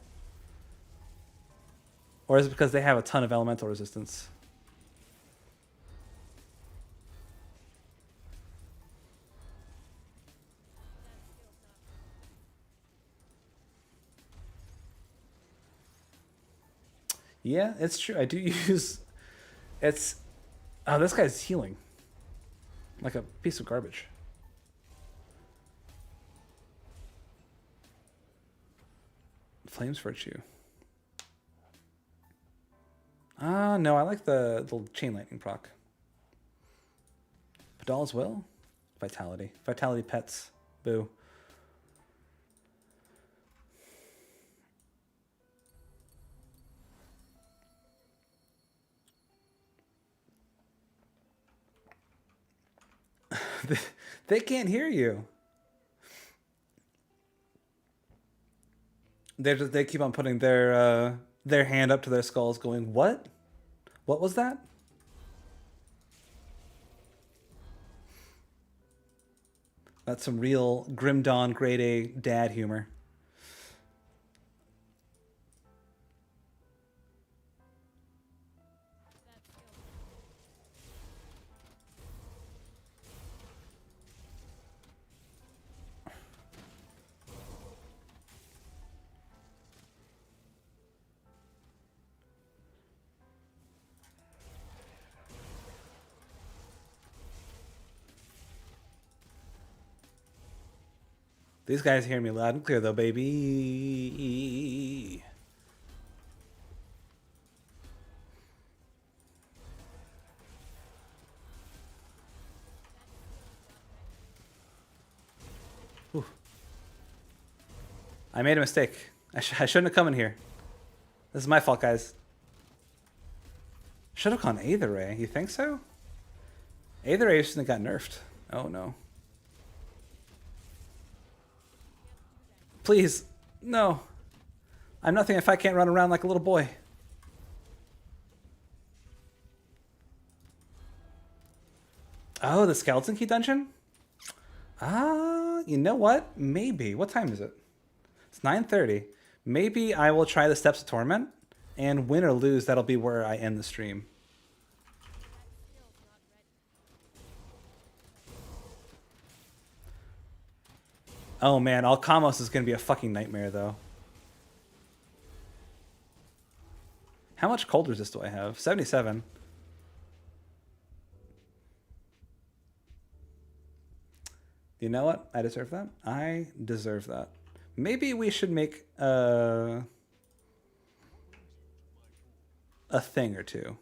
Speaker 1: Or is it because they have a ton of elemental resistance? Yeah, it's true. I do use... It's... Oh, this guy's healing. Like a piece of garbage. Flames Virtue. No, I like the chain lightning proc. Vidal's Will? Vitality. Vitality pets. Boo. They can't hear you. They keep on putting their hand up to their skulls going, what? What was that? That's some real Grim Dawn grade A dad humor. These guys hear me loud and clear though, baby. Whew. I made a mistake. I shouldn't have come in here. This is my fault, guys. Should have gone Aether Ray. You think so? Aether Ray shouldn't have got nerfed. Oh no. Please. No. I'm nothing if I can't run around like a little boy. Oh, the Skeleton Key dungeon? You know what? Maybe. What time is it? It's 9:30. Maybe I will try the Steps of Torment, and win or lose, that'll be where I end the stream. Oh man, Alcamos is going to be a fucking nightmare though. How much cold resist do I have? 77. You know what? I deserve that. I deserve that. Maybe we should make a thing or two.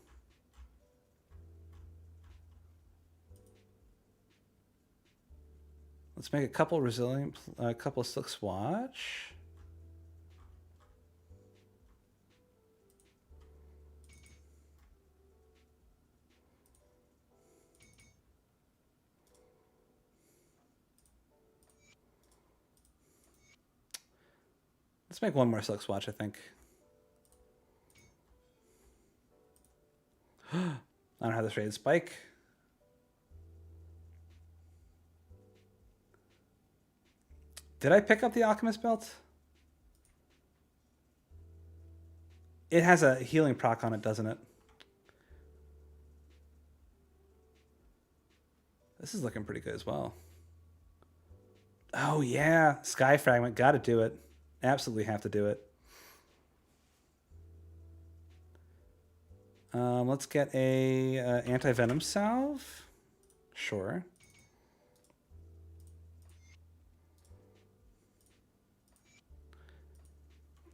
Speaker 1: Let's make a couple resilient, a couple Silk Swatch. Let's make one more Silk Swatch, I think. I don't have this rated spike. Did I pick up the Alchemist belt? It has a healing proc on it, doesn't it? This is looking pretty good as well. Oh yeah, Sky Fragment, gotta do it. Absolutely have to do it. Let's get a anti-venom salve. Sure.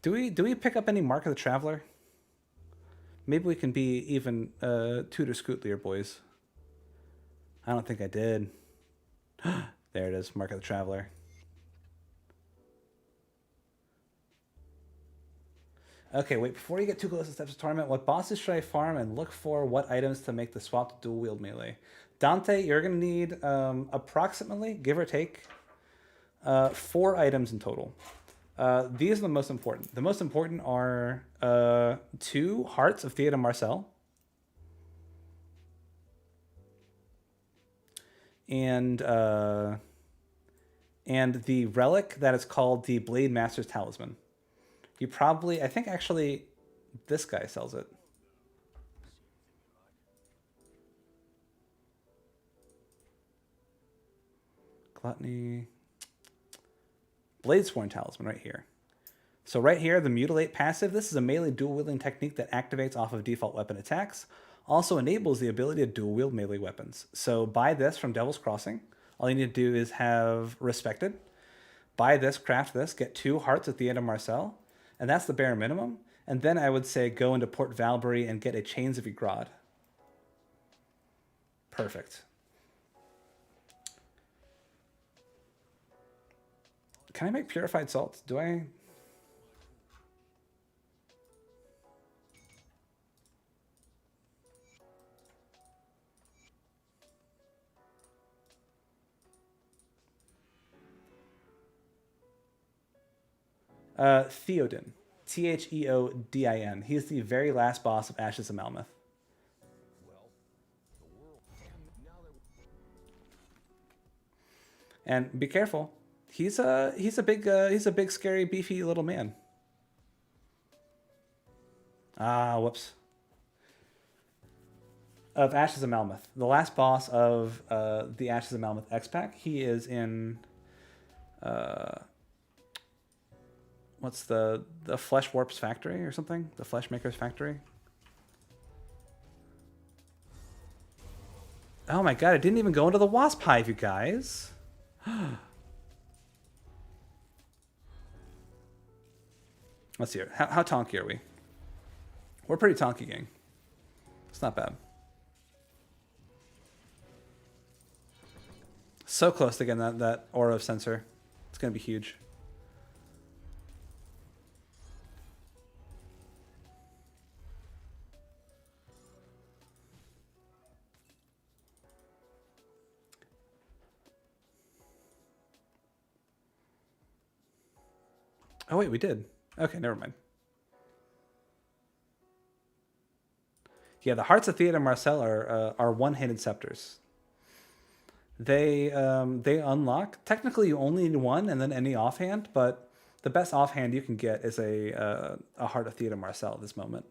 Speaker 1: Do we pick up any Mark of the Traveler? Maybe we can be even Tudor Scootlier boys. I don't think I did. There it is, Mark of the Traveler. Okay, wait, before you get too close to steps of torment, what bosses should I farm and look for what items to make the swap to dual wield melee? Dante, you're going to need approximately, give or take, 4 items in total. These are the most important. The most important are 2 Hearts of Theoden Marcel. And the relic that is called the Blade Master's Talisman. You probably, I think actually this guy sells it. Gluttony. Bladesworn Talisman right here. So right here, the Mutilate passive, this is a melee dual-wielding technique that activates off of default weapon attacks. Also enables the ability to dual-wield melee weapons. So buy this from Devil's Crossing. All you need to do is have Respected. Buy this, craft this, get 2 Hearts at the end of Marcel. And that's the bare minimum. And then I would say go into Port Valbury and get a Chains of Ygrod. Perfect. Can I make Purified Salt? Do I? Theoden. Theodin. He's the very last boss of Ashes of Malmeth. And be careful. He's a big scary beefy little man. Ah, whoops. Of Ashes of Malmeth, the last boss of the Ashes of Malmeth X pack. He is in what's the Flesh Warp's factory or something? The Flesh Maker's factory. Oh my god! I didn't even go into the wasp hive, you guys. Let's see here. How tonky are we? We're pretty tonky, gang. It's not bad. So close to getting that aura of sensor. It's going to be huge. Oh, wait, we did. Okay, never mind. Yeah, the Hearts of Theoden Marcel are one-handed scepters. They unlock. Technically, you only need 1 and then any offhand, but the best offhand you can get is a Heart of Theoden Marcel at this moment.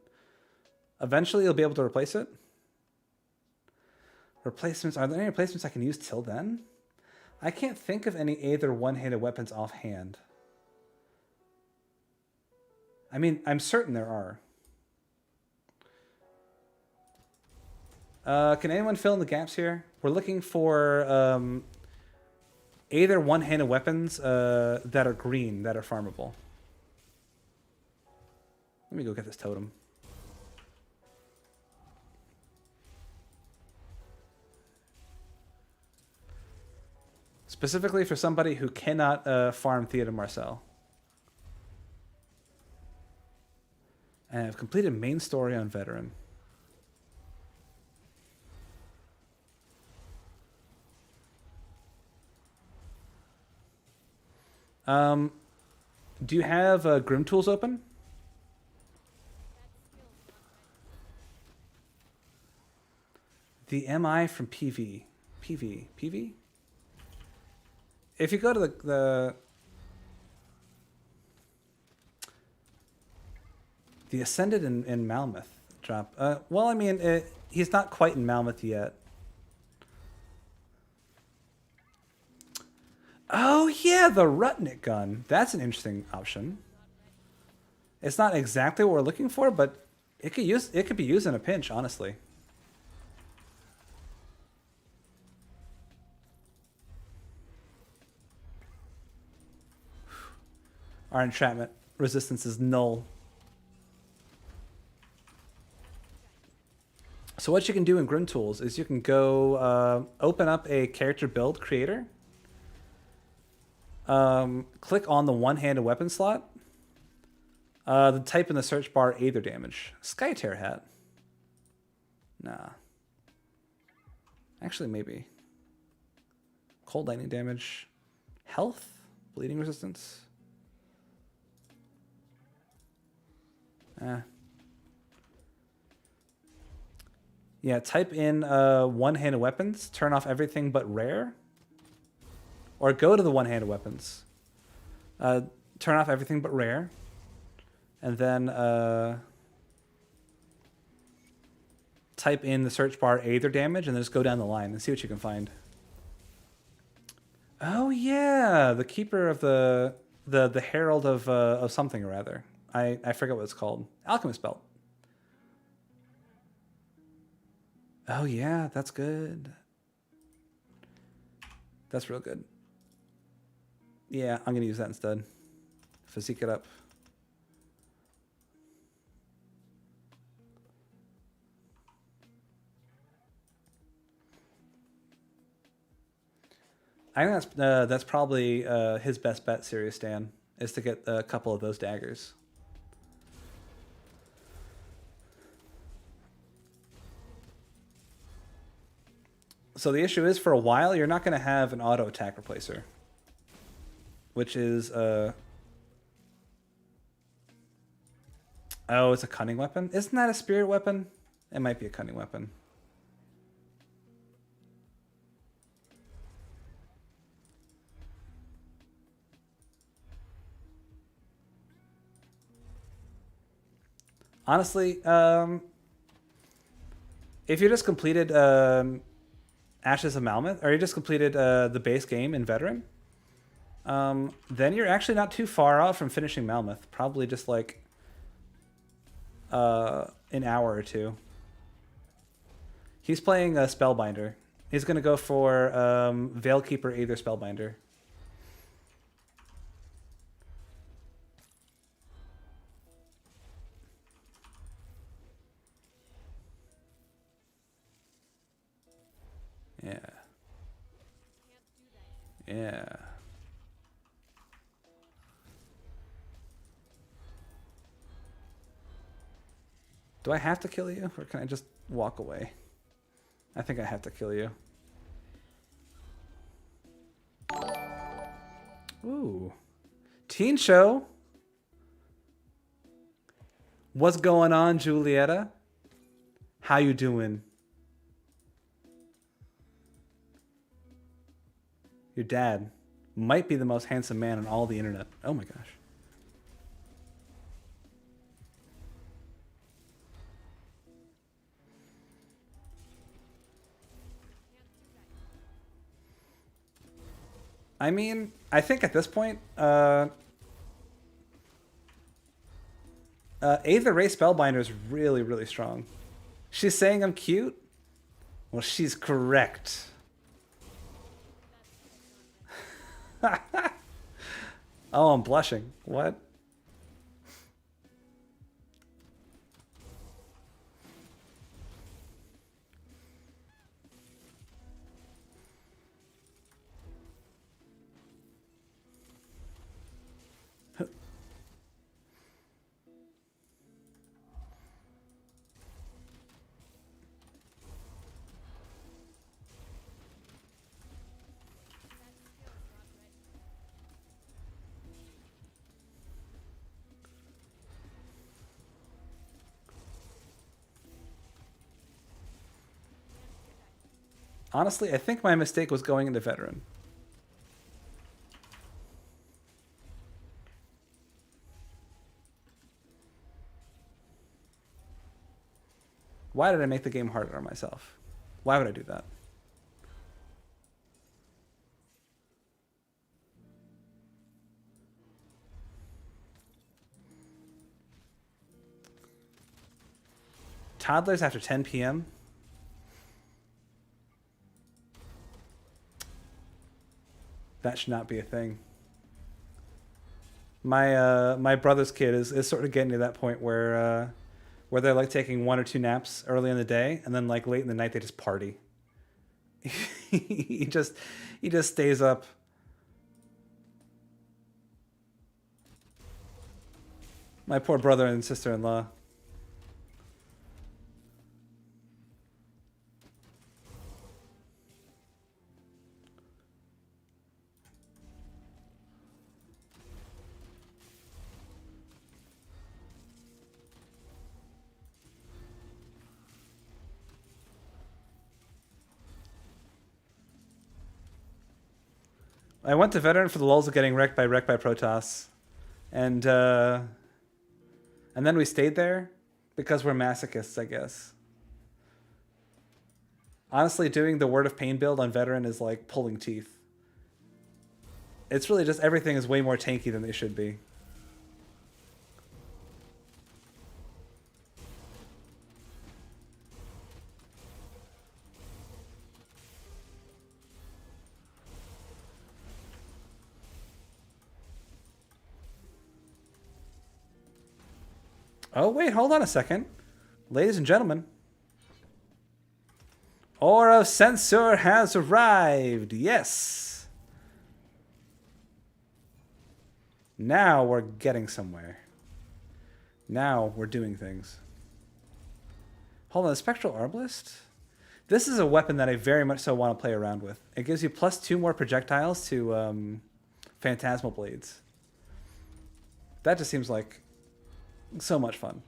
Speaker 1: Eventually, you'll be able to replace it. Replacements. Are there any replacements I can use till then? I can't think of any Aether one-handed weapons offhand. I mean, I'm certain there are. Can anyone fill in the gaps here? We're looking for either one-handed weapons that are green, that are farmable. Let me go get this totem. Specifically for somebody who cannot farm Theoden Marcel. And I've completed main story on Veteran. Do you have Grim Tools open? The MI from PV. PV? If you go to the The Ascended in Malmouth drop. Well, I mean, he's not quite in Malmouth yet. Oh yeah, the Rutnik gun. That's an interesting option. It's not exactly what we're looking for, but it could be used in a pinch, honestly. Our entrapment resistance is null. So what you can do in Grim Tools is you can go open up a character build creator. Click on the one-handed weapon slot. Then type in the search bar Aether damage. Skytear hat. Nah. Actually, maybe. Cold lightning damage. Health? Bleeding resistance? Yeah, type in one-handed weapons. Turn off everything but rare. Or go to the one-handed weapons. Turn off everything but rare. And then type in the search bar Aether damage and then just go down the line and see what you can find. Oh yeah, the keeper of the herald of something or other. I forget what it's called. Alchemist belt. Oh yeah, that's good. That's real good. Yeah, I'm gonna use that instead. Physique it up. I think that's probably his best bet, Serious Stan, is to get a couple of those daggers. So the issue is, for a while, you're not going to have an auto attack replacer, which is oh, it's a cunning weapon. Isn't that a spirit weapon? It might be a cunning weapon. Honestly, if you just completed Ashes of Malmouth, or you just completed the base game in Veteran, then you're actually not too far off from finishing Malmouth. Probably just like an hour or two. He's playing a Spellbinder. He's going to go for Veilkeeper Aether Spellbinder. Yeah. Yeah. Do I have to kill you, or can I just walk away? I think I have to kill you. Ooh. Teen show. What's going on, Julieta? How you doing? Your dad might be the most handsome man on all the internet. Oh my gosh. I mean, I think at this point, Aether Ray Spellbinder is really, really strong. She's saying I'm cute? Well, she's correct. Oh, I'm blushing. What? Honestly, I think my mistake was going into Veteran. Why did I make the game harder on myself? Why would I do that? Toddlers after 10 p.m.? That should not be a thing. My brother's kid is sort of getting to that point where they're like taking 1 or 2 naps early in the day, and then like late in the night they just party. he just stays up. My poor brother and sister-in-law. I went to veteran for the lulls of getting wrecked by Protoss, and then we stayed there because we're masochists, I guess. Honestly, doing the Word of Pain build on veteran is like pulling teeth. It's really just everything is way more tanky than they should be. Oh, wait, hold on a second. Ladies and gentlemen. Aura Sensor has arrived. Yes. Now we're getting somewhere. Now we're doing things. Hold on, the Spectral Arbalist? This is a weapon that I very much so want to play around with. It gives you +2 more projectiles to Phantasmal Blades. That just seems like so much fun.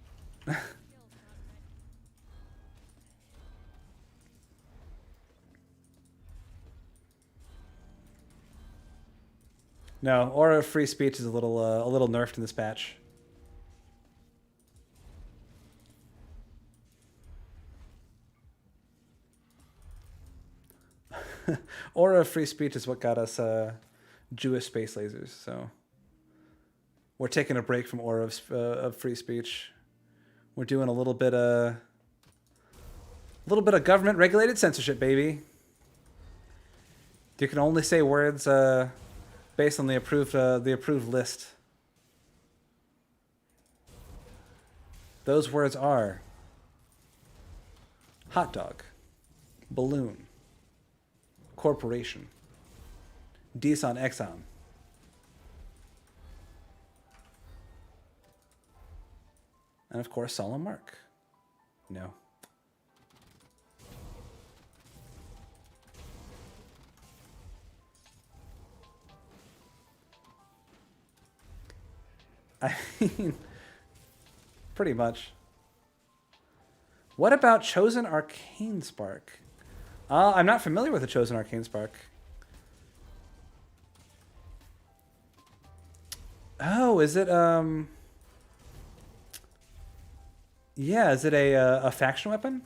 Speaker 1: No, Aura of Free Speech is a little nerfed in this patch. Aura of Free Speech is what got us Jewish space lasers, so we're taking a break from Aura of Free Speech. We're doing a little bit of government regulated censorship, baby. You can only say words based on the approved list. Those words are hot dog, balloon, corporation, Deson Exxon. And of course, Solemn Mark. No. I mean, pretty much. What about Chosen Arcane Spark? I'm not familiar with the Chosen Arcane Spark. Oh, is it yeah, is it a faction weapon?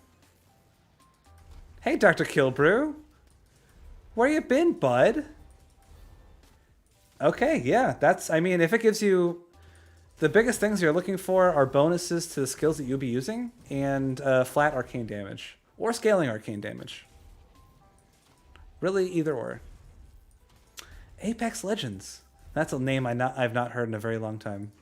Speaker 1: Hey, Dr. Kilbrew. Where you been, bud? Okay, yeah, I mean, if it gives you... The biggest things you're looking for are bonuses to the skills that you'll be using and flat arcane damage. Or scaling arcane damage. Really, either or. Apex Legends. That's a name I've not heard in a very long time.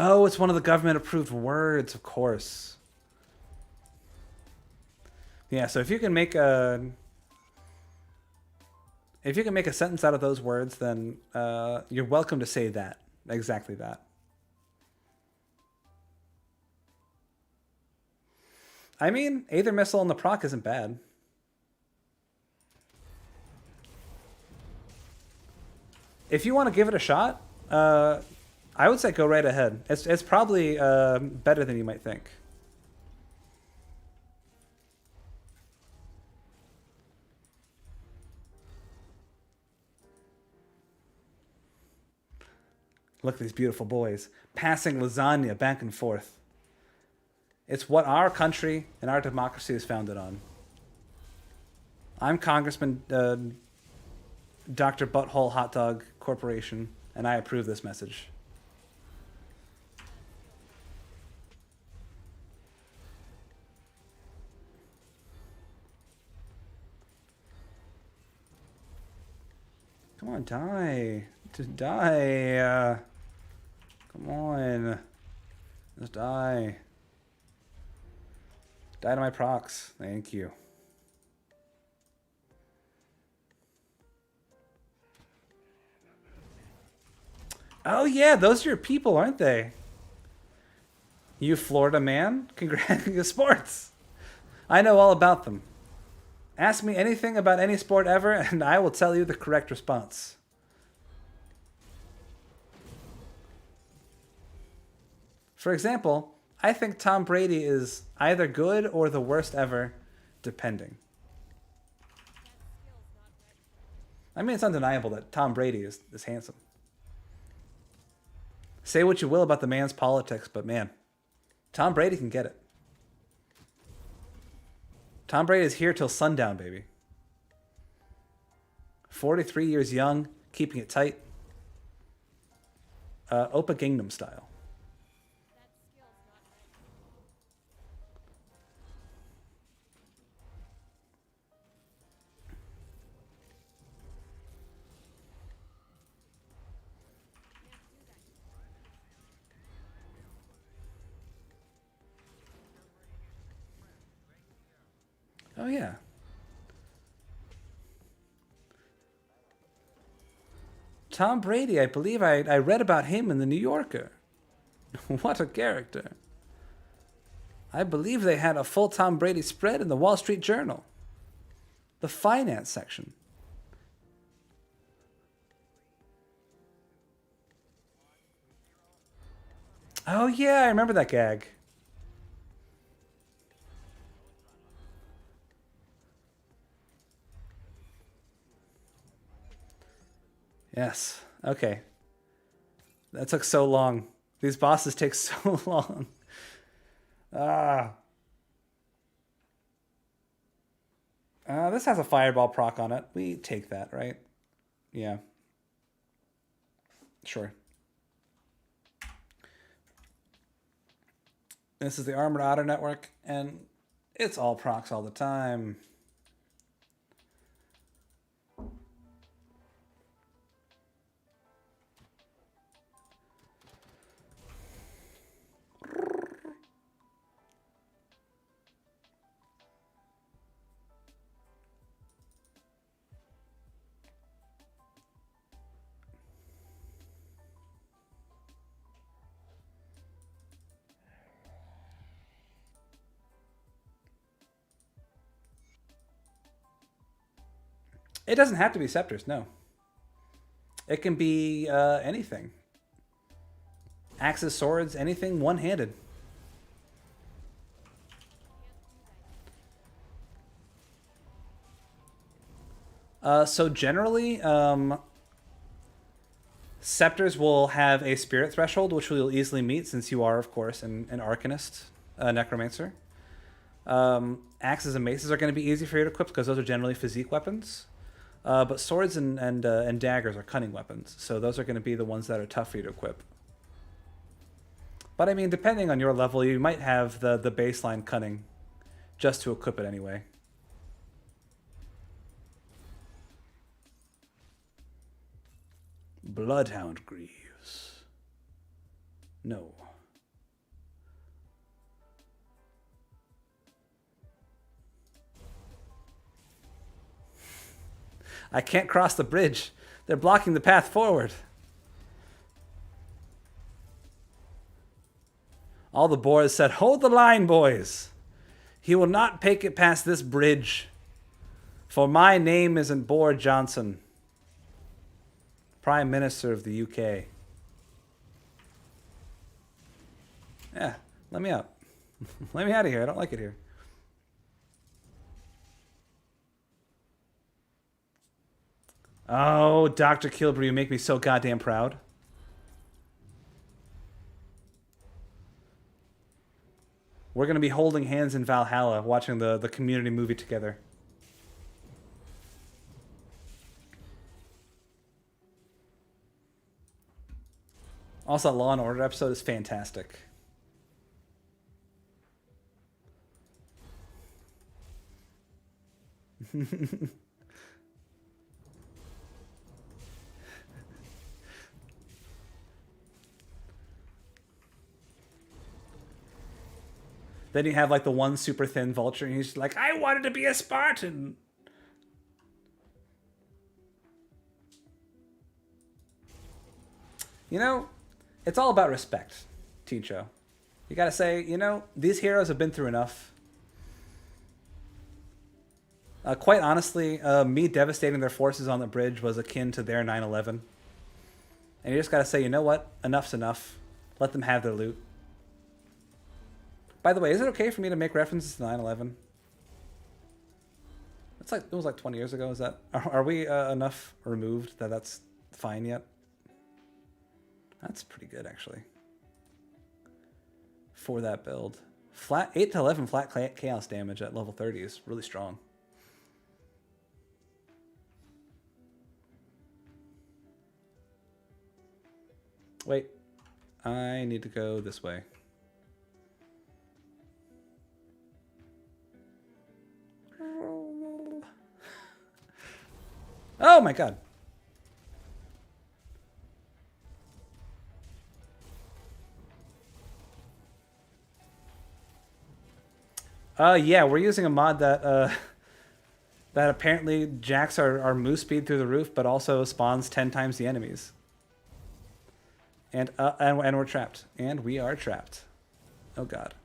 Speaker 1: Oh, it's one of the government-approved words, of course. Yeah, so if you can make a sentence out of those words, then you're welcome to say that. Exactly that. I mean, Aether Missile and the proc isn't bad. if you want to give it a shot, I would say go right ahead. It's probably better than you might think. Look at these beautiful boys passing lasagna back and forth. It's what our country and our democracy is founded on. I'm Congressman Dr. Butthole Hot Dog Corporation, and I approve this message. Come on, die. Just die. Come on. Just die. Die to my procs. Thank you. Oh yeah, those are your people, aren't they? You Florida man? Congrats. Sports. I know all about them. Ask me anything about any sport ever, and I will tell you the correct response. For example, I think Tom Brady is either good or the worst ever, depending. I mean, it's undeniable that Tom Brady is handsome. Say what you will about the man's politics, but man, Tom Brady can get it. Tom Brady is here till sundown, baby. 43 years young, keeping it tight. Oppa Gangnam style. Oh, yeah. Tom Brady, I believe I read about him in the New Yorker. What a character. I believe they had a full Tom Brady spread in the Wall Street Journal. The finance section. Oh, yeah, I remember that gag. Yes. Okay. That took so long. These bosses take so long. This has a fireball proc on it. We take that, right? Yeah. Sure. This is the Armored Otter Network, and it's all procs all the time. It doesn't have to be scepters, no. It can be anything. Axes, swords, anything one-handed. So generally, scepters will have a spirit threshold, which you'll easily meet since you are, of course, an arcanist, a necromancer. Axes and maces are going to be easy for you to equip because those are generally physique weapons. But swords and daggers are cunning weapons, so those are going to be the ones that are tough for you to equip. But I mean, depending on your level, you might have the baseline cunning just to equip it anyway. Bloodhound Greaves. No. I can't cross the bridge. They're blocking the path forward. All the boars said, "Hold the line, boys. He will not make it past this bridge. For my name isn't Boar Johnson." Prime Minister of the UK. Yeah, let me out. Let me out of here. I don't like it here. Oh, Dr. Kilbury, you make me so goddamn proud. We're going to be holding hands in Valhalla watching the Community movie together. Also, that Law & Order episode is fantastic. Then you have like the one super thin vulture and he's like, I wanted to be a Spartan. You know, it's all about respect, Ticho. You gotta say, you know, these heroes have been through enough. Quite honestly, me devastating their forces on the bridge was akin to their 9/11. And you just gotta say, you know what? Enough's enough. Let them have their loot. By the way, is it okay for me to make references to 9/11? It's like it was like 20 years ago. Is that are we enough removed that that's fine yet? That's pretty good actually. For that build, flat 8 to 11 flat chaos damage at level 30 is really strong. Wait, I need to go this way. Oh my god. Yeah, we're using a mod that that apparently jacks our move speed through the roof, but also spawns 10 times the enemies. And we're trapped. And we are trapped. Oh god.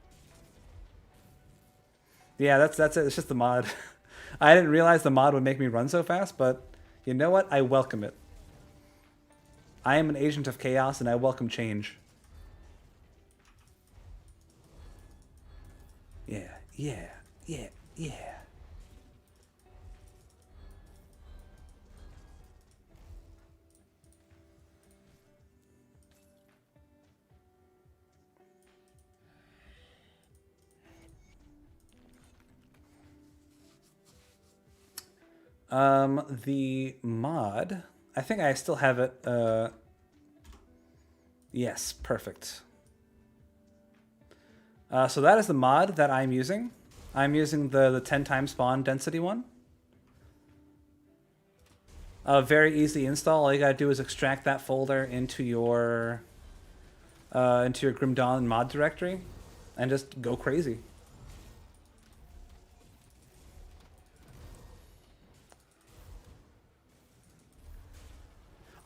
Speaker 1: Yeah, that's it. It's just the mod. I didn't realize the mod would make me run so fast, but you know what? I welcome it. I am an agent of chaos, and I welcome change. Yeah, yeah, yeah, yeah. The mod, I think I still have it. Yes, perfect. So that is the mod that I'm using. I'm using the 10 times spawn density one. Very easy install. All you gotta do is extract that folder into your Grim Dawn mod directory, and just go crazy.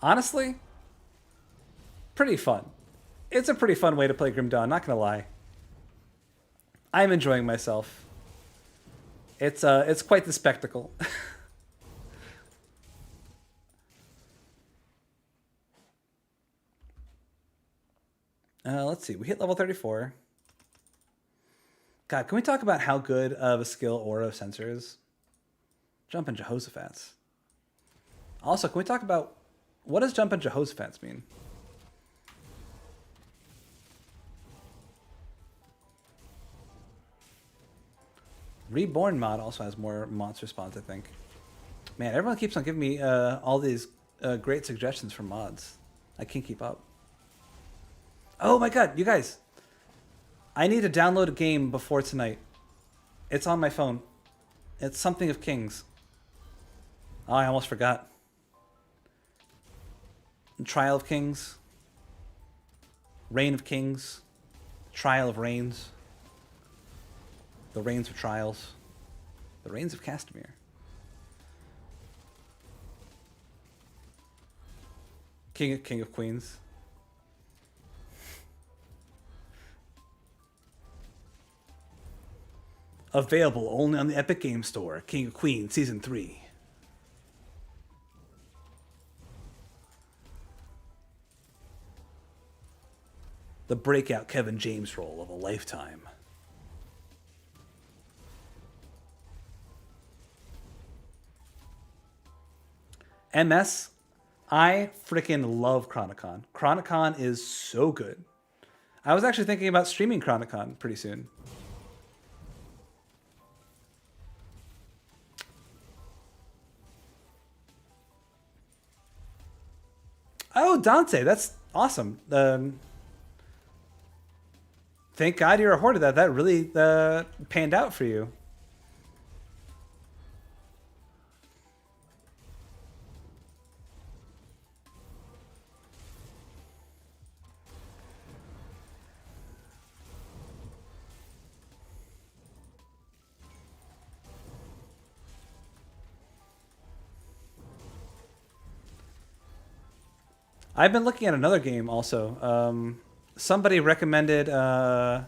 Speaker 1: Honestly, pretty fun. It's a pretty fun way to play Grim Dawn, not gonna lie. I'm enjoying myself. It's quite the spectacle. Let's see. We hit level 34. God, can we talk about how good of a skill Aura of Sensor is? Jump in Jehoshaphat's. Also, can we talk about what does Jump in Jehoshaphat's mean? Reborn mod also has more monster spawns, I think. Man, everyone keeps on giving me all these great suggestions for mods. I can't keep up. Oh my god, you guys. I need to download a game before tonight. It's on my phone. It's something of Kings. Oh, I almost forgot. Trial of Kings. Reign of Kings. Trial of Reigns. The Reigns of Trials. The Reigns of Castamere. King of Queens. Available only on the Epic Game Store. King of Queens Season 3. The breakout Kevin James role of a lifetime. MS, I freaking love Chronicon. Chronicon is so good. I was actually thinking about streaming Chronicon pretty soon. Oh, Dante, that's awesome. Thank God you're a hoarder. That really panned out for you. I've been looking at another game also. Somebody recommended, I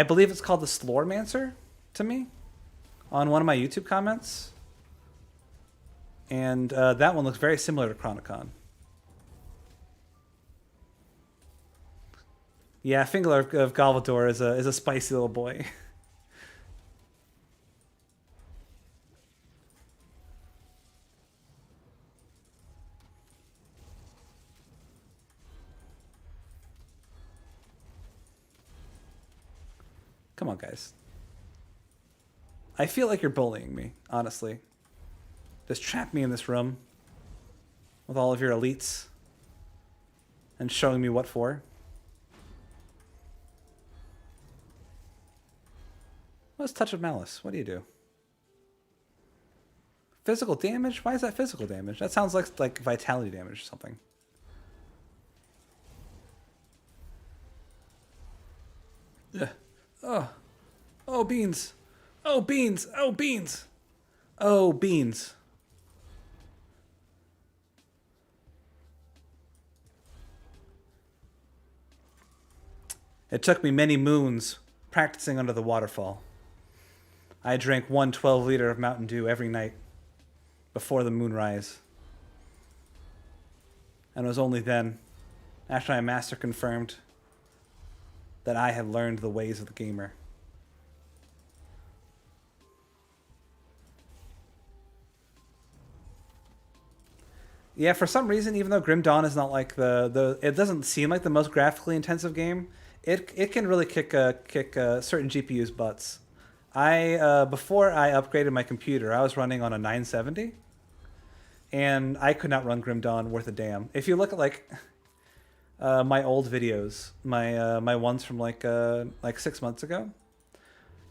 Speaker 1: believe it's called the Slormancer to me on one of my YouTube comments. And that one looks very similar to Chronicon. Yeah, Finger of Galvador is a spicy little boy. Come on, guys. I feel like you're bullying me, honestly. Just trap me in this room with all of your elites and showing me what for. What's Touch of Malice? What do you do? Physical damage? Why is that physical damage? That sounds like vitality damage or something. Ugh. Oh. Oh, beans. Oh, beans. Oh, beans. Oh, beans. It took me many moons practicing under the waterfall. I drank 1 12-liter of Mountain Dew every night before the moonrise. And it was only then, after my master confirmed, that I had learned the ways of the gamer. Yeah, for some reason, even though Grim Dawn is not like it doesn't seem like the most graphically intensive game, it can really kick certain GPUs' butts. Before I upgraded my computer, I was running on a 970, and I could not run Grim Dawn worth a damn. If you look at my old videos, my ones from like 6 months ago,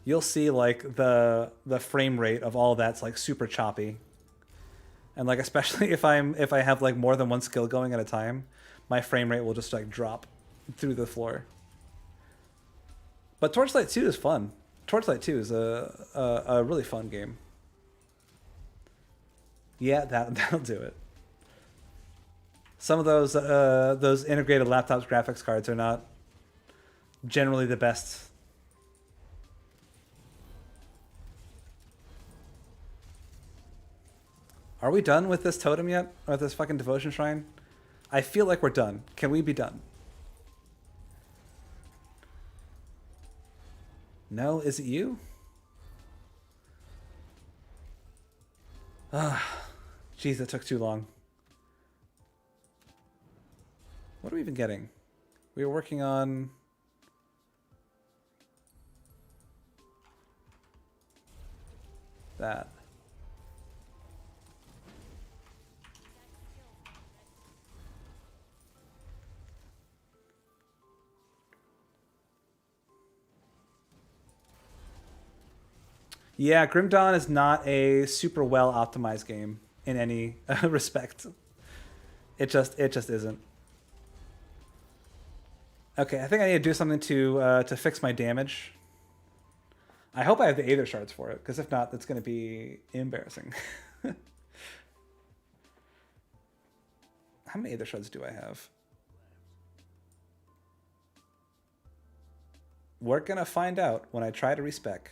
Speaker 1: you'll see like the frame rate of all that's like super choppy. And like especially if I have like more than one skill going at a time, my frame rate will just like drop through the floor. But Torchlight 2 is fun. Torchlight 2 is a really fun game. Yeah, that'll do it. Some of those integrated laptops graphics cards are not generally the best. Are we done with this totem yet? Or this fucking devotion shrine? I feel like we're done. Can we be done? No? Is it you? Ah, jeez, that took too long. What are we even getting? We were working on... that. Yeah, Grim Dawn is not a super well optimized game in any respect. It just isn't. Okay, I think I need to do something to fix my damage. I hope I have the Aether Shards for it, because if not, that's going to be embarrassing. How many Aether Shards do I have? We're going to find out when I try to respec.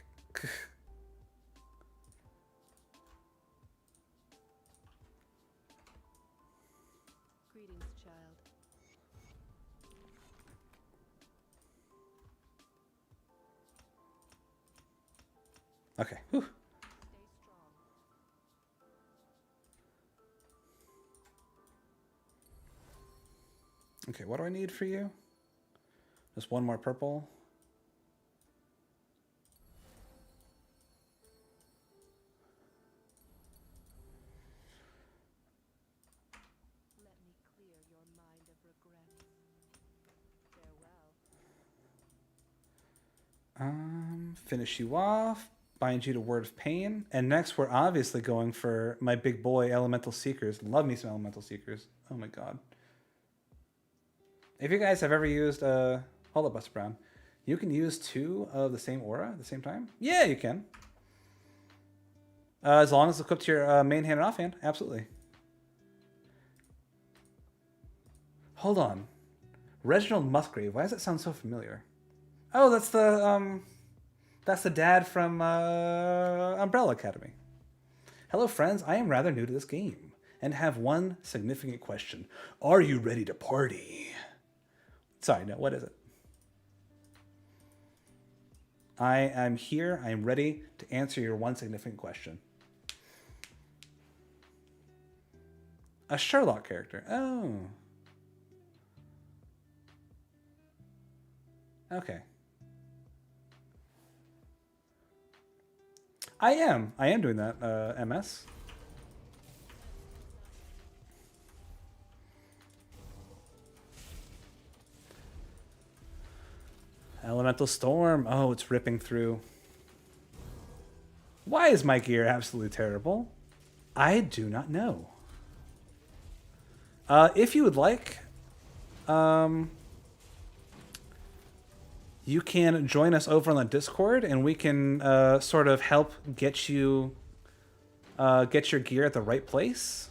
Speaker 1: Okay. Whew. Okay, what do I need for you? Just one more purple.
Speaker 3: Let me clear your mind of regrets. Farewell.
Speaker 1: Finish you off. Bind you to Word of Pain. And next, we're obviously going for my big boy, Elemental Seekers. Love me some Elemental Seekers. Oh my god. If you guys have ever used... hold up, Buster Brown. You can use 2 of the same aura at the same time? Yeah, you can. As long as it's equipped to your main hand and offhand. Absolutely. Hold on. Reginald Musgrave. Why does that sound so familiar? Oh, that's the dad from Umbrella Academy. Hello, friends. I am rather new to this game and have one significant question. Are you ready to party? Sorry, no, what is it? I am here. I am ready to answer your one significant question. A Sherlock character. Oh. Okay. I am doing that, MS. Elemental Storm. Oh, it's ripping through. Why is my gear absolutely terrible? I do not know. If you would like, you can join us over on the Discord, and we can sort of help get you get your gear at the right place.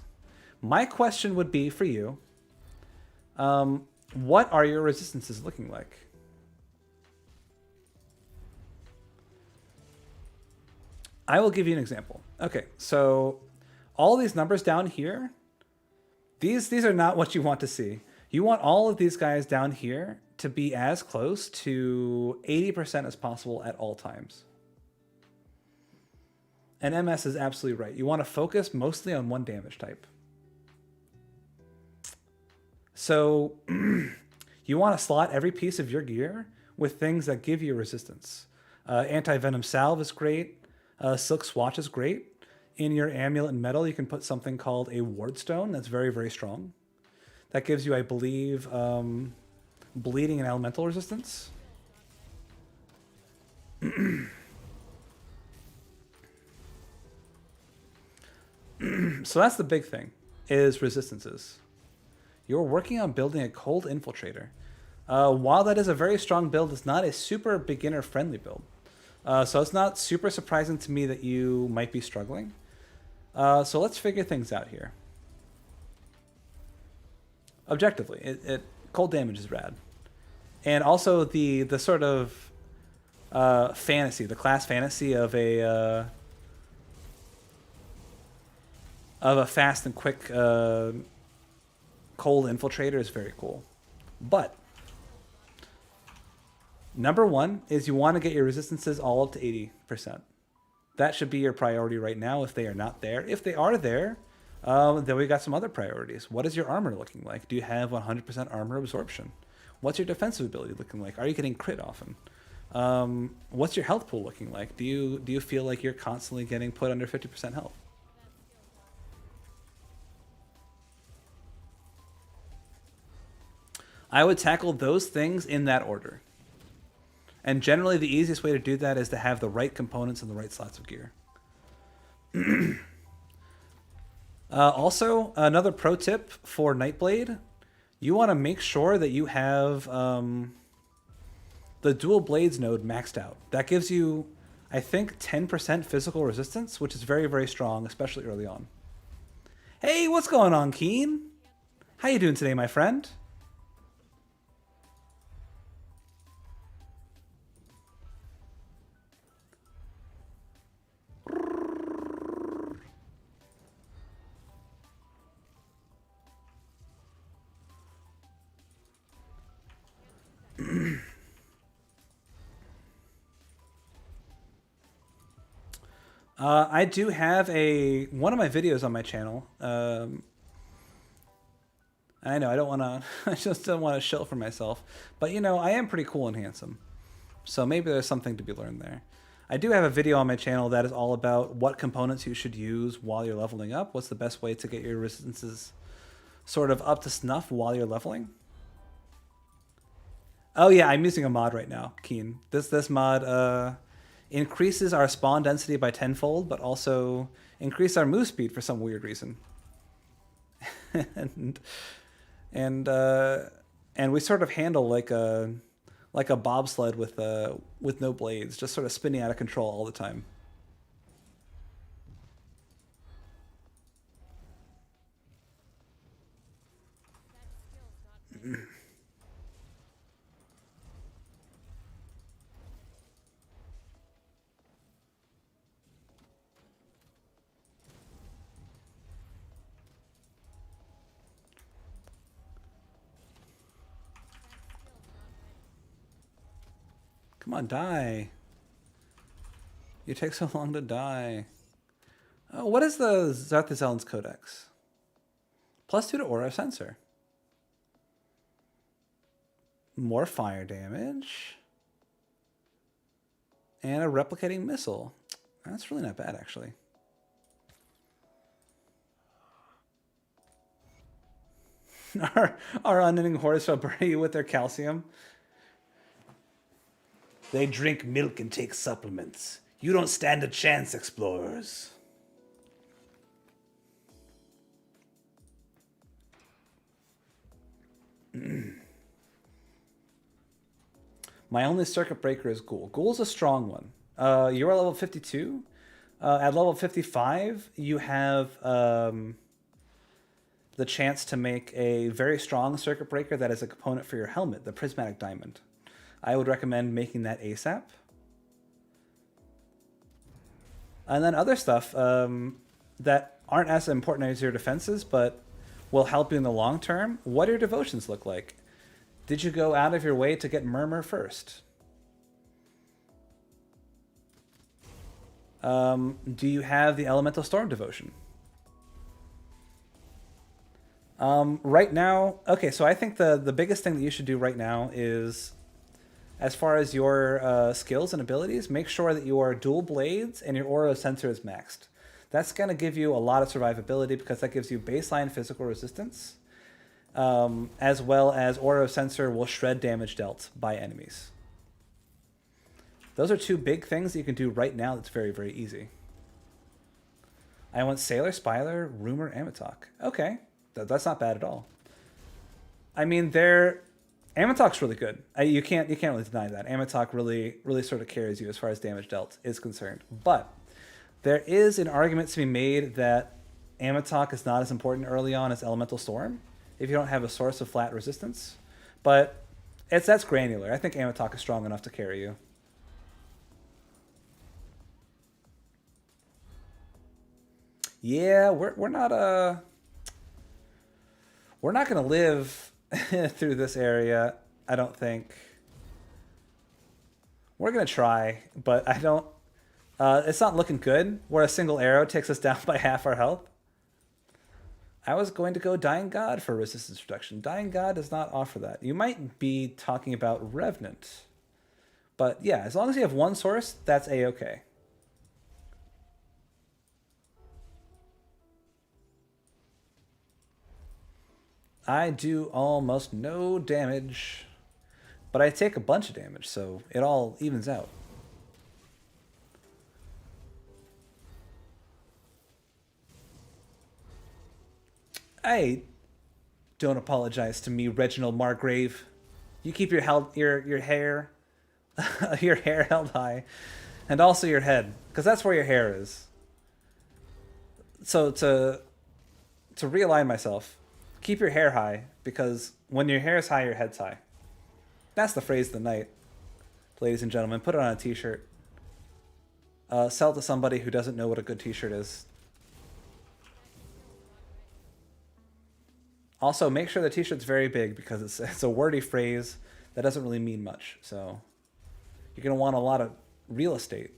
Speaker 1: My question would be for you: what are your resistances looking like? I will give you an example. Okay, so all these numbers down here, these are not what you want to see. You want all of these guys down here to be as close to 80% as possible at all times. And MS is absolutely right. You want to focus mostly on one damage type. So you want to slot every piece of your gear with things that give you resistance. Anti-Venom Salve is great. Silk Swatch is great. In your amulet and metal, you can put something called a ward stone. That's very, very strong. That gives you, I believe, bleeding and elemental resistance. So that's the big thing, is resistances. You're working on building a cold infiltrator. While that is a very strong build, it's not a super beginner-friendly build. So it's not super surprising to me that you might be struggling. So let's figure things out here. Objectively, cold damage is rad. And also the sort of fantasy, the class fantasy of a fast and quick cold infiltrator is very cool. But number one is you want to get your resistances all up to 80%. That should be your priority right now if they are not there. If they are there, then we got some other priorities. What is your armor looking like? Do you have 100% armor absorption? What's your defensive ability looking like? Are you getting crit often? What's your health pool looking like? Do you feel like you're constantly getting put under 50% health? I would tackle those things in that order. And generally, the easiest way to do that is to have the right components in the right slots of gear. Also, another pro tip for Nightblade, you want to make sure that you have the dual blades node maxed out. That gives you, I think, 10% physical resistance, which is very, very strong, especially early on. Hey, what's going on, Keen? How you doing today, my friend? I do have one of my videos on my channel. I know I don't want to. I just don't want to shill for myself, but you know I am pretty cool and handsome, so maybe there's something to be learned there. I do have a video on my channel that is all about what components you should use while you're leveling up. What's the best way to get your resistances sort of up to snuff while you're leveling? Oh yeah, I'm using a mod right now, Keen. This mod increases our spawn density by tenfold, but also increase our move speed for some weird reason. and and we sort of handle like a bobsled with no blades, just sort of spinning out of control all the time. Come on, die. You take so long to die. Oh, what is the Zarthazeln's Codex? +2 to aura sensor. More fire damage. And a replicating missile. That's really not bad, actually. Our unending hordes shall bury you with their calcium. They drink milk and take supplements. You don't stand a chance, explorers. My only circuit breaker is Ghoul. Ghoul's a strong one. You're level 52. At level 55, you have the chance to make a very strong circuit breaker that is a component for your helmet, the Prismatic Diamond. I would recommend making that ASAP. And then other stuff that aren't as important as your defenses, but will help you in the long term. What do your devotions look like? Did you go out of your way to get Murmur first? Do you have the Elemental Storm devotion? Right now, okay, so I think the biggest thing that you should do right now is, as far as your skills and abilities, make sure that your dual blades and your aura sensor is maxed. That's going to give you a lot of survivability because that gives you baseline physical resistance, as well as aura sensor will shred damage dealt by enemies. Those are two big things that you can do right now that's very, very easy. I want Sailor, Spyler, Rumor, Amatok. Okay, that's not bad at all. I mean, Amatok's really good. You can't really deny that. Amatok really sort of carries you as far as damage dealt is concerned. But there is an argument to be made that Amatok is not as important early on as Elemental Storm if you don't have a source of flat resistance. But that's granular. I think Amatok is strong enough to carry you. Yeah, we're not gonna live through this area, I don't think. We're gonna try, but I don't. It's not looking good. Where a single arrow takes us down by half our health. I was going to go Dying God for resistance reduction. Dying God does not offer that. You might be talking about Revenant, but yeah, as long as you have one source, that's a-okay. I do almost no damage, but I take a bunch of damage, so it all evens out. I don't apologize to me, Reginald Margrave. You keep your hair your hair held high, and also your head, because that's where your hair is. So to realign myself, keep your hair high, because when your hair is high, your head's high. That's the phrase of the night, ladies and gentlemen. Put it on a t-shirt. Sell to somebody who doesn't know what a good t-shirt is. Also, make sure the t-shirt's very big, because it's a wordy phrase that doesn't really mean much. So you're going to want a lot of real estate.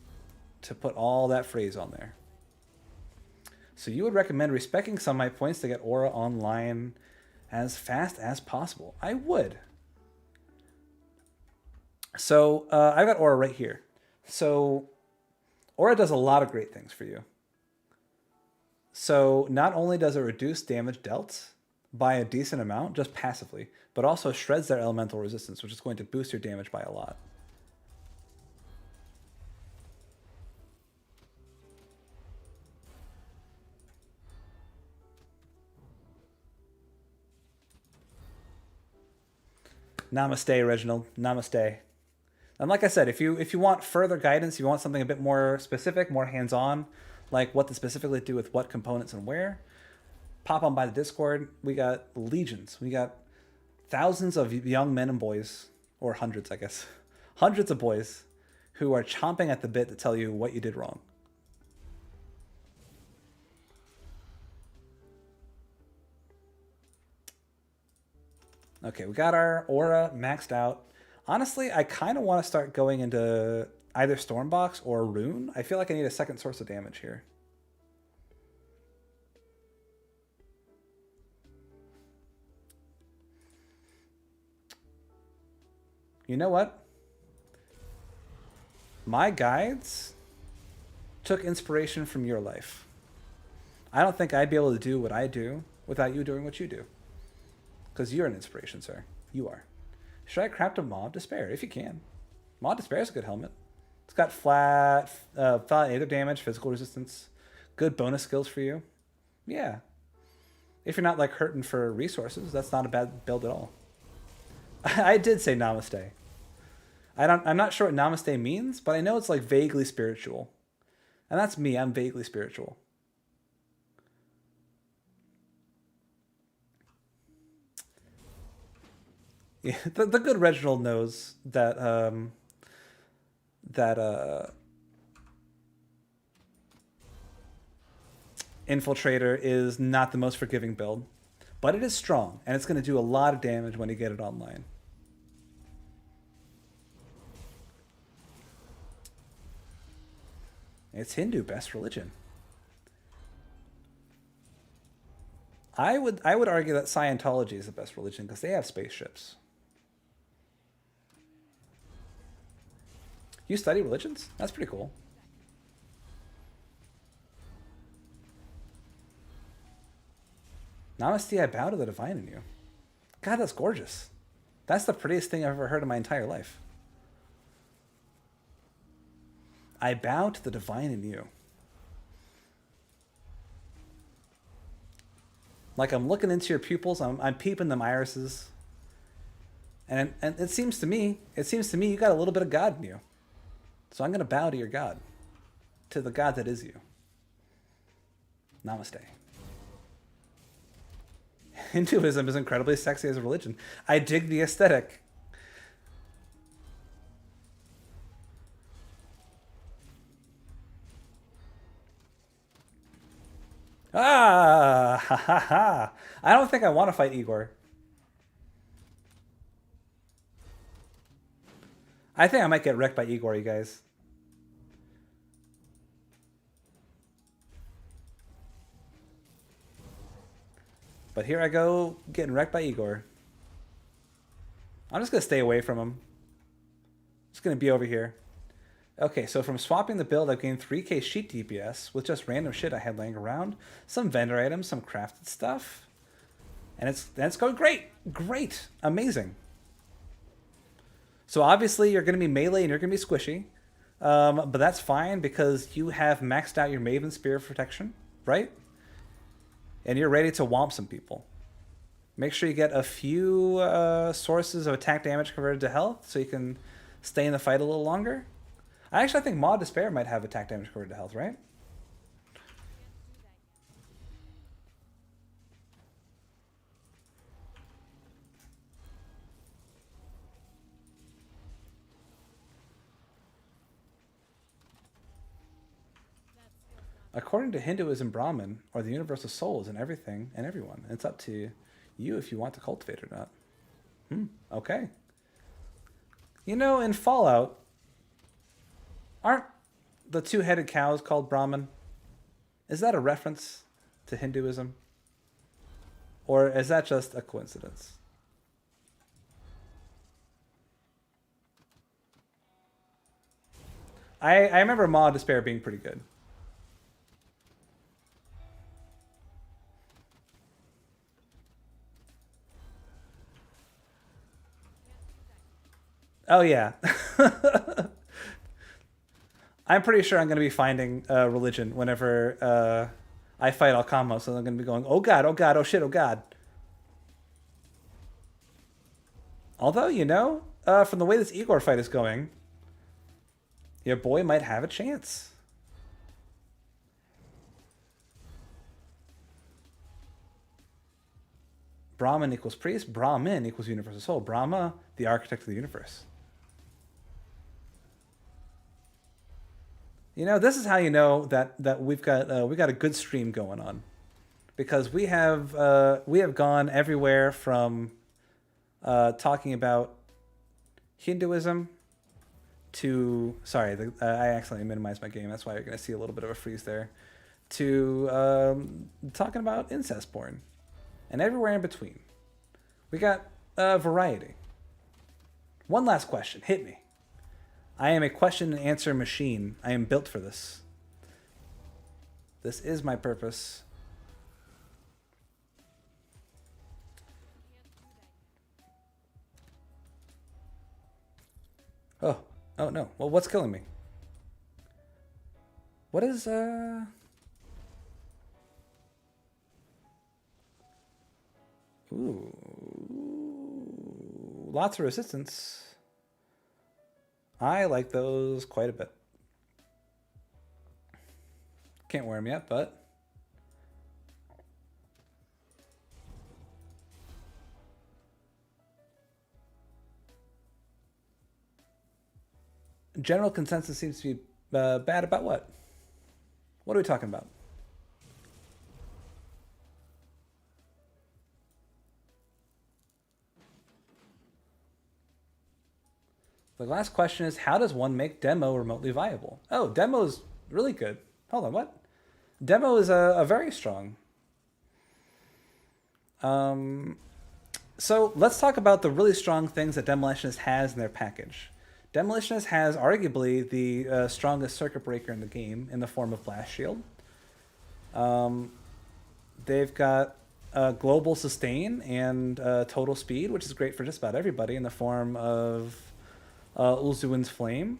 Speaker 1: to put all that phrase on there. So you would recommend respecing sunlight points to get aura online as fast as possible. I would. So I've got aura right here. So aura does a lot of great things for you. So not only does it reduce damage dealt by a decent amount, just passively, but also shreds their elemental resistance, which is going to boost your damage by a lot. Namaste, Reginald. Namaste. And like I said, if you want further guidance, you want something a bit more specific, more hands-on, like what to specifically do with what components and where, pop on by the Discord. We got legions. We got thousands of young men and boys, or hundreds, I guess. Hundreds of boys who are chomping at the bit to tell you what you did wrong. Okay, we got our aura maxed out. Honestly, I kind of want to start going into either Stormbox or Rune. I feel like I need a second source of damage here. You know what? My guides took inspiration from your life. I don't think I'd be able to do what I do without you doing what you do. Because you're an inspiration, sir. You are. Should I craft a Maw of Despair? If you can. Maw of Despair is a good helmet. It's got flat either damage, physical resistance, good bonus skills for you. Yeah. If you're not like hurting for resources, that's not a bad build at all. I did say namaste. I'm not sure what namaste means, but I know it's like vaguely spiritual. And that's me, I'm vaguely spiritual. Yeah, the good Reginald knows that Infiltrator is not the most forgiving build, but it is strong, and it's going to do a lot of damage when you get it online. It's Hindu, best religion. I would argue that Scientology is the best religion because they have spaceships. You study religions? That's pretty cool. Namaste, I bow to the divine in you. God, that's gorgeous. That's the prettiest thing I've ever heard in my entire life. I bow to the divine in you. Like I'm looking into your pupils, I'm peeping them irises. And it seems to me you got a little bit of God in you. So I'm going to bow to your God, to the God that is you. Namaste. Hinduism is incredibly sexy as a religion. I dig the aesthetic. Ah, ha ha ha. I don't think I want to fight Igor. I think I might get wrecked by Igor, you guys. But here I go, getting wrecked by Igor. I'm just going to stay away from him. Just going to be over here. Okay, so from swapping the build, I've gained 3k sheet DPS with just random shit I had laying around. Some vendor items, some crafted stuff. And it's going great. Great. Amazing. So obviously you're going to be melee and you're going to be squishy. But that's fine because you have maxed out your Maven Spear of Protection, right? And you're ready to womp some people. Make sure you get a few sources of attack damage converted to health so you can stay in the fight a little longer. I think Maw of Despair might have attack damage converted to health, right? According to Hinduism, Brahman, or the universal soul, is in everything and everyone. And it's up to you if you want to cultivate or not. Okay. You know, in Fallout, aren't the two-headed cows called Brahman, is that a reference to Hinduism? Or is that just a coincidence? I remember Maw of Despair being pretty good. Oh yeah. I'm pretty sure I'm going to be finding religion whenever I fight Alcamo, so I'm going to be going, oh god, oh god, oh shit, oh god. Although, you know, from the way this Igor fight is going, your boy might have a chance. Brahman equals priest. Brahmin equals universal soul. Brahma, the architect of the universe. You know, this is how you know that we've got a good stream going on, because we have gone everywhere from talking about Hinduism to I accidentally minimized my game. That's why you're gonna see a little bit of a freeze there. To talking about incest porn, and everywhere in between. We got variety. One last question. Hit me. I am a question and answer machine. I am built for this. This is my purpose. Oh no. Well, what's killing me? What is Ooh, lots of resistance. I like those quite a bit. Can't wear them yet, but general consensus seems to be bad about what? What are we talking about? The last question is, how does one make demo remotely viable? Oh, demo is really good. Hold on, what? Demo is a very strong. So let's talk about the really strong things that Demolitionist has in their package. Demolitionist has arguably the strongest circuit breaker in the game in the form of Blast Shield. They've got global sustain and total speed, which is great for just about everybody in the form of Ulzuin's Flame.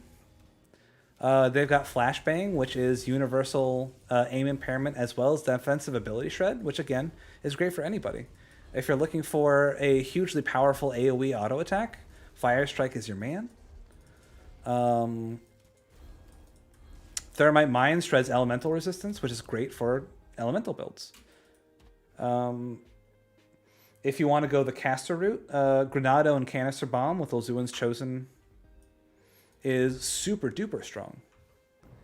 Speaker 1: They've got Flashbang, which is universal aim impairment, as well as defensive ability shred, which again is great for anybody. If you're looking for a hugely powerful AoE auto attack, Fire Strike is your man. Thermite Mine shreds elemental resistance, which is great for elemental builds. If you want to go the caster route, Granado and Canister Bomb with Ulzuin's Chosen is super duper strong.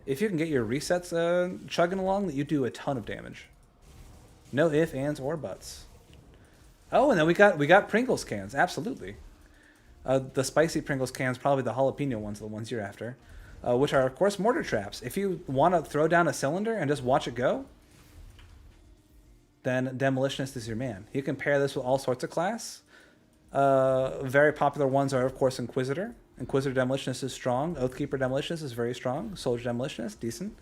Speaker 1: If you can get your resets chugging along, that you do a ton of damage. No ifs, ands, or buts. Oh, and then we got Pringles cans, absolutely. The spicy Pringles cans, probably the jalapeno ones, the ones you're after, which are of course mortar traps. If you want to throw down a cylinder and just watch it go, then Demolitionist is your man. You can pair this with all sorts of class. Very popular ones are of course Inquisitor. Inquisitor Demolitionist is strong. Oathkeeper Demolitionist is very strong. Soldier Demolitionist, decent.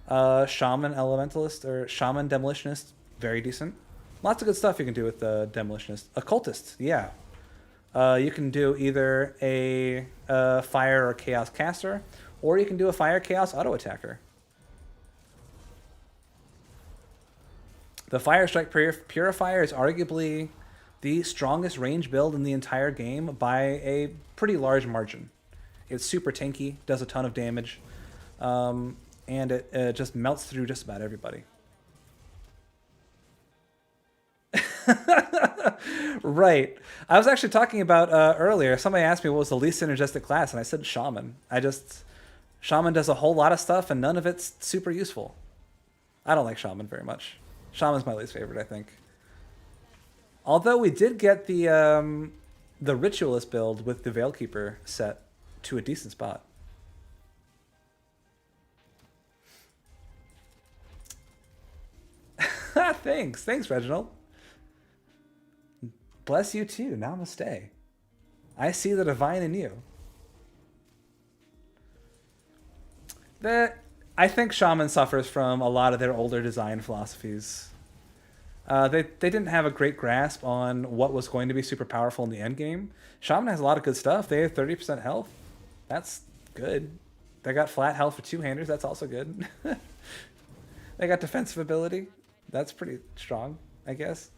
Speaker 1: Shaman Elementalist or Shaman Demolitionist, very decent. Lots of good stuff you can do with the Demolitionist. Occultist, yeah. You can do either a Fire or Chaos Caster, or you can do a Fire Chaos Auto Attacker. The Fire Strike Purifier is arguably the strongest range build in the entire game by a pretty large margin. It's super tanky, does a ton of damage, and it just melts through just about everybody. Right. I was actually talking about earlier, somebody asked me what was the least synergistic class, and I said Shaman. Shaman does a whole lot of stuff, and none of it's super useful. I don't like Shaman very much. Shaman's my least favorite, I think. Although we did get the Ritualist build with the Veilkeeper set to a decent spot. Thanks, Reginald. Bless you too. Namaste. I see the divine in you. I think Shaman suffers from a lot of their older design philosophies. They didn't have a great grasp on what was going to be super powerful in the end game. Shaman has a lot of good stuff. They have 30% health. That's good. They got flat health for two-handers. That's also good. They got defensive ability. That's pretty strong, I guess.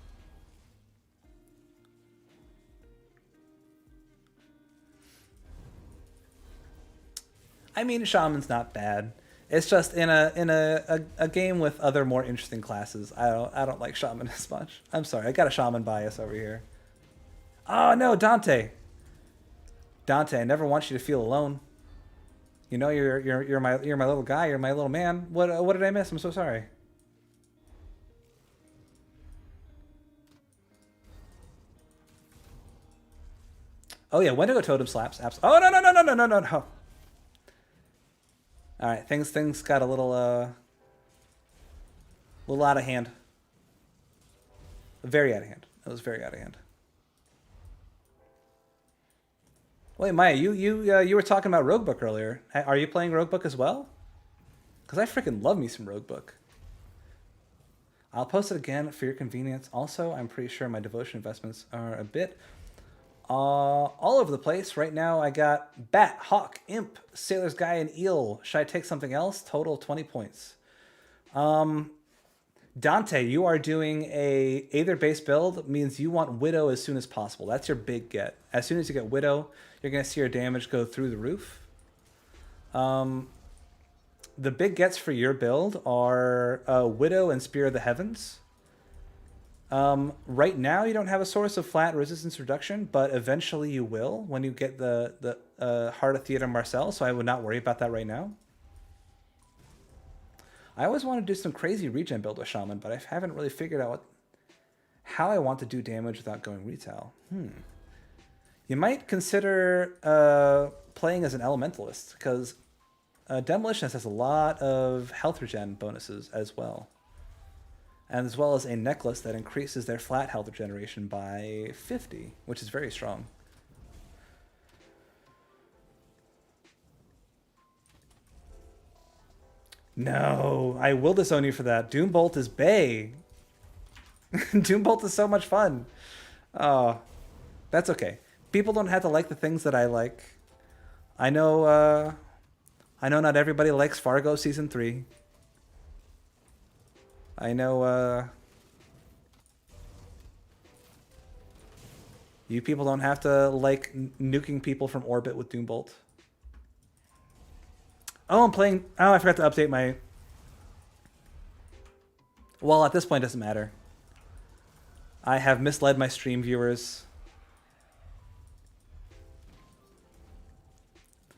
Speaker 1: I mean, Shaman's not bad. It's just in a game with other more interesting classes. I don't like Shaman as much. I'm sorry, I got a Shaman bias over here. Oh no, Dante. Dante, I never want you to feel alone. You know, you're my little guy. You're my little man. What did I miss? I'm so sorry. Oh yeah, Wendigo Totem slaps. Oh no. All right, things got a little out of hand. Very out of hand. It was very out of hand. Wait, Maya, you were talking about Roguebook earlier. Are you playing Roguebook as well? Because I freaking love me some Roguebook. I'll post it again for your convenience. Also, I'm pretty sure my devotion investments are a bit all over the place. Right now, I got Bat, Hawk, Imp, Sailor's Guy, and Eel. Should I take something else? Total 20 points. Dante, you are doing a Aether-based build. Means you want Widow as soon as possible. That's your big get. As soon as you get Widow, you're going to see your damage go through the roof. The big gets for your build are Widow and Spear of the Heavens. Right now, you don't have a source of flat resistance reduction, but eventually you will when you get the Heart of Theater Marcel, so I would not worry about that right now. I always want to do some crazy regen build with Shaman, but I haven't really figured out how I want to do damage without going retail. You might consider playing as an Elementalist, because Demolitionist has a lot of health regen bonuses as well. And as well as a necklace that increases their flat health regeneration by 50, which is very strong. No, I will disown you for that. Doombolt is bae. Doombolt is so much fun. Oh, that's okay. People don't have to like the things that I like. I know not everybody likes Fargo Season 3. I know you people don't have to like nuking people from orbit with Doombolt. Oh, I'm playing... Oh, I forgot to update my... Well, at this point, it doesn't matter. I have misled my stream viewers.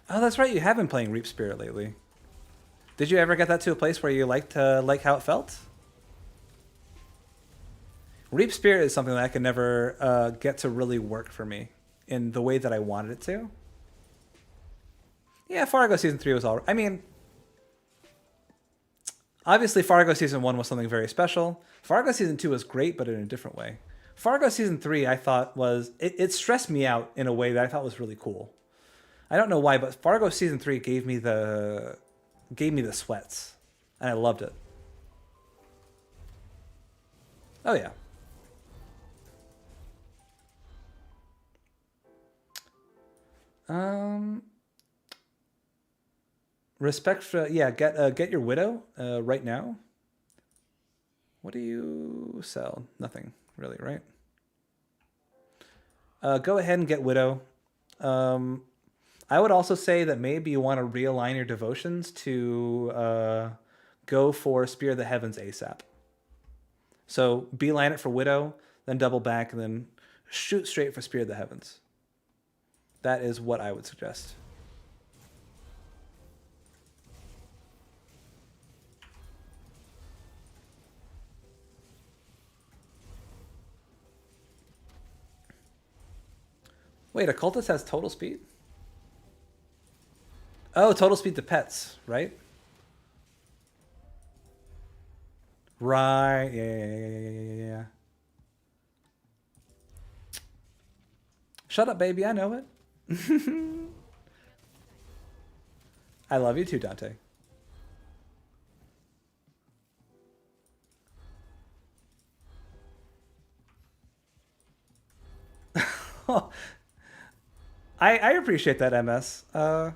Speaker 1: Oh, that's right. You have been playing Reap Spirit lately. Did you ever get that to a place where you liked how it felt? Reap Spirit is something that I could never get to really work for me in the way that I wanted it to. Yeah, Fargo Season 3 was all right. I mean, obviously Fargo Season 1 was something very special. Fargo Season 2 was great, but in a different way. Fargo Season 3 I thought was... It stressed me out in a way that I thought was really cool. I don't know why, but Fargo Season 3 gave me the sweats. And I loved it. Oh, yeah. Respect for... Yeah, get your Widow right now. What do you sell? Nothing, really, right? Go ahead and get Widow. I would also say that maybe you want to realign your devotions to go for Spear of the Heavens ASAP. So beeline it for Widow, then double back, and then shoot straight for Spear of the Heavens. That is what I would suggest. Wait, Occultist has total speed? Oh, total speed to pets, right? Right. Yeah. Shut up, baby. I know it. I love you too, Dante. I appreciate that, MS. And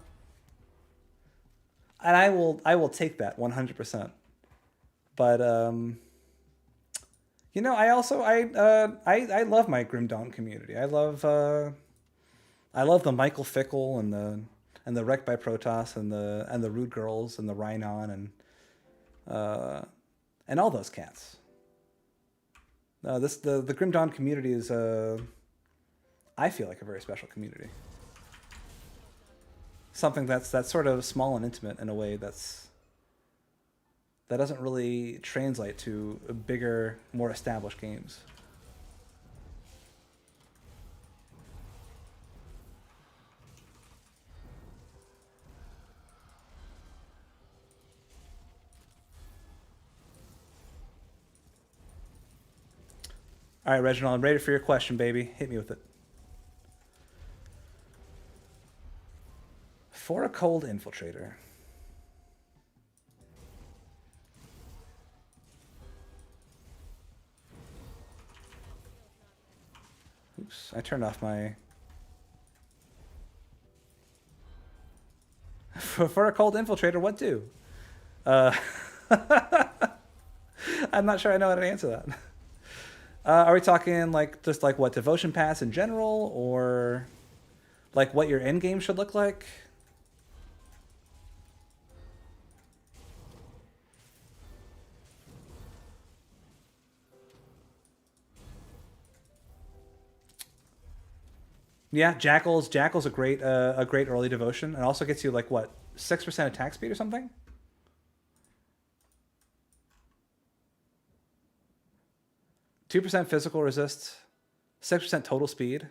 Speaker 1: I will take that 100%. But you know, I also I love my Grim Dawn community. I love the Michael Fickle and the Wrecked by Protoss and the Rude Girls and the Rhinon and all those cats. The Grim Dawn community is I feel like a very special community. Something that's sort of small and intimate in a way that doesn't really translate to bigger, more established games. All right, Reginald, I'm ready for your question, baby. Hit me with it. For a cold infiltrator. Oops, I turned off my... For a cold infiltrator, what do? I'm not sure I know how to answer that. Are we talking like just like what devotion pass in general, or like what your end game should look like? Yeah, Jackal's a great early devotion, and also gets you like what 6% attack speed or something. 2% physical resist, 6% total speed.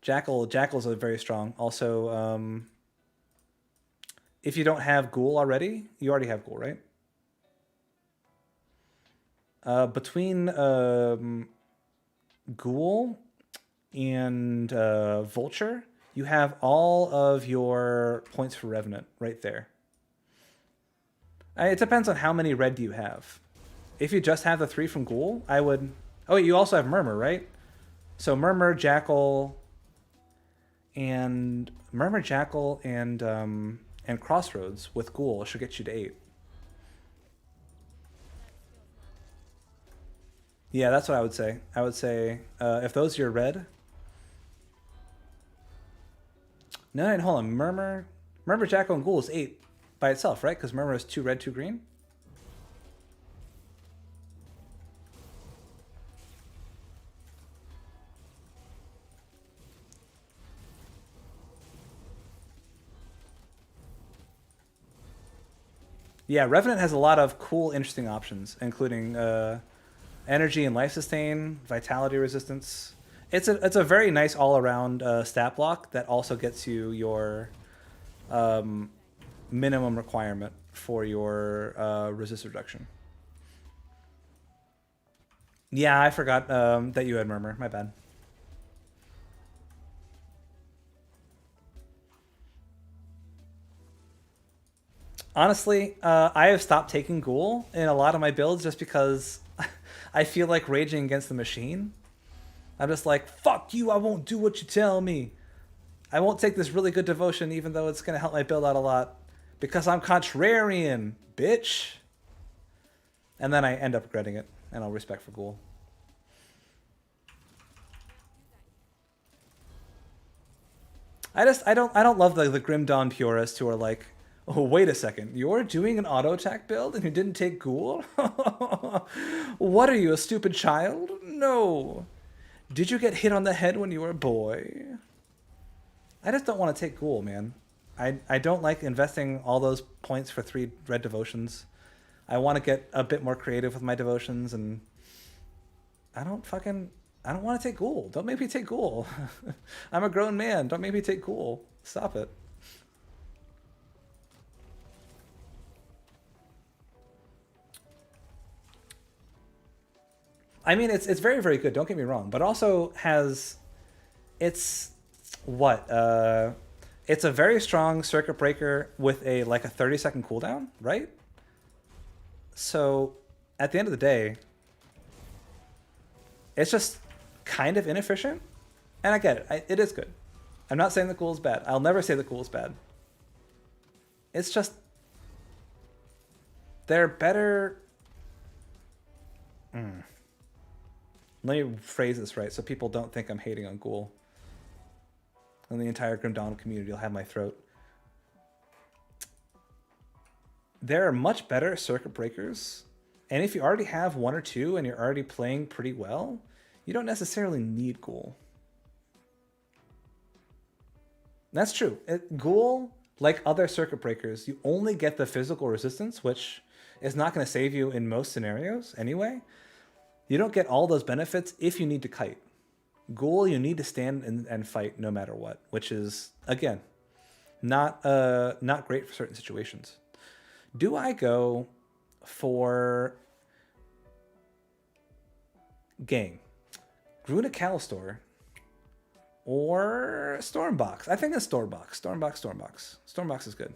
Speaker 1: Jackal's a very strong. Also, if you don't have Ghoul already, you already have Ghoul, right? Between Ghoul and Vulture, you have all of your points for Revenant right there. It depends on how many red do you have. If you just have the 3 from Ghoul, I would... Oh, you also have Murmur, right? So Murmur, Jackal, and Crossroads with Ghoul should get you to 8. Yeah, that's what I would say. I would say if those are your red... No, hold on. Murmur, Jackal, and Ghoul is 8 by itself, right? Because Murmur is 2 red, 2 green. Yeah, Revenant has a lot of cool, interesting options, including energy and life sustain, vitality resistance. It's a very nice all around stat block that also gets you your minimum requirement for your resist reduction. Yeah, I forgot that you had Murmur. My bad. Honestly, I have stopped taking Ghoul in a lot of my builds just because I feel like raging against the machine. I'm just like, fuck you, I won't do what you tell me. I won't take this really good devotion even though it's going to help my build out a lot because I'm contrarian, bitch. And then I end up regretting it, and I'll respect for Ghoul. I don't love the Grim Dawn purists who are like, oh, wait a second, you're doing an auto attack build and you didn't take Ghoul? What are you, a stupid child? No. Did you get hit on the head when you were a boy? I just don't want to take Ghoul, man. I don't like investing all those points for 3 red devotions. I want to get a bit more creative with my devotions, and I don't want to take Ghoul. Don't make me take Ghoul. I'm a grown man. Don't make me take Ghoul. Stop it. I mean, it's very, very good. Don't get me wrong, but also has it's what it's a very strong circuit breaker with a like a 30-second cooldown, right? So at the end of the day, it's just kind of inefficient, and I get it. It is good. I'm not saying the ghoul is bad. I'll never say the ghoul is bad. It's just they're better. Let me phrase this right so people don't think I'm hating on Ghoul. And the entire Grim Dawn community will have my throat. There are much better circuit breakers. And if you already have one or two and you're already playing pretty well, you don't necessarily need Ghoul. That's true. Ghoul, like other circuit breakers, you only get the physical resistance, which is not going to save you in most scenarios anyway. You don't get all those benefits if you need to kite. Ghoul, you need to stand and fight no matter what, which is, again, not great for certain situations. Do I go for Gang, Gruna Callistor, or Stormbox? I think it's Stormbox. Stormbox is good.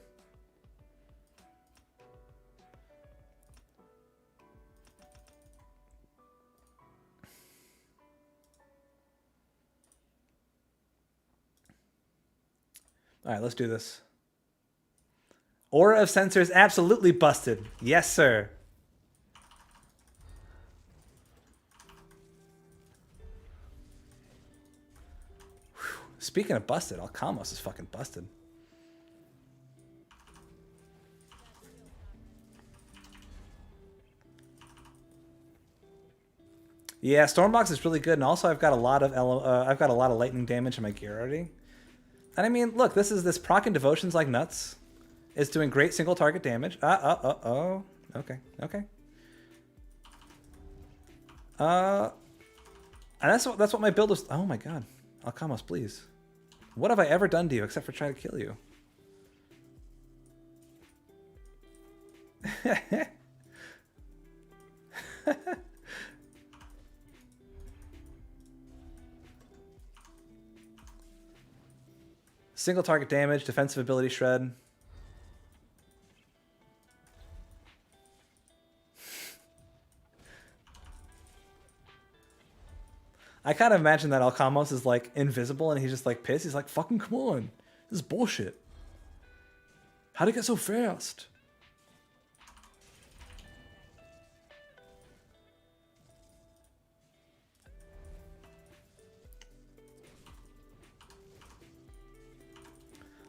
Speaker 1: All right, let's do this. Aura of Sensors absolutely busted. Yes, sir. Whew. Speaking of busted, Alcamos is fucking busted. Yeah, Stormbox is really good, and also I've got a lot of lightning damage in my gear already. And I mean, look, this proc and devotion's like nuts. It's doing great single target damage. Oh. Okay. And that's what my build was. Oh my god. Alcamos, please. What have I ever done to you except for try to kill you? Single target damage, defensive ability shred. I kind of imagine that Alcamos is like invisible and he's just like pissed. He's like, fucking come on. This is bullshit. How'd it get so fast?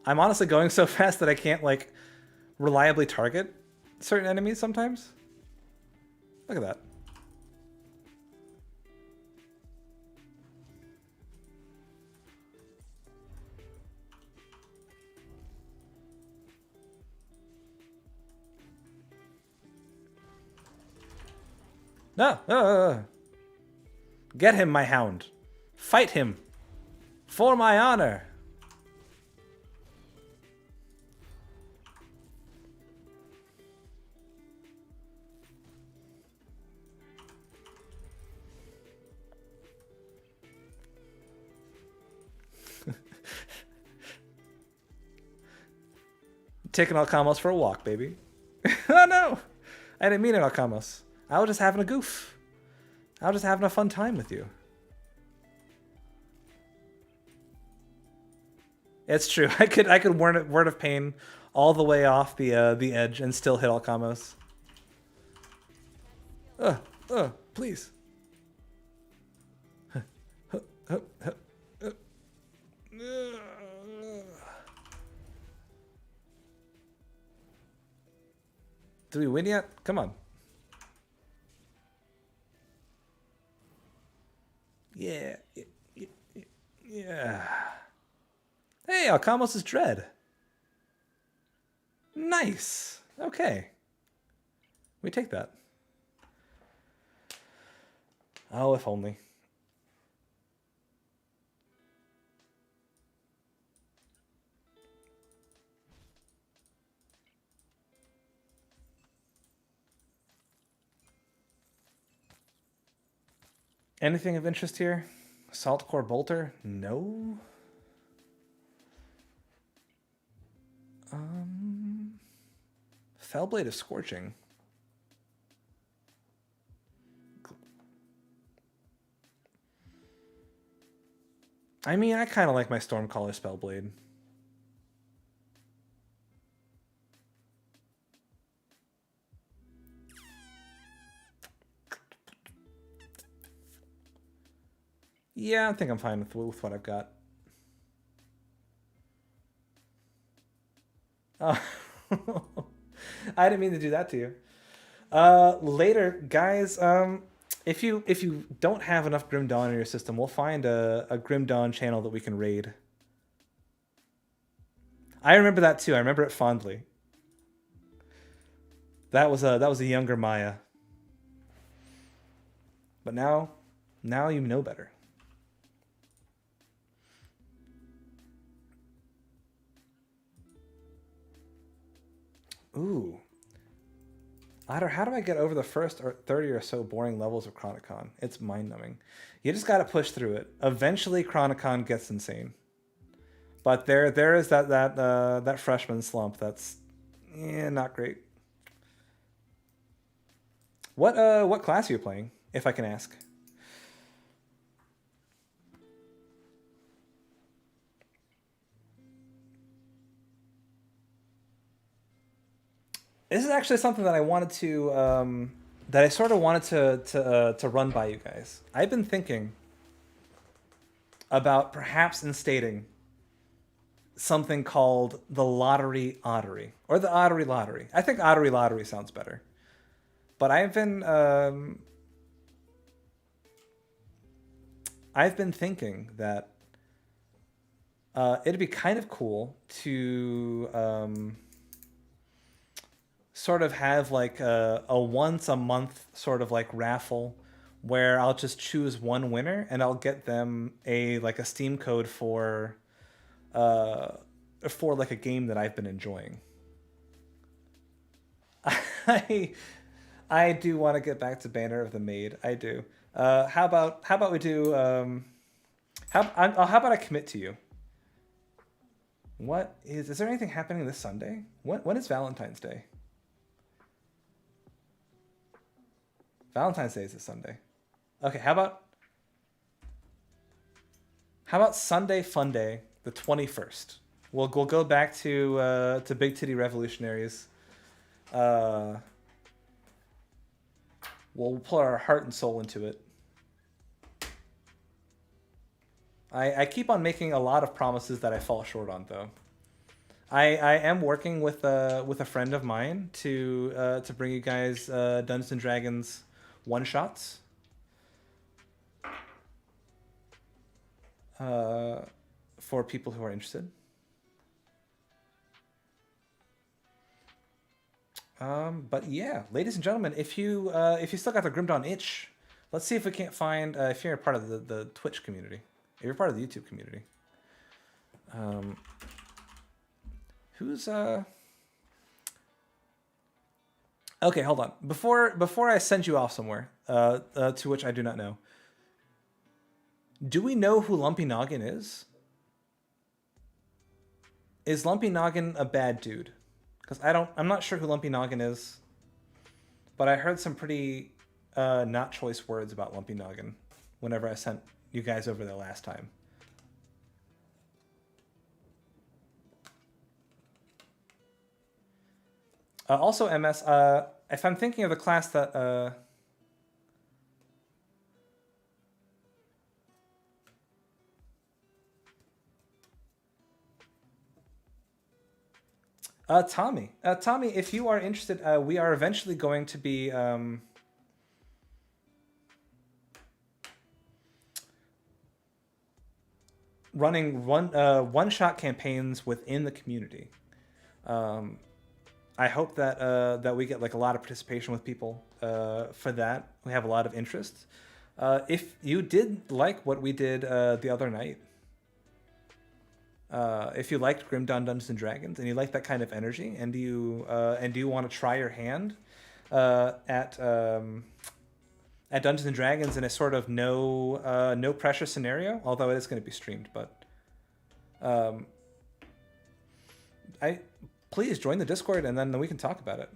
Speaker 1: I'm honestly going so fast that I can't like reliably target certain enemies sometimes. Look at that. No. Get him, my hound. Fight him. For my honor. Taking Alcamos for a walk, baby. Oh no! I didn't mean it, Alcamos. I was just having a goof. I was just having a fun time with you. It's true. I could word of pain all the way off the edge and still hit Alcamos. Please. Did we win yet? Come on. Yeah. Hey, Alcamos is Dread. Nice. Okay. We take that. Oh, if only. Anything of interest here? Saltcore Bolter? No. Fellblade of Scorching. I mean, I kind of like my Stormcaller Spellblade. Yeah, I think I'm fine with what I've got. Oh. I didn't mean to do that to you. Later, guys. If you don't have enough Grim Dawn in your system, we'll find a Grim Dawn channel that we can raid. I remember that too. I remember it fondly. That was a younger Maya. But now you know better. Ooh. Otter, how do I get over the first 30 or so boring levels of Chronicon? It's mind-numbing. You just got to push through it. Eventually, Chronicon gets insane. But there is that freshman slump that's not great. What class are you playing, if I can ask? This is actually something that I wanted to that I sort of wanted to run by you guys. I've been thinking about perhaps instating something called the Lottery Ottery or the Ottery Lottery. I think Ottery Lottery sounds better. But I've been thinking that it'd be kind of cool to sort of have like a once a month sort of like raffle where I'll just choose one winner and I'll get them a Steam code for like a game that I've been enjoying. I do want to get back to Banner of the Maid. I do. How about we do how about I commit to you? What is there anything happening this Sunday? When is Valentine's Day? Valentine's Day is this Sunday. Okay, how about Sunday Fun Day, the 21st? We'll go back to Big Titty Revolutionaries. We'll put our heart and soul into it. I keep on making a lot of promises that I fall short on, though. I am working with a friend of mine to bring you guys Dungeons and Dragons one-shots. For people who are interested. But yeah, ladies and gentlemen, if you still got the Grim Dawn itch, let's see if we can't find if you're a part of the Twitch community, if you're part of the YouTube community. Who's Okay, hold on. Before I send you off somewhere, to which I do not know. Do we know who Lumpy Noggin is? Is Lumpy Noggin a bad dude? Because I'm not sure who Lumpy Noggin is. But I heard some pretty not choice words about Lumpy Noggin whenever I sent you guys over there last time. Also, MS, if I'm thinking of the class that Tommy, if you are interested, we are eventually going to be running one-shot campaigns within the community. I hope that we get like a lot of participation with people for that. We have a lot of interest. If you did like what we did the other night, if you liked Grim Dawn Dungeons and Dragons and you like that kind of energy, and you want to try your hand at at Dungeons and Dragons in a sort of no pressure scenario, although it is going to be streamed. But I please join the Discord and then we can talk about it.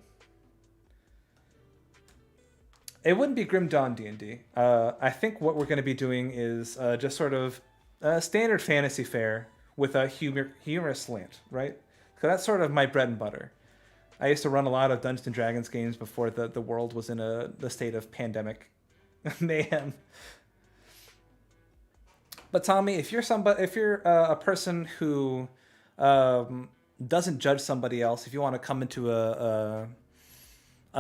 Speaker 1: It wouldn't be Grim Dawn D&D. I think what we're going to be doing is just sort of standard fantasy fare with a humorous slant, right? So that's sort of my bread and butter. I used to run a lot of Dungeons and Dragons games before the world was in the state of pandemic mayhem. But Tommy, if you're a person who doesn't judge somebody else, if you want to come into a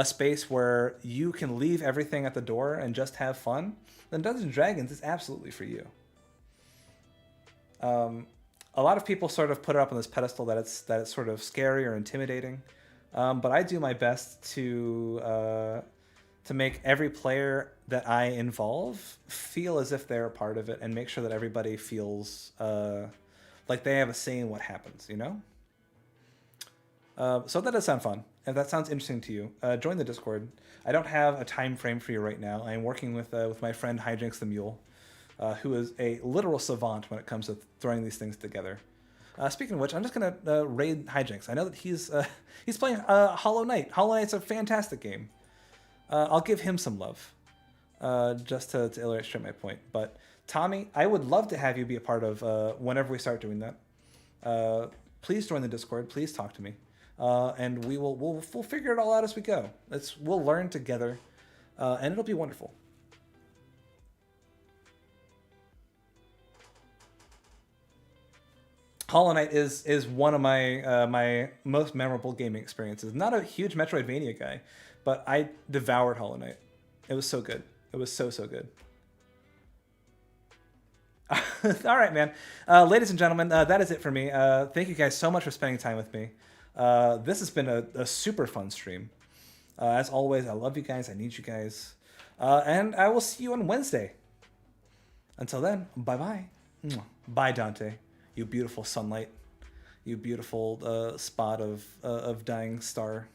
Speaker 1: space where you can leave everything at the door and just have fun, then Dungeons and Dragons is absolutely for you. A lot of people sort of put it up on this pedestal that it's sort of scary or intimidating, but I do my best to make every player that I involve feel as if they're a part of it and make sure that everybody feels like they have a say in what happens, you know? So that does sound fun. If that sounds interesting to you, join the Discord. I don't have a time frame for you right now. I'm working with my friend Hijinks the Mule, who is a literal savant when it comes to throwing these things together. Speaking of which, I'm just gonna raid Hijinks. I know that he's playing Hollow Knight. Hollow Knight's a fantastic game. I'll give him some love, just to illustrate my point. But Tommy, I would love to have you be a part of whenever we start doing that. Please join the Discord. Please talk to me. And we'll figure it all out as we go. We'll learn together, and it'll be wonderful. Hollow Knight is one of my my most memorable gaming experiences. Not a huge Metroidvania guy, but I devoured Hollow Knight. It was so good. It was so good. All right, man. Ladies and gentlemen, that is it for me. Thank you guys so much for spending time with me. This has been a super fun stream. As always, I love you guys. I need you guys. And I will see you on Wednesday. Until then, bye-bye. Bye, Dante. You beautiful sunlight. You beautiful spot of dying star.